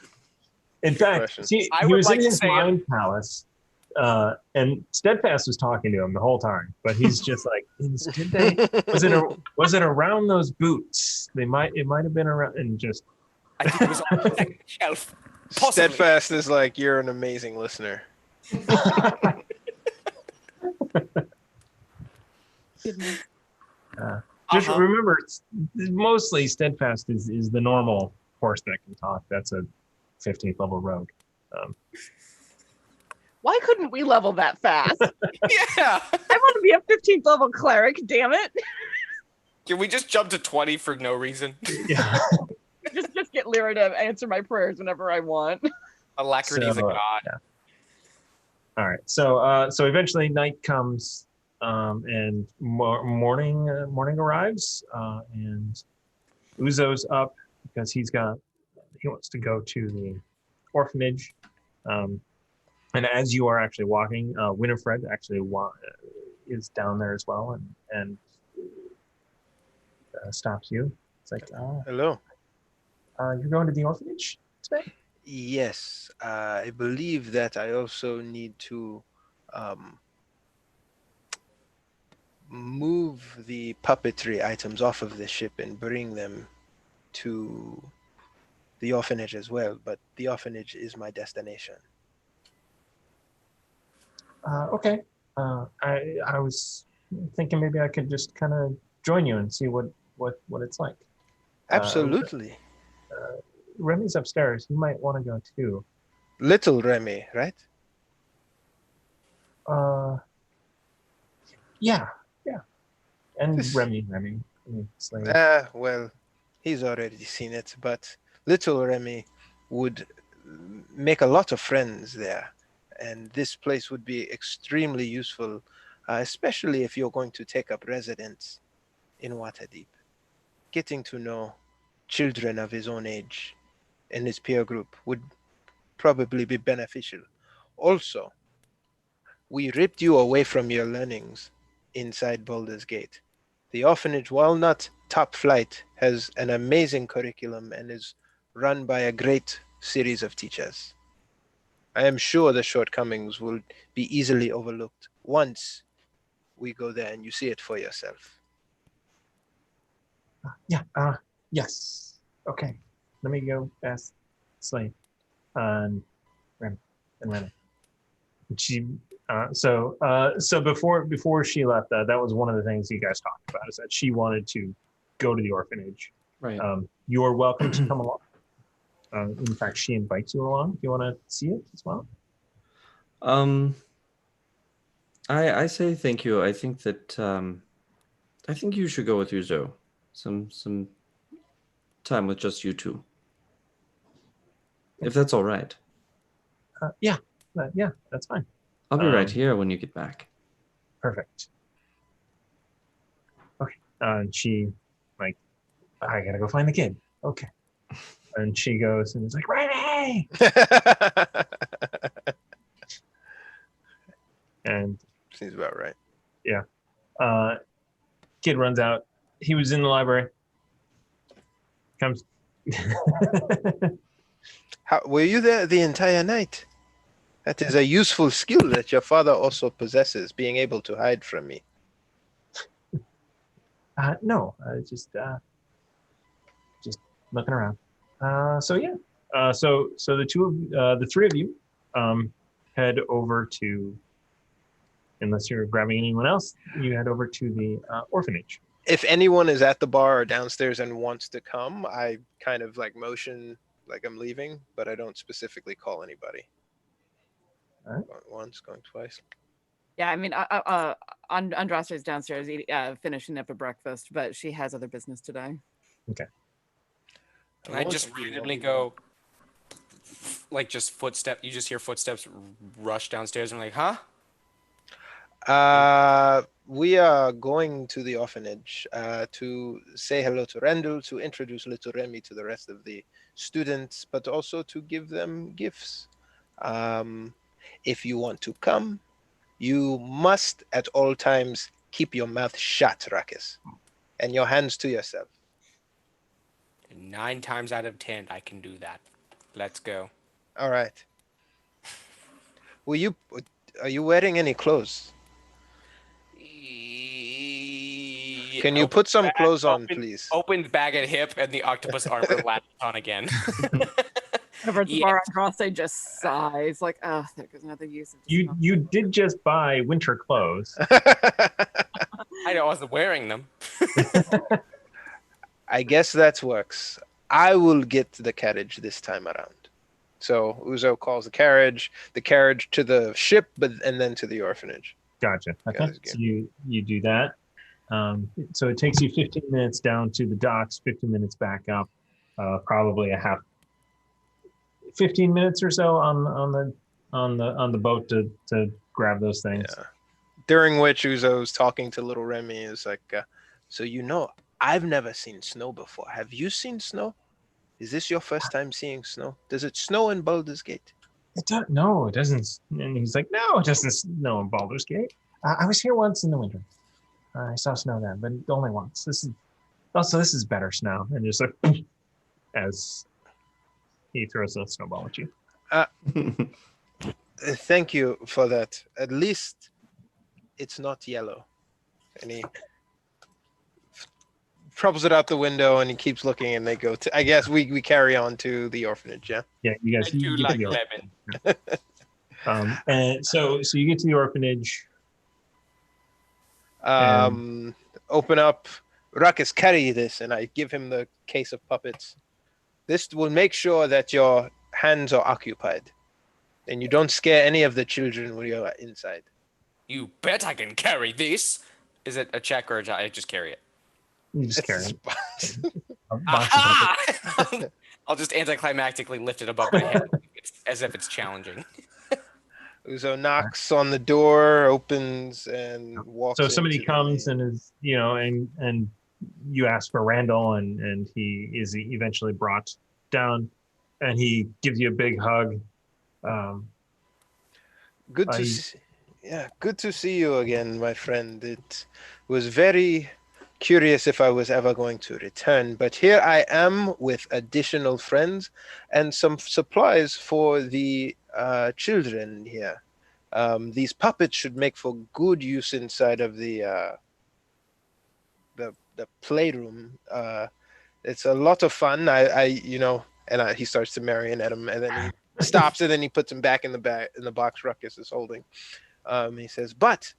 In fact, he was in his mind palace. And Steadfast was talking to him the whole time, but he's just like, was it around those boots? It might have been around, and just I think it was on the second shelf. Possibly. Steadfast is like, you're an amazing listener. Just remember, mostly Steadfast is the normal horse that can talk. That's a 15th level rogue. Why couldn't we level that fast? Yeah. I want to be a 15th level cleric, damn it. Can we just jump to 20 for no reason? Yeah. just get Lyra to answer my prayers whenever I want. Alacrity is a god. Yeah. All right. So eventually night comes, and morning arrives, and Uzo's up because he wants to go to the orphanage. And as you are actually walking, Winifred actually is down there as well, and stops you. It's like, hello. You're going to the orphanage today? Yes, I believe that I also need to move the puppetry items off of the ship and bring them to the orphanage as well, but the orphanage is my destination. Okay. I was thinking maybe I could just kind of join you and see what it's like. Absolutely. Remy's upstairs. You might want to go too. Little Remy, right? Yeah. And This- Remy. I mean, slave. Well, he's already seen it, but little Remy would make a lot of friends there, and this place would be extremely useful, especially if you're going to take up residence in Waterdeep. Getting to know children of his own age in his peer group would probably be beneficial. Also, we ripped you away from your learnings inside Baldur's Gate. The orphanage, while not top flight, has an amazing curriculum and is run by a great series of teachers. I am sure the shortcomings will be easily overlooked once we go there and you see it for yourself. Yes. Okay. Let me go ask Slave and Remy. She so before she left, that was one of the things you guys talked about, is that she wanted to go to the orphanage. Right. You're welcome to come along. In fact, she invites you along. Do you want to see it as well? I say thank you. I think that I think you should go with Yuzo. Some time with just you two. If that's all right. Yeah, that's fine. I'll be right here when you get back. Perfect. Okay. And she, like, I gotta go find the kid. Okay. And she goes and is like, Remy! And Seems about right. kid runs out. He was in the library. Comes. Were you there the entire night? That is a useful skill that your father also possesses, being able to hide from me. No, just looking around. So the three of you, head over to, unless you're grabbing anyone else, you head over to the orphanage. If anyone is at the bar or downstairs and wants to come, I kind of like motion like I'm leaving, but I don't specifically call anybody. All right. Going once, going twice. Yeah, I mean, Andraste's downstairs finishing up a breakfast, but she has other business today. Okay. Can I just randomly go, like, just footstep? You just hear footsteps rush downstairs, and I'm like, huh? We are going to the orphanage to say hello to Randall, to introduce little Remy to the rest of the students, but also to give them gifts. If you want to come, you must at all times keep your mouth shut, Ruckus, and your hands to yourself. 9 times out of 10, I can do that. Let's go. All right. Are you wearing any clothes? Can you put some clothes on, please? Opens bag at hip, and the octopus armor latches on again. Over at the bar, Andraste just sighs, like, oh, there goes another use of this stuff. You did just buy winter clothes. I wasn't wearing them. I guess that works. I will get the carriage this time around. So Uzo calls the carriage to the ship, and then to the orphanage. Gotcha. Okay. So you do that. So it takes you 15 minutes down to the docks, 15 minutes back up, probably 15 minutes or so on the boat to grab those things. Yeah. During which Uzo's talking to little Remy is like, so I've never seen snow before. Have you seen snow? Is this your first time seeing snow? Does it snow in Baldur's Gate? No, it doesn't. And he's like, no, it doesn't snow in Baldur's Gate. I was here once in the winter. I saw snow then, but only once. This is better snow. And just like, as he throws a snowball at you. Thank you for that. At least it's not yellow. And he propels it out the window, and he keeps looking, and they go to. I guess we carry on to the orphanage. Yeah. Yeah, you guys. I do You get to like the lemon. and so you get to the orphanage. Open up. Ruckus, carry this, and I give him the case of puppets. This will make sure that your hands are occupied, and you don't scare any of the children when you're inside. You bet I can carry this. Is it a check or I just carry it? You just carry It's it. box. A box of puppets. Aha! I'll just anticlimactically lift it above my head as if it's challenging. Uzo knocks on the door, opens, and walks. So somebody into the comes main- and is, and you ask for Randall, and he is eventually brought down, and he gives you a big hug. Good to see. Yeah, good to see you again, my friend. It was very curious if I was ever going to return, but here I am with additional friends and some supplies for the children here. These puppets should make for good use inside of the playroom. It's a lot of fun. He starts to marionette him, and then he stops, and then he puts him back in the box Ruckus is holding. He says, but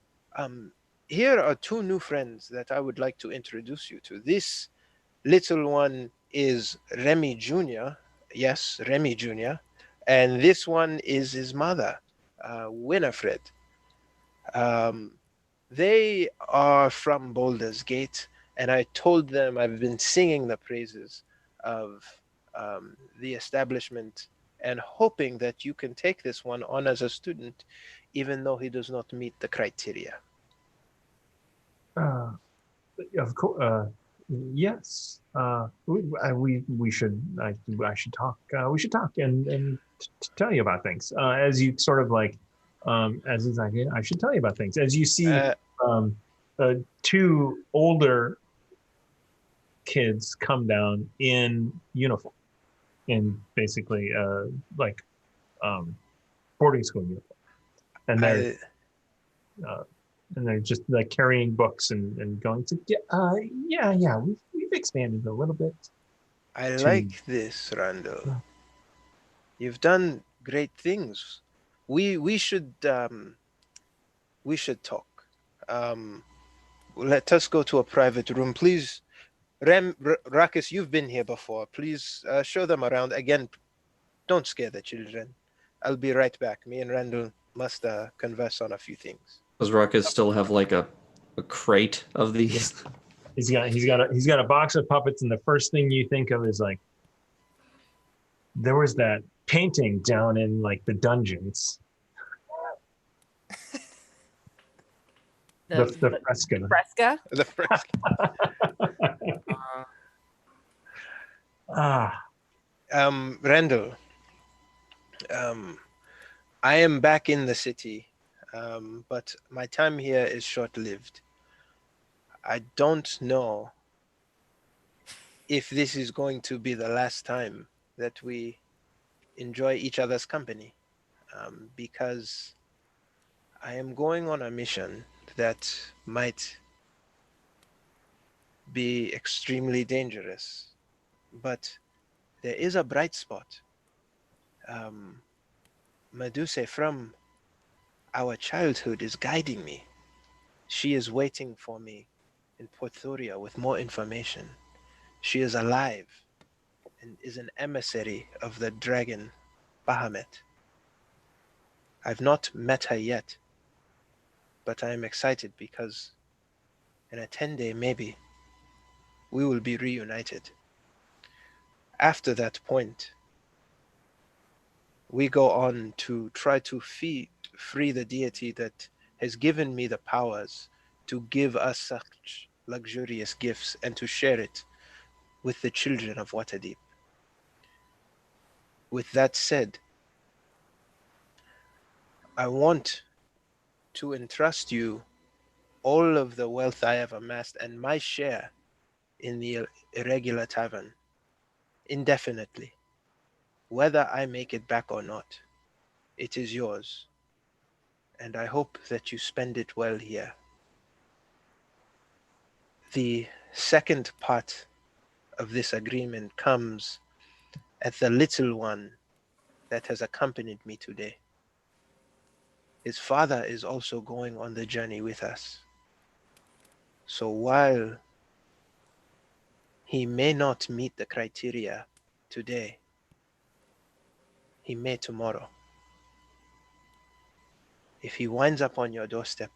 here are two new friends that I would like to introduce you to. This little one is Remy Jr. Yes, Remy Jr. And this one is his mother, Winifred. They are from Baldur's Gate, and I told them I've been singing the praises of the establishment and hoping that you can take this one on as a student, even though he does not meet the criteria. Of course, yes. We should. I should talk. We should talk and tell you about things. As you sort of like, as he's like, I should tell you about things. As you see, two older kids come down in uniform, in basically boarding school uniform, and they're just like carrying books and going to yeah we've expanded a little bit. I like this, Randall. You've done great things. We should talk. Let us go to a private room, please. Ruckus, you've been here before. Please show them around. Again, don't scare the children. I'll be right back. Me and Randall must converse on a few things. Does Ruckus still have like a crate of these? He's got a box of puppets, and the first thing you think of is like, there was that painting down in like the dungeons. The fresco. Fresca? The first, Randall, I am back in the city, but my time here is short-lived. I don't know if this is going to be the last time that we enjoy each other's company, because I am going on a mission that might be extremely dangerous, but there is a bright spot. Medusa from our childhood is guiding me. She is waiting for me in Porthoria with more information. She is alive and is an emissary of the dragon Bahamut. I've not met her yet, but I am excited because in a 10-day maybe we will be reunited. After that point, we go on to try to free the deity that has given me the powers to give us such luxurious gifts and to share it with the children of Waterdeep. With that said, I want to entrust you all of the wealth I have amassed and my share in the irregular tavern indefinitely. Whether I make it back or not, it is yours, and I hope that you spend it well here. The second part of this agreement comes at the little one that has accompanied me today. His father is also going on the journey with us. So while he may not meet the criteria today, he may tomorrow. If he winds up on your doorstep,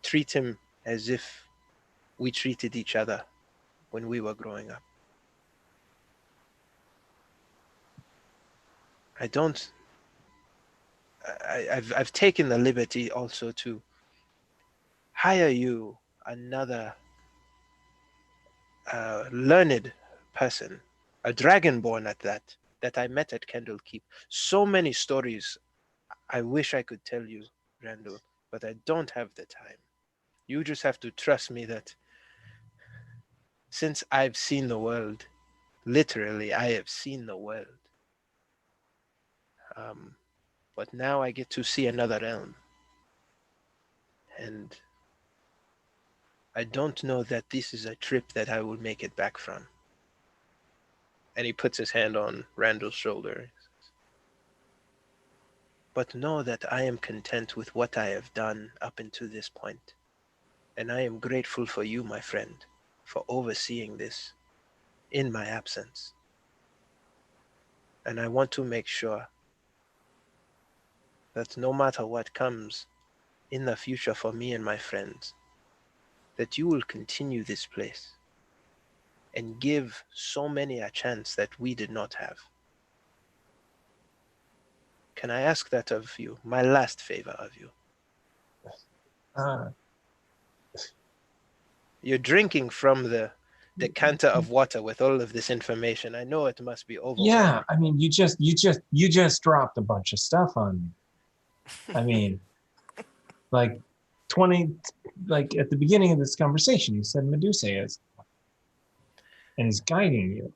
treat him as if we treated each other when we were growing up. I've taken the liberty also to hire you another learned person, a dragonborn at that I met at Kendall Keep. So many stories I wish I could tell you, Randall, but I don't have the time. You just have to trust me that since I've seen the world, literally, I have seen the world. But now I get to see another realm. And I don't know that this is a trip that I will make it back from. And he puts his hand on Randall's shoulder. But know that I am content with what I have done up until this point. And I am grateful for you, my friend, for overseeing this in my absence. And I want to make sure that no matter what comes in the future for me and my friends, that you will continue this place and give so many a chance that we did not have. Can I ask that of you? My last favor of you. You're drinking from the decanter of water with all of this information. I know it must be overwhelming. Yeah, I mean, you just dropped a bunch of stuff on me. I mean, like 20, like at the beginning of this conversation, you said Medusa is, and is guiding you.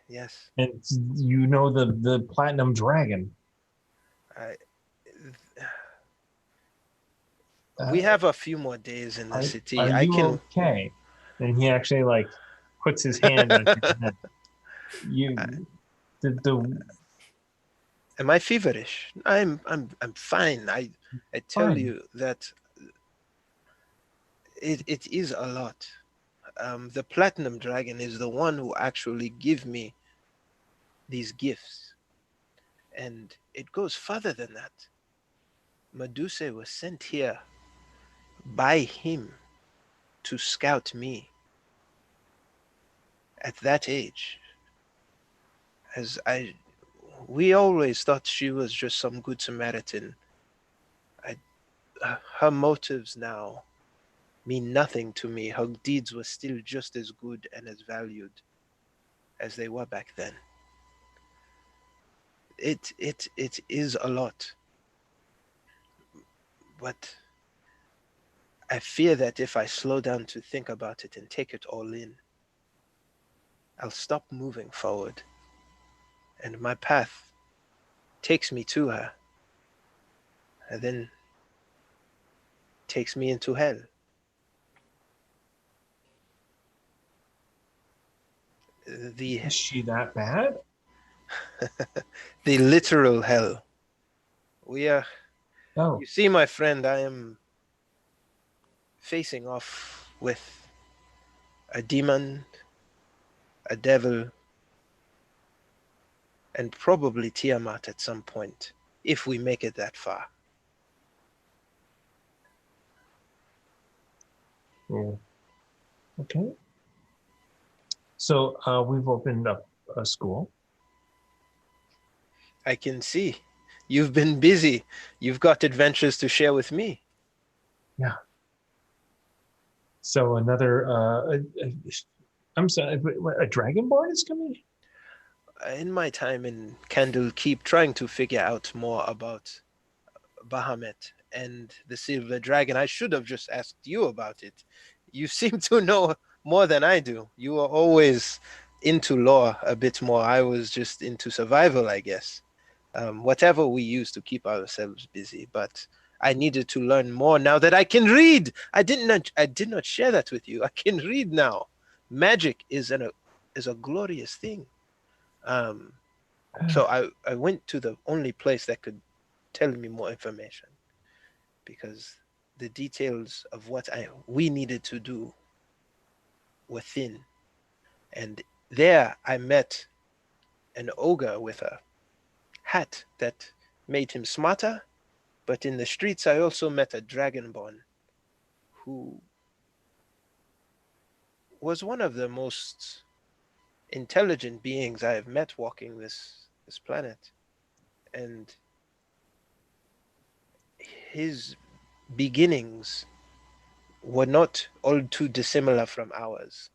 Yes. And you know the platinum dragon. We have a few more days in the city. Are you okay? And he actually like puts his hand on your head. You Am I feverish? I'm fine. I tell you that it is a lot. The platinum dragon is the one who actually give me these gifts, and it goes further than that. Medusa was sent here by him to scout me at that age. We always thought she was just some good Samaritan. Her motives now mean nothing to me. Her deeds were still just as good and as valued as they were back then. It is a lot. But I fear that if I slow down to think about it and take it all in, I'll stop moving forward. And my path takes me to her, and then takes me into hell. is she that bad? The literal hell. You see, my friend, I am facing off with a demon, a devil, and probably Tiamat at some point, if we make it that far. Yeah. Okay. So we've opened up a school. I can see. You've been busy. You've got adventures to share with me. Yeah. So another, I'm sorry, a dragonborn is coming? In my time in Candle Keep, trying to figure out more about Bahamut and the Silver Dragon, I should have just asked you about it. You seem to know more than I do. You are always into lore a bit more. I was just into survival, I guess. Whatever we use to keep ourselves busy. But I needed to learn more now that I can read. I did not share that with you. I can read now. Magic is a glorious thing. So I went to the only place that could tell me more information, because the details of what we needed to do were thin. And there I met an ogre with a hat that made him smarter, but in the streets I also met a dragonborn who was one of the most intelligent beings I have met walking this planet. And his beginnings were not all too dissimilar from ours.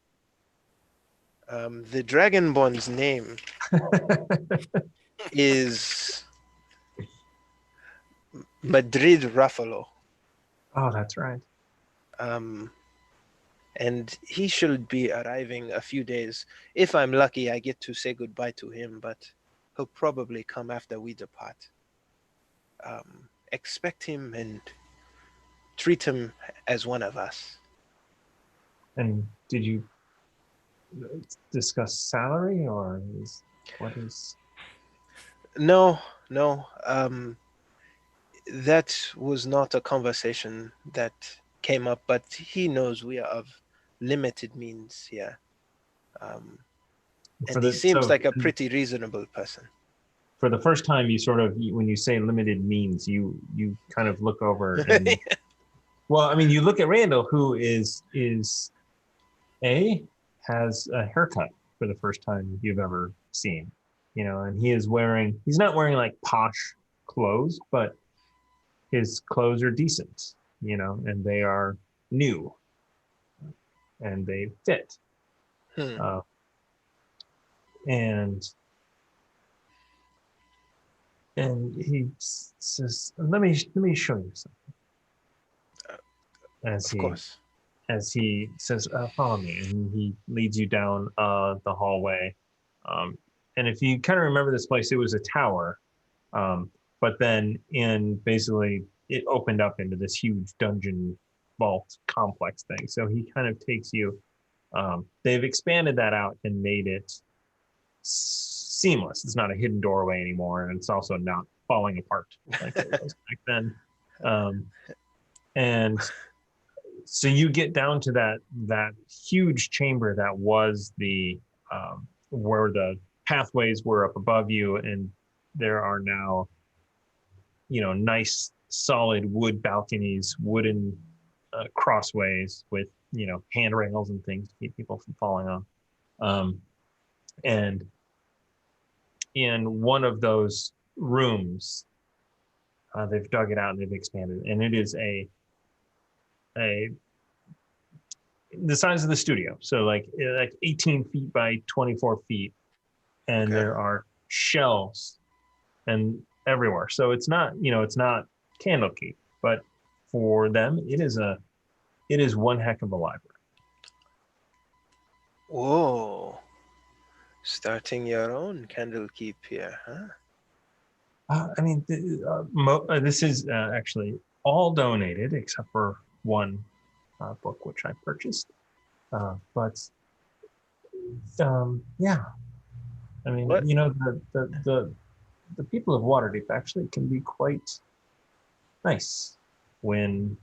The Dragonborn's name is Madrid Ruffalo. Oh, that's right. And he should be arriving a few days. If I'm lucky, I get to say goodbye to him, but he'll probably come after we depart. Expect him and treat him as one of us. And did you discuss salary, or what is? No. That was not a conversation that came up, but he knows we are of limited means here. And he seems like a pretty reasonable person. For the first time, you sort of, when you say limited means, you kind of look over and, well, I mean, you look at Randall, who has a haircut for the first time you've ever seen, and he's not wearing like posh clothes, but his clothes are decent, and they are new and they fit. And he says, let me show you something. As he says, follow me, and he leads you down the hallway. And if you kind of remember this place, it was a tower, but then basically it opened up into this huge dungeon vault complex thing. So he kind of takes you. They've expanded that out and made it seamless. It's not a hidden doorway anymore, and it's also not falling apart like it was back then. And so you get down to that huge chamber that was the where the pathways were up above you, and there are now nice solid wood balconies, wooden crossways with handrails and things to keep people from falling off. And in one of those rooms, they've dug it out and they've expanded, and it is the size of the studio, so like 18 feet by 24 feet, and there are shelves and everywhere. So it's not Candlekeep, but for them it is one heck of a library. Whoa. Starting your own Candlekeep here, huh? I mean, this is actually all donated except for one book which I purchased. But yeah, I mean, What? The people of Waterdeep actually can be quite nice when,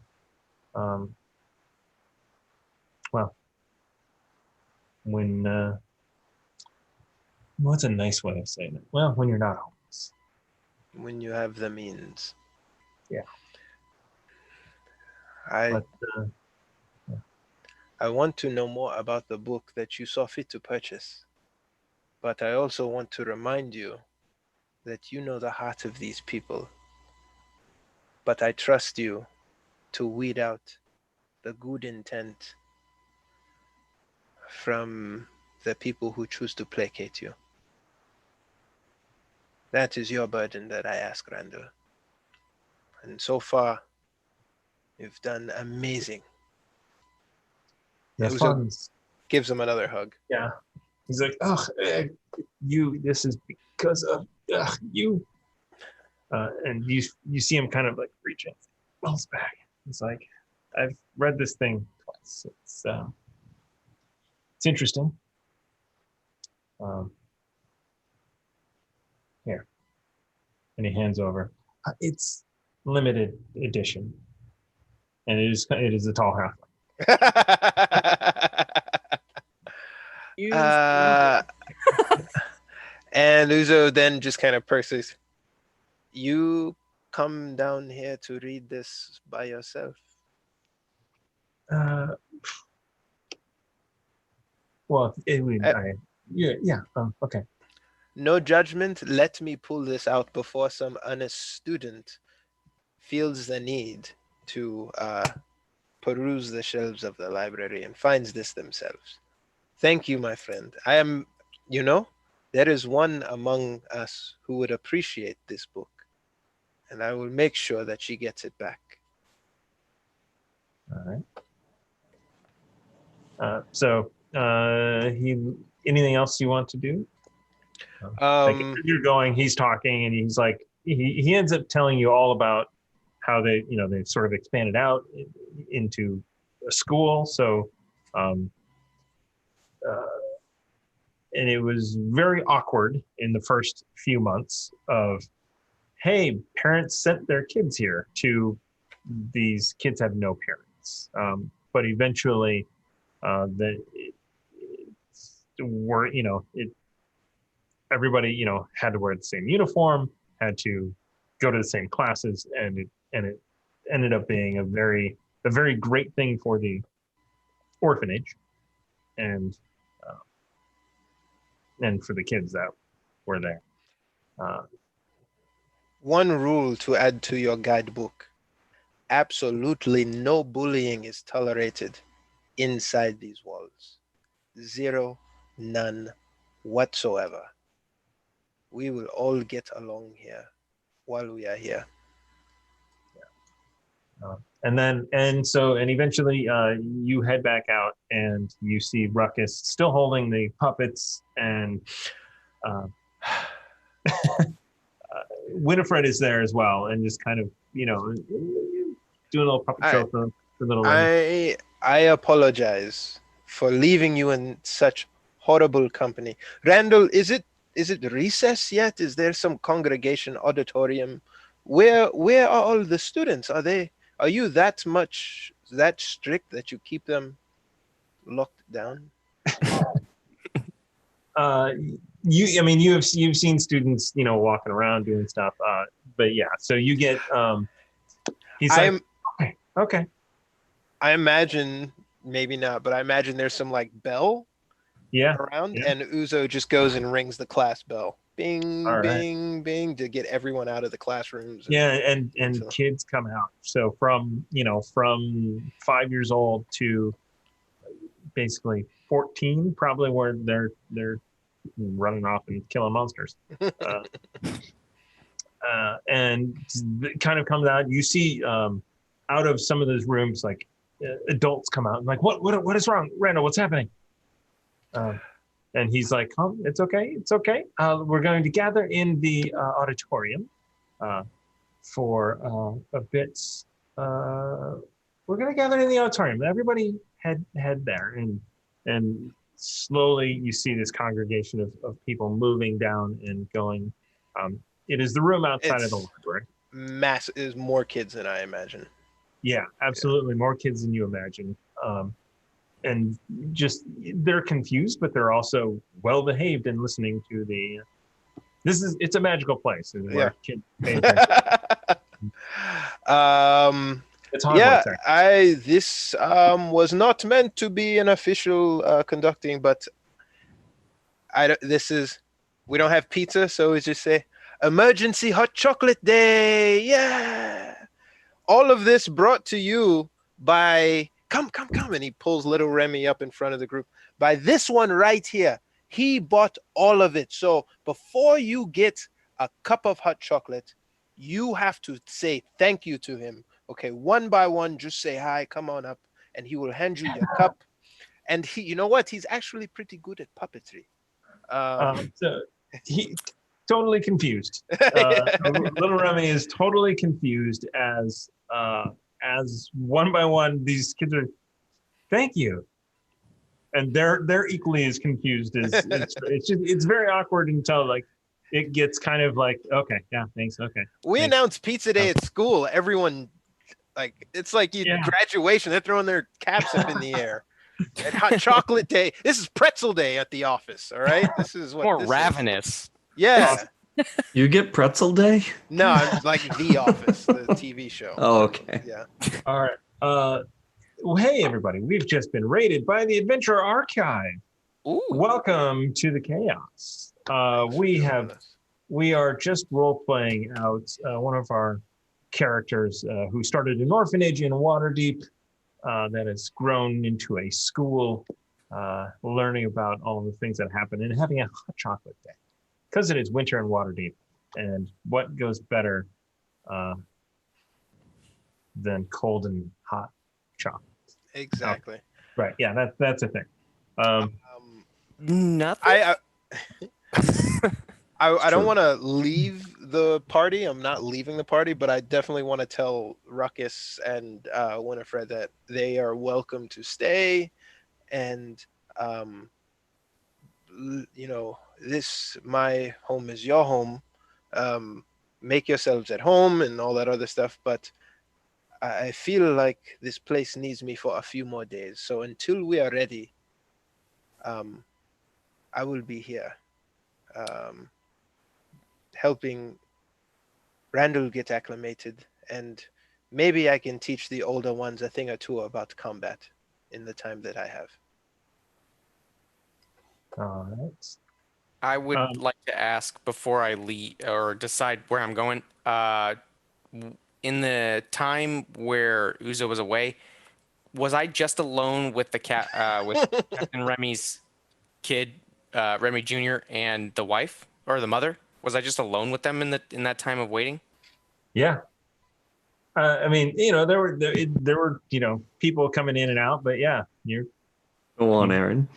what's a nice way of saying it? Well, when you're not homeless. When you have the means. Yeah. I want to know more about the book that you saw fit to purchase. But I also want to remind you that you know the heart of these people. But I trust you to weed out the good intent from the people who choose to placate you. That is your burden that I ask, Randall. And so far, you've done amazing. Gives him another hug. Yeah. He's like, this is because of you. And you see him kind of like reaching. Wells back. It's like, I've read this thing twice. It's interesting. Here, and he hands over. It's limited edition, and it is a tall halfling. You uh, and Uzo then just kind of perks. You come down here to read this by yourself. Well, okay. No judgment. Let me pull this out before some honest student feels the need to peruse the shelves of the library and finds this themselves. Thank you, my friend. I am, there is one among us who would appreciate this book, and I will make sure that she gets it back. All right. Anything else you want to do? Like, you're going, he's talking, and he's like, he ends up telling you all about how they sort of expanded out into a school. So, and it was very awkward in the first few months of, hey, parents sent their kids here, to these kids have no parents. But eventually, everybody, had to wear the same uniform, had to go to the same classes, and it ended up being a very great thing for the orphanage, and for the kids that were there. One rule to add to your guidebook: absolutely no bullying is tolerated inside these walls. Zero, none whatsoever. We will all get along here while we are here. And eventually you head back out, and you see Ruckus still holding the puppets, and Winifred is there as well, and just kind of, doing a little puppet show for little Remy. I apologize for leaving you in such horrible company. Randall, is it recess yet? Is there some congregation auditorium? Where are all the students? Are you that strict that you keep them locked down? You've seen students, walking around doing stuff. But yeah, so you get okay. I imagine, maybe not, but I imagine there's some like bell around, and Uzo just goes and rings the class bell. Bing, bing, bing, to get everyone out of the classrooms. And kids come out. So from 5 years old to basically 14, probably, where they're running off and killing monsters. And it kind of comes out. You see out of some of those rooms, like adults come out and like, what is wrong, Randall? What's happening? And he's like, oh, it's okay. We're going to gather in the auditorium for a bit. We're going to gather in the auditorium. Everybody head there, and slowly you see this congregation of people moving down and going. It is the room outside of the library. Is more kids than I imagine. Yeah, absolutely, more kids than you imagine. And just, they're confused, but they're also well behaved and listening to the. It's a magical place. Where kids pay attention. It's Hogwarts, this was not meant to be an official conducting, but we don't have pizza, so we just say emergency hot chocolate day. Yeah. All of this brought to you by come, and he pulls little Remy up in front of the group. By this one right here. He bought all of it. So before you get a cup of hot chocolate, you have to say thank you to him. Okay, one by one, just say hi, come on up, and he will hand you your cup. And he, you know what? He's actually pretty good at puppetry. totally confused. Little Remy is totally confused as one by one these kids are. Thank you, and they're equally as confused as it's very awkward until like it gets kind of like okay, yeah, thanks, okay. We thanks. announced pizza day at school. Everyone, like, it's like graduation. They're throwing their caps up in the air. And hot chocolate day. This is pretzel day at the office. All right. This is what More this ravenous. Is. Yeah. You get pretzel day? No, I'm like The Office, the TV show. Oh, okay. Yeah. All right. Well, hey everybody, we've just been raided by the Adventure Archive. Ooh. Welcome to the chaos. We are just role playing out one of our characters who started an orphanage in Waterdeep that has grown into a school, learning about all of the things that happen and having a hot chocolate day because it is winter in Waterdeep. And what goes better than cold and hot chocolate? Exactly. Right. Yeah, that's a thing. Nothing. I don't want to leave the party. I'm not leaving the party, but I definitely want to tell Ruckus and Winifred that they are welcome to stay. And, my home is your home. Make yourselves at home and all that other stuff. But I feel like this place needs me for a few more days. So until we are ready, I will be here. Helping Randall get acclimated, and maybe I can teach the older ones a thing or two about combat in the time that I have. All right. I would like to ask before I leave or decide where I'm going. In the time where Uzo was away, was I just alone with the with Captain Remy's kid, Remy Jr. and the wife or the mother? Was I just alone with them in that time of waiting? Yeah. I mean, there were people coming in and out, but yeah, you're. Go on, Aaron.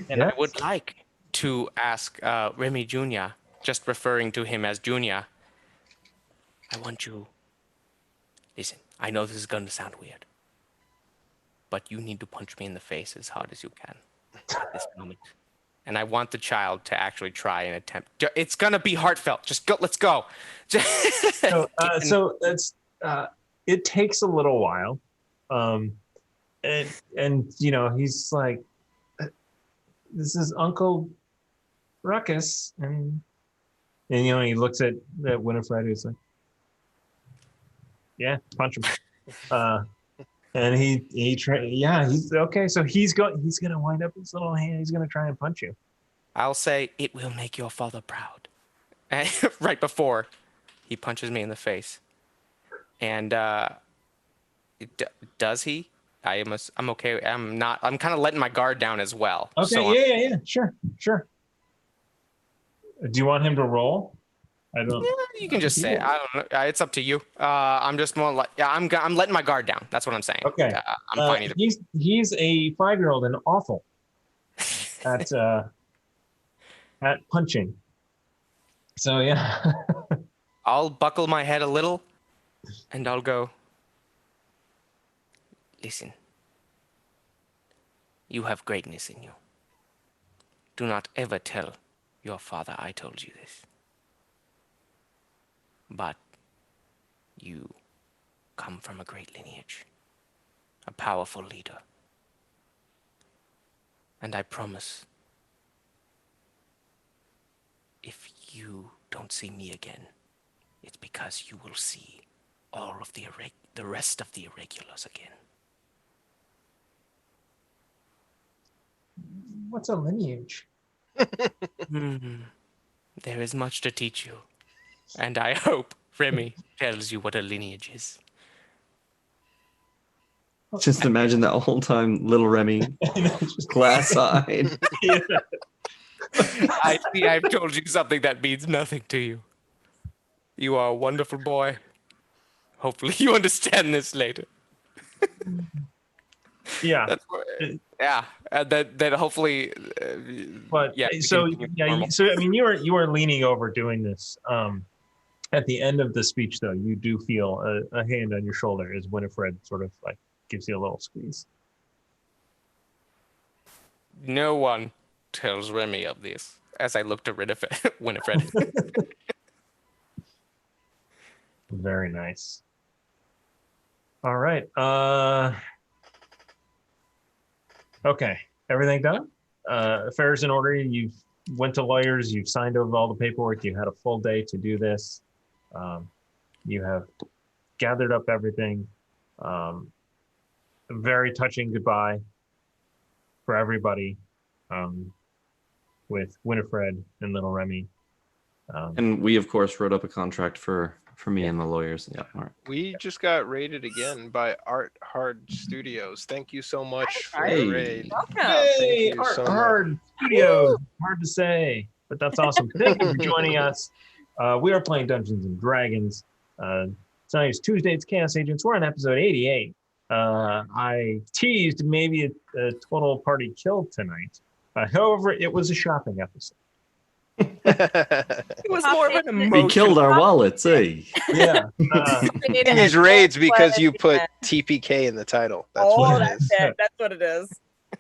And I would like to ask Remy Jr., just referring to him as Junior. I want you. Listen, I know this is going to sound weird, but you need to punch me in the face as hard as you can at this moment. And I want the child to actually try and attempt. It's gonna be heartfelt. Just go. Let's go. So it's it takes a little while, and he's like, "This is Uncle Ruckus," and he looks at Winifred, who's like, "Yeah, punch him." And he's okay. So he's gonna wind up his little hand. He's gonna try and punch you. I'll say it will make your father proud. And right before he punches me in the face, and does he? I'm okay. I'm not. I'm kind of letting my guard down as well. Okay. So yeah. Sure. Do you want him to roll? I don't. Yeah, you can just say. I don't know. It's up to you. I'm just more like. Yeah, I'm letting my guard down. That's what I'm saying. Okay. I'm fine either. He's a 5-year-old and awful at punching. So yeah. I'll buckle my head a little, and I'll go. Listen. You have greatness in you. Do not ever tell your father I told you this. But you come from a great lineage, a powerful leader. And I promise, if you don't see me again, it's because you will see all of the rest of the irregulars again. What's a lineage? There is much to teach you. And I hope Remy tells you what a lineage is. Just imagine that whole time, little Remy, glass-eyed. Yeah. I see I've told you something that means nothing to you. You are a wonderful boy. Hopefully you understand this later. Yeah. That's yeah. That hopefully. But Yeah. so we can yeah, normal. so I mean, you are leaning over doing this. At the end of the speech, though, you do feel a hand on your shoulder as Winifred sort of like gives you a little squeeze. No one tells Remy of this. As I look to Winifred. Very nice. All right. Okay. Everything done? Affairs in order. You've went to lawyers. You've signed over all the paperwork. You had a full day to do this. You have gathered up everything. A very touching goodbye for everybody with Winifred and little Remy. And we, of course, wrote up a contract for me and the lawyers. Yeah, all right. We just got raided again by Art Hard Studios. Thank you so much for Hey. the raid. Welcome. Hey, you so much. Hard Studios. Hard to say, but that's awesome. Thank you for joining us. We are playing Dungeons and Dragons. Tonight is Tuesday. It's Chaos Agents. We're on episode 88. I teased maybe a total party kill tonight. However, it was a shopping episode. It was more of an emotional. We killed our wallets, eh? Yeah. These raids because you put TPK in the title. That's what it is. That's what it is.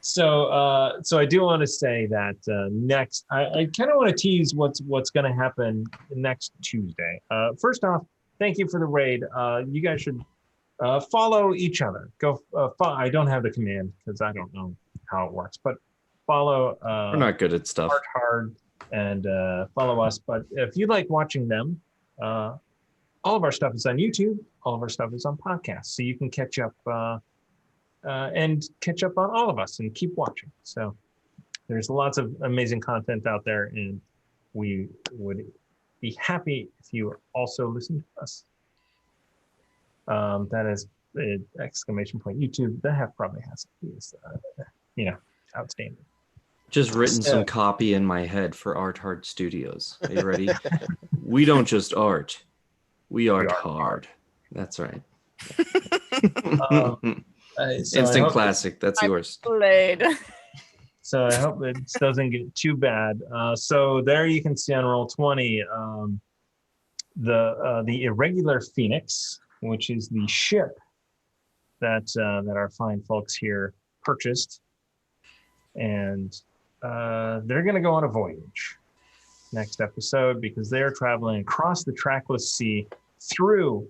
So I do want to say that next, I kind of want to tease what's going to happen next Tuesday. First off, thank you for the raid. You guys should follow each other. Go. I don't have the command because I don't know how it works, but follow. We're not good at stuff. Hard and follow us. But if you like watching them, all of our stuff is on YouTube. All of our stuff is on podcasts, so you can catch up and catch up on all of us and keep watching. So there's lots of amazing content out there, and we would be happy if you also listen to us. That is exclamation point YouTube. That probably has outstanding. Just written some copy in my head for Art Hard Studios. Are you ready? We don't just art. We art hard. That's right. Instant classic. That's yours. Played. So I hope it doesn't get too bad. So there you can see on Roll20 the Irregular Phoenix, which is the ship that our fine folks here purchased, and they're going to go on a voyage next episode because they're traveling across the trackless sea through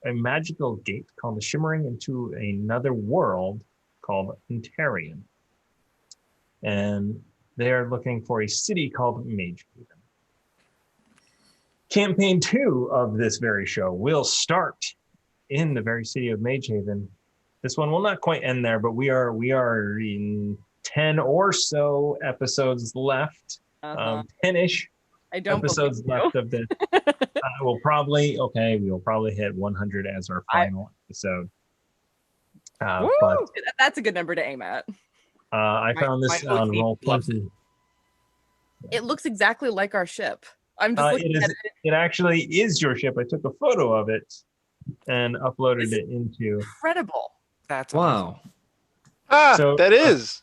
a magical gate called the Shimmering into another world called Ontarian. And they are looking for a city called Magehaven. Campaign 2 of this very show will start in the very city of Magehaven. This one will not quite end there, but we are in 10 or so episodes left. 10-ish episodes left of this. We'll probably hit 100 as our final episode. But That's a good number to aim at. I found this on Roll20. It looks exactly like our ship. I'm just looking at it. It actually is your ship. I took a photo of it and uploaded it into. Incredible. That's wow. So, that is.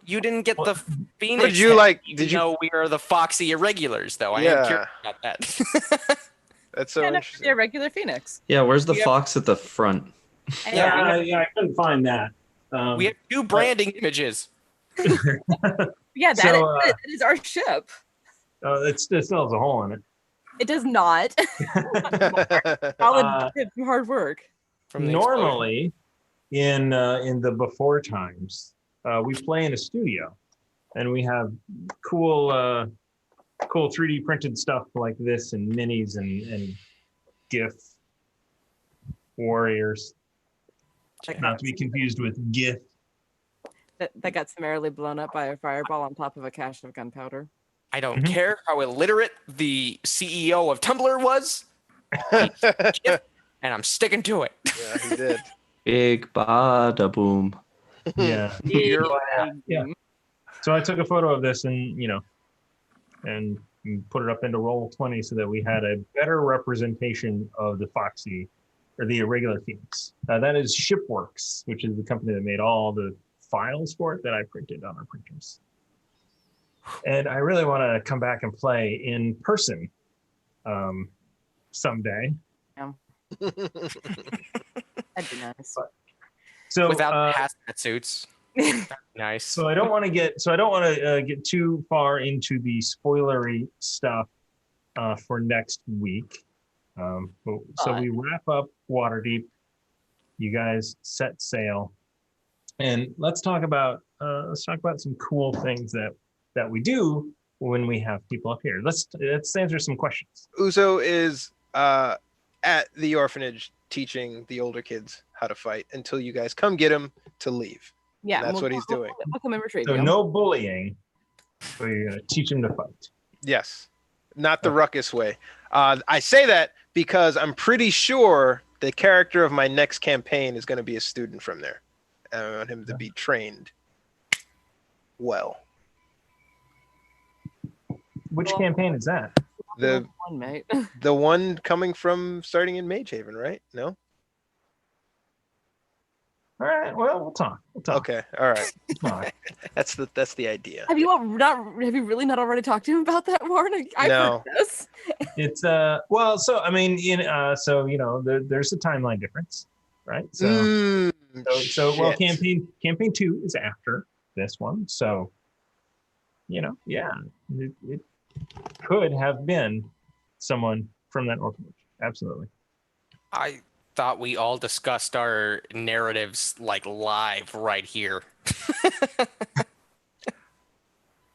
You didn't get the Phoenix. Did you like? Did you know we are the Foxy Irregulars, though? I am curious about that. That's so interesting. A regular Phoenix. Yeah, where's the fox at the front? I couldn't find that. We have 2 branding images. Yeah, that is our ship. It still has a hole in it. It does not. Solid hard work. Normally, in the before times, we play in a studio, and we have cool 3D printed stuff like this, and minis and GIF warriors. Not to be confused with GIF. That got summarily blown up by a fireball on top of a cache of gunpowder. I don't care how illiterate the CEO of Tumblr was. And I'm sticking to it. Yeah, he did. Big bada boom. Yeah. Yeah. So I took a photo of this and put it up into Roll20 so that we had a better representation of the Foxy or the irregular Phoenix. That is Shipworks, which is the company that made all the files for it that I printed on our printers. And I really want to come back and play in person someday. Yeah. That'd be nice. So Without hazmat suits. Nice. So I don't want to get too far into the spoilery stuff for next week. So we wrap up Waterdeep. You guys set sail, and let's talk about some cool things that we do when we have people up here. Let's answer some questions. Uzo is at the orphanage teaching the older kids how to fight until you guys come get him to leave. Yeah, And that's what he's doing. We'll come and retrieve So you. no bullying. So you're gonna teach him to fight. Yes, not the ruckus way. I say that because I'm pretty sure the character of my next campaign is going to be a student from there. I want him to be trained well. Which campaign is that? The One, mate. the one coming from starting in Mage Haven, right? No? All right. Well, we'll talk. Okay. All right. All right. That's the idea. Have you really not already talked to him about that, Warren? I've No. heard this. It's well, so I mean, there's a timeline difference, right? So well, campaign 2 is after this one, so it could have been someone from that orphanage. Absolutely. I thought we all discussed our narratives like live right here.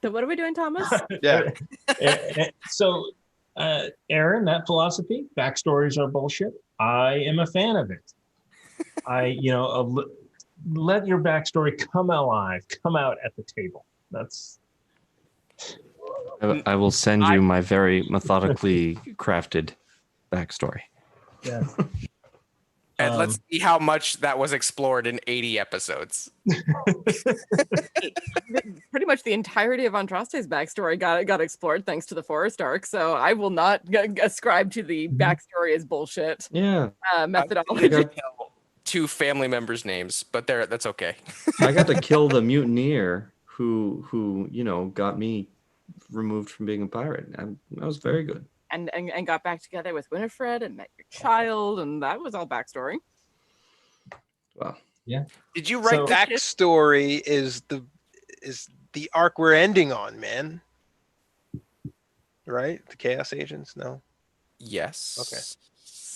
So what are we doing, Thomas? Yeah. So, Aaron, that philosophy, backstories are bullshit. I am a fan of it. Let your backstory come alive, come out at the table. That's. I will send you my very methodically crafted backstory. Yeah. And let's see how much that was explored in 80 episodes. Pretty much the entirety of Andraste's backstory got explored thanks to the Forest arc, so I will not ascribe to the backstory as bullshit Yeah. methodology. Tell 2 family members' names, but that's okay. I got to kill the mutineer who got me removed from being a pirate. That was very good. And got back together with Winifred and met your child, and that was all backstory. Well, yeah. Did you write backstory? Is the arc we're ending on, man? Right? The Chaos Agents? No. Yes. Okay.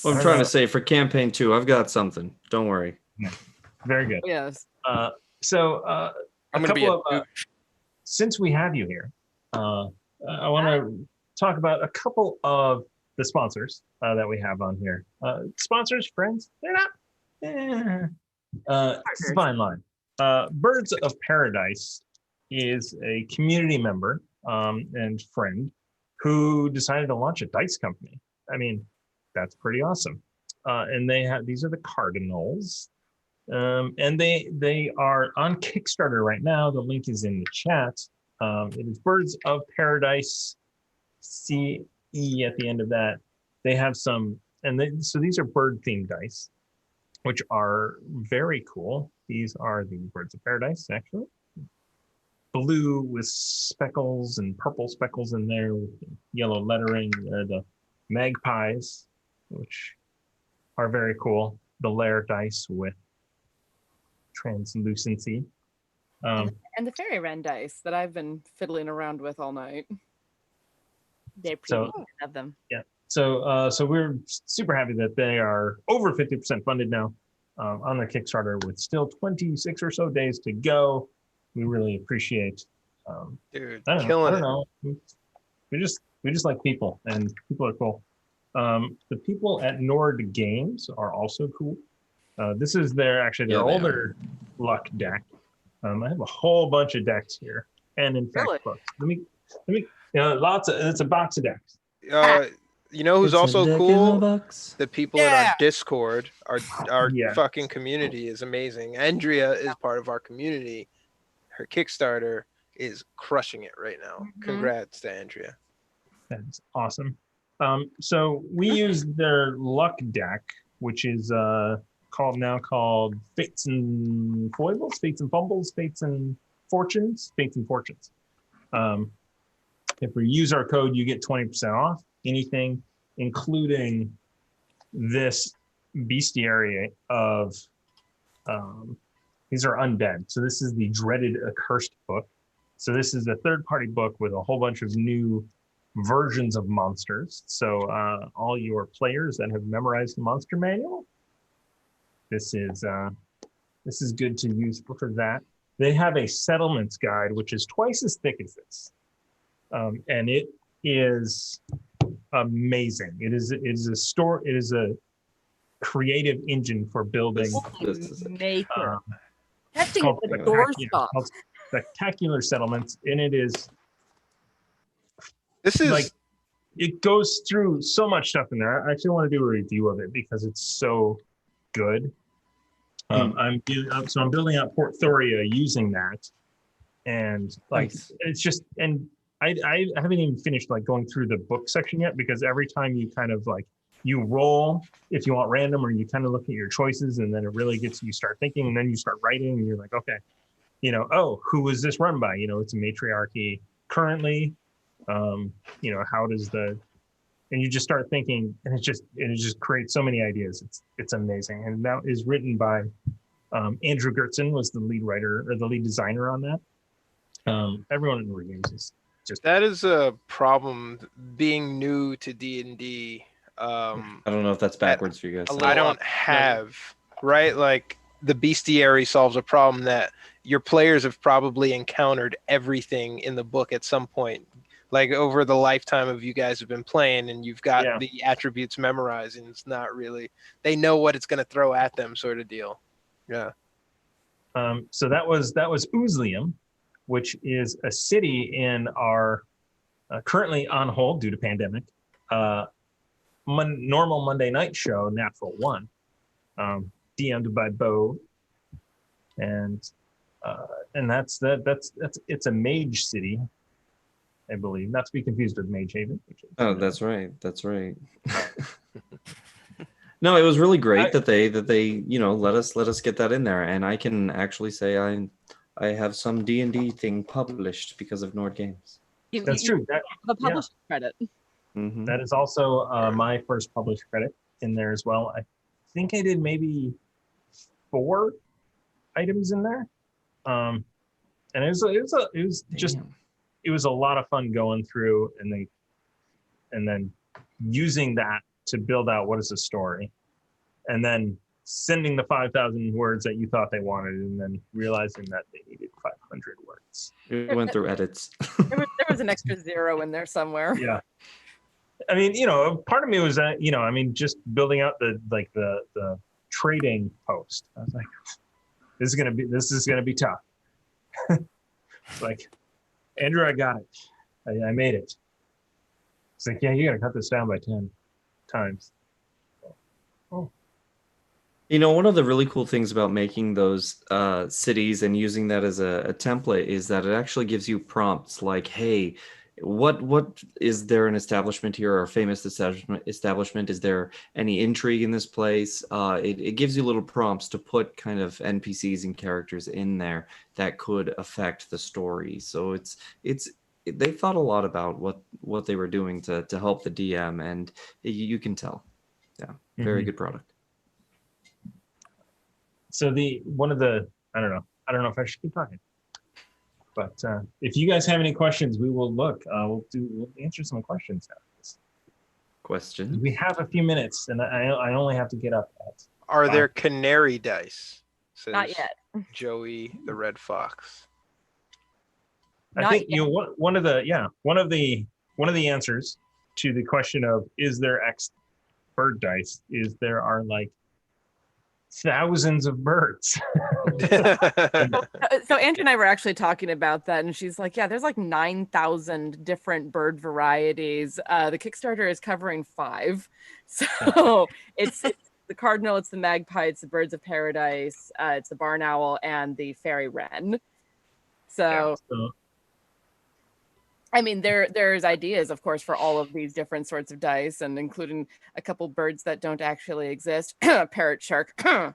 what I'm trying to say for campaign 2, I've got something. Don't worry. Very good. Yes. So I'm going to be a since we have you here, I want to talk about a couple of the sponsors that we have on here. Sponsors, friends, they're not. It's a fine line. Birds of Paradise is a community member and friend who decided to launch a dice company. I mean, that's pretty awesome. And these are the Cardinals. And they are on Kickstarter right now. The link is in the chat. It is Birds of Paradise, CE at the end of that. They have some, so these are bird themed dice, which are very cool. These are the Birds of Paradise, actually. Blue with speckles and purple speckles in there with yellow lettering. The magpies, which are very cool. The layer dice with translucency. And the fairy wren dice that I've been fiddling around with all night. They're pretty good. I love them. Yeah. So we're super happy that they are over 50% funded now on their Kickstarter with still 26 or so days to go. We really appreciate. Dude, I killing don't know. We just like people, and people are cool. The people at Nord Games are also cool. This is their older luck deck. I have a whole bunch of decks here, and in fact, books. Let me, it's a box of decks. You know who's It's a also deck in cool? a box. The people in our Discord. Our Yeah. fucking community is amazing. Andrea is part of our community. Her Kickstarter is crushing it right now. Congrats to Andrea. That's awesome. So we use their luck deck, which is called Fates and Foibles, Fates and Fumbles, Fates and Fortunes. If we use our code, you get 20% off anything, including this bestiary of these are undead. So this is the Dreaded Accursed book. So this is a third-party book with a whole bunch of new versions of monsters. So all your players that have memorized the monster manual, this is good to use for that. They have a settlements guide, which is twice as thick as this, and it is amazing. It is a creative engine for building. Maker. That It's thing called is a doorstop. Spectacular Settlements, and it is This is like it goes through so much stuff in there. I actually want to do a review of it because it's so good. I'm building out Port Thoria using that, and like Nice. it's just, and I haven't even finished like going through the book section yet, because every time you kind of like you roll if you want random, or you kind of look at your choices, and then it really gets you start thinking, and then you start writing, and you're like, okay, oh, who is this run by? It's a matriarchy currently. How does and you just start thinking, and it just creates so many ideas. It's amazing. And that is written by Andrew Gertzen, was the lead writer or the lead designer on that. Everyone in the games is just that is a problem being new to D&D. I don't know if that's backwards for you guys. I don't have, right? Like the bestiary solves a problem that your players have probably encountered everything in the book at some point, like over the lifetime of you guys have been playing, and you've got the attributes memorized, and it's not really, they know what it's going to throw at them, sort of deal. Yeah. So that was Oozlium, which is a city in our currently on hold due to pandemic normal Monday night show, Natural One, DM'd by Bo, and that's it's a mage city, I believe, not to be confused with Mage Haven. Oh, that's right. No, it was really great that they let us get that in there, and I can actually say I have some D&D thing published because of Nord Games. That's true. The published credit. Mm-hmm. That is also my first published credit in there as well. I think I did maybe 4 items in there, and it was a lot of fun going through and then using that to build out what is a story, and then sending the 5,000 words that you thought they wanted, and then realizing that they needed 500 words. We went through edits. There was an extra 0 in there somewhere. Yeah. I mean, part of me was that, just building out the trading post. I was like, this is gonna be tough. It's like, Andrew, I got it. I made it. It's like, yeah, you gotta cut this down by 10 times. Oh. One of the really cool things about making those cities and using that as a template is that it actually gives you prompts like, hey, what is there an establishment here, or a famous establishment? Is there any intrigue in this place? It gives you little prompts to put kind of NPCs and characters in there that could affect the story. So they thought a lot about what they were doing to help the DM, and you can tell. Yeah, very good product. So I don't know if I should keep talking, but if you guys have any questions, we will look. We'll answer some questions now. Questions? We have a few minutes, and I only have to get up at. Are there canary dice? Says Not yet. Joey the Red Fox. I think one of the answers to the question of is there X bird dice is there are like thousands of birds. So Andrew and I were actually talking about that, and she's like, yeah, there's like 9,000 different bird varieties. The Kickstarter is covering 5. So it's the cardinal, it's the magpie, it's the birds of paradise, it's the barn owl, and the fairy wren. So I mean, there's ideas, of course, for all of these different sorts of dice, and including a couple birds that don't actually exist. Parrot, shark. But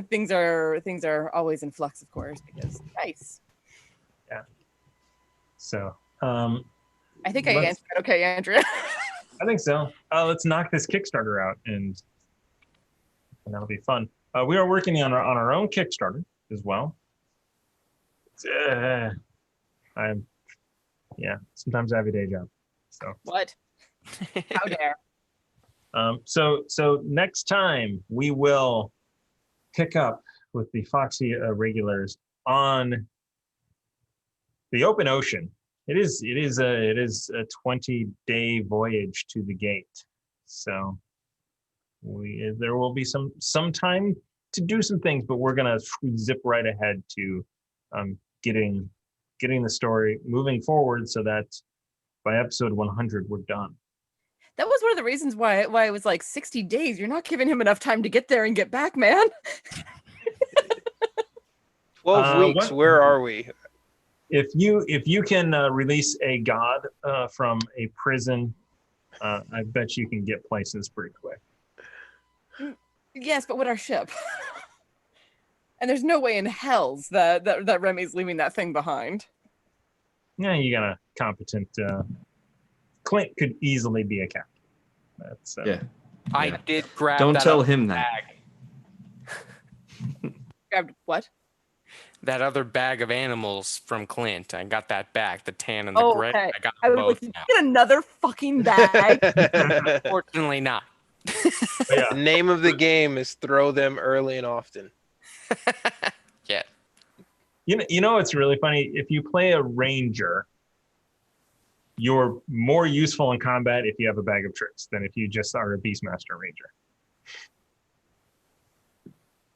things are always in flux, of course, because dice. Yeah. So I think I answered it okay, Andrea. I think so. Let's knock this Kickstarter out, and that'll be fun. We are working on our own Kickstarter as well. Sometimes I have a day job. So What? How dare? So next time we will pick up with the Foxy regulars on the open ocean. It is a 20-day voyage to the gate. So there will be some time to do some things, but we're gonna zip right ahead to getting the story moving forward so that by episode 100 we're done. That was one of the reasons why it was like 60 days. You're not giving him enough time to get there and get back, man. 12 weeks. Where are we? If you can release a god from a prison, I bet you can get places pretty quick. Yes, but with our ship. And there's no way in hells that Remy's leaving that thing behind. Yeah, you got a competent. Clint could easily be a captain. That's Yeah. I did grab. Don't that tell other him that. bag. Grabbed what? That other bag of animals from Clint. I got that back, the tan and the gray. Okay. I got I was both like, now. get another fucking bag. Fortunately not. The name of the game is throw them early and often. Yeah. You know it's really funny. If you play a ranger, you're more useful in combat if you have a bag of tricks than if you just are a Beastmaster Ranger.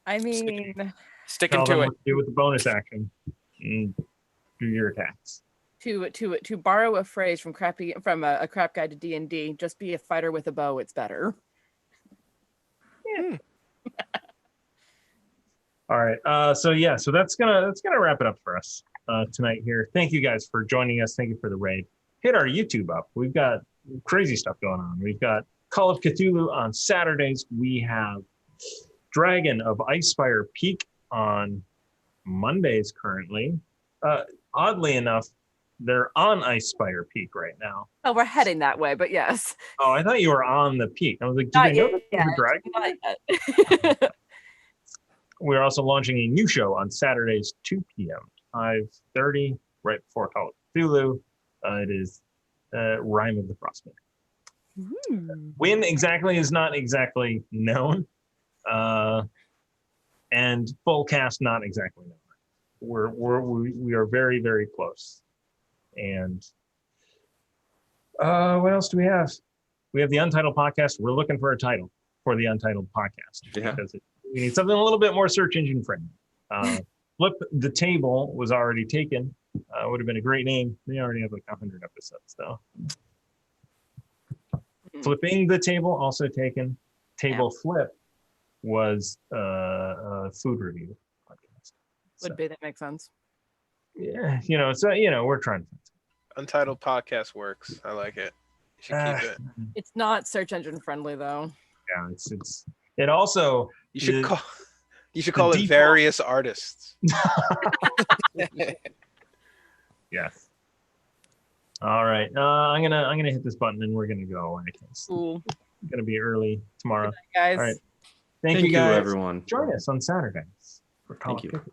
I mean, Sticking Tell to them it. what to do with the bonus action and do your attacks. to borrow a phrase from a crap guide to D&D, just be a fighter with a bow. It's better. All right. So that's gonna wrap it up for us tonight here. Thank you guys for joining us. Thank you for the raid. Hit our YouTube up. We've got crazy stuff going on. We've got Call of Cthulhu on Saturdays. We have Dragon of Icespire Peak on Mondays currently. Oddly enough, they're on Icespire Peak right now. Oh, we're heading that way, but yes. Oh, I thought you were on the peak. I was like, did Not they know yet. that the dragon? Not yet. We're also launching a new show on Saturdays, 2 p.m., 5:30, right before Call of Cthulhu. It is Rime of the Frostman. When exactly is not exactly known, and full cast not exactly known. We are very, very close. And what else do we have? We have the Untitled podcast. We're looking for a title for the Untitled podcast because we need something a little bit more search engine friendly. Flip the Table was already taken. Would have been a great name. They already have like 100 episodes though. Flipping the Table also taken. Table Flip was a food review podcast. Would be, that makes sense. Yeah, we're trying to. Untitled podcast works. I like it. You should keep it. It's not search engine friendly though. Yeah, it also. You should call it various artists. Yes. All right. I'm gonna hit this button and we're gonna go. Cool. It's gonna be early tomorrow. Good night, guys. All right. Thank you Thank guys. you, everyone. Join us on Saturdays for Call of Thank you. Cthulhu.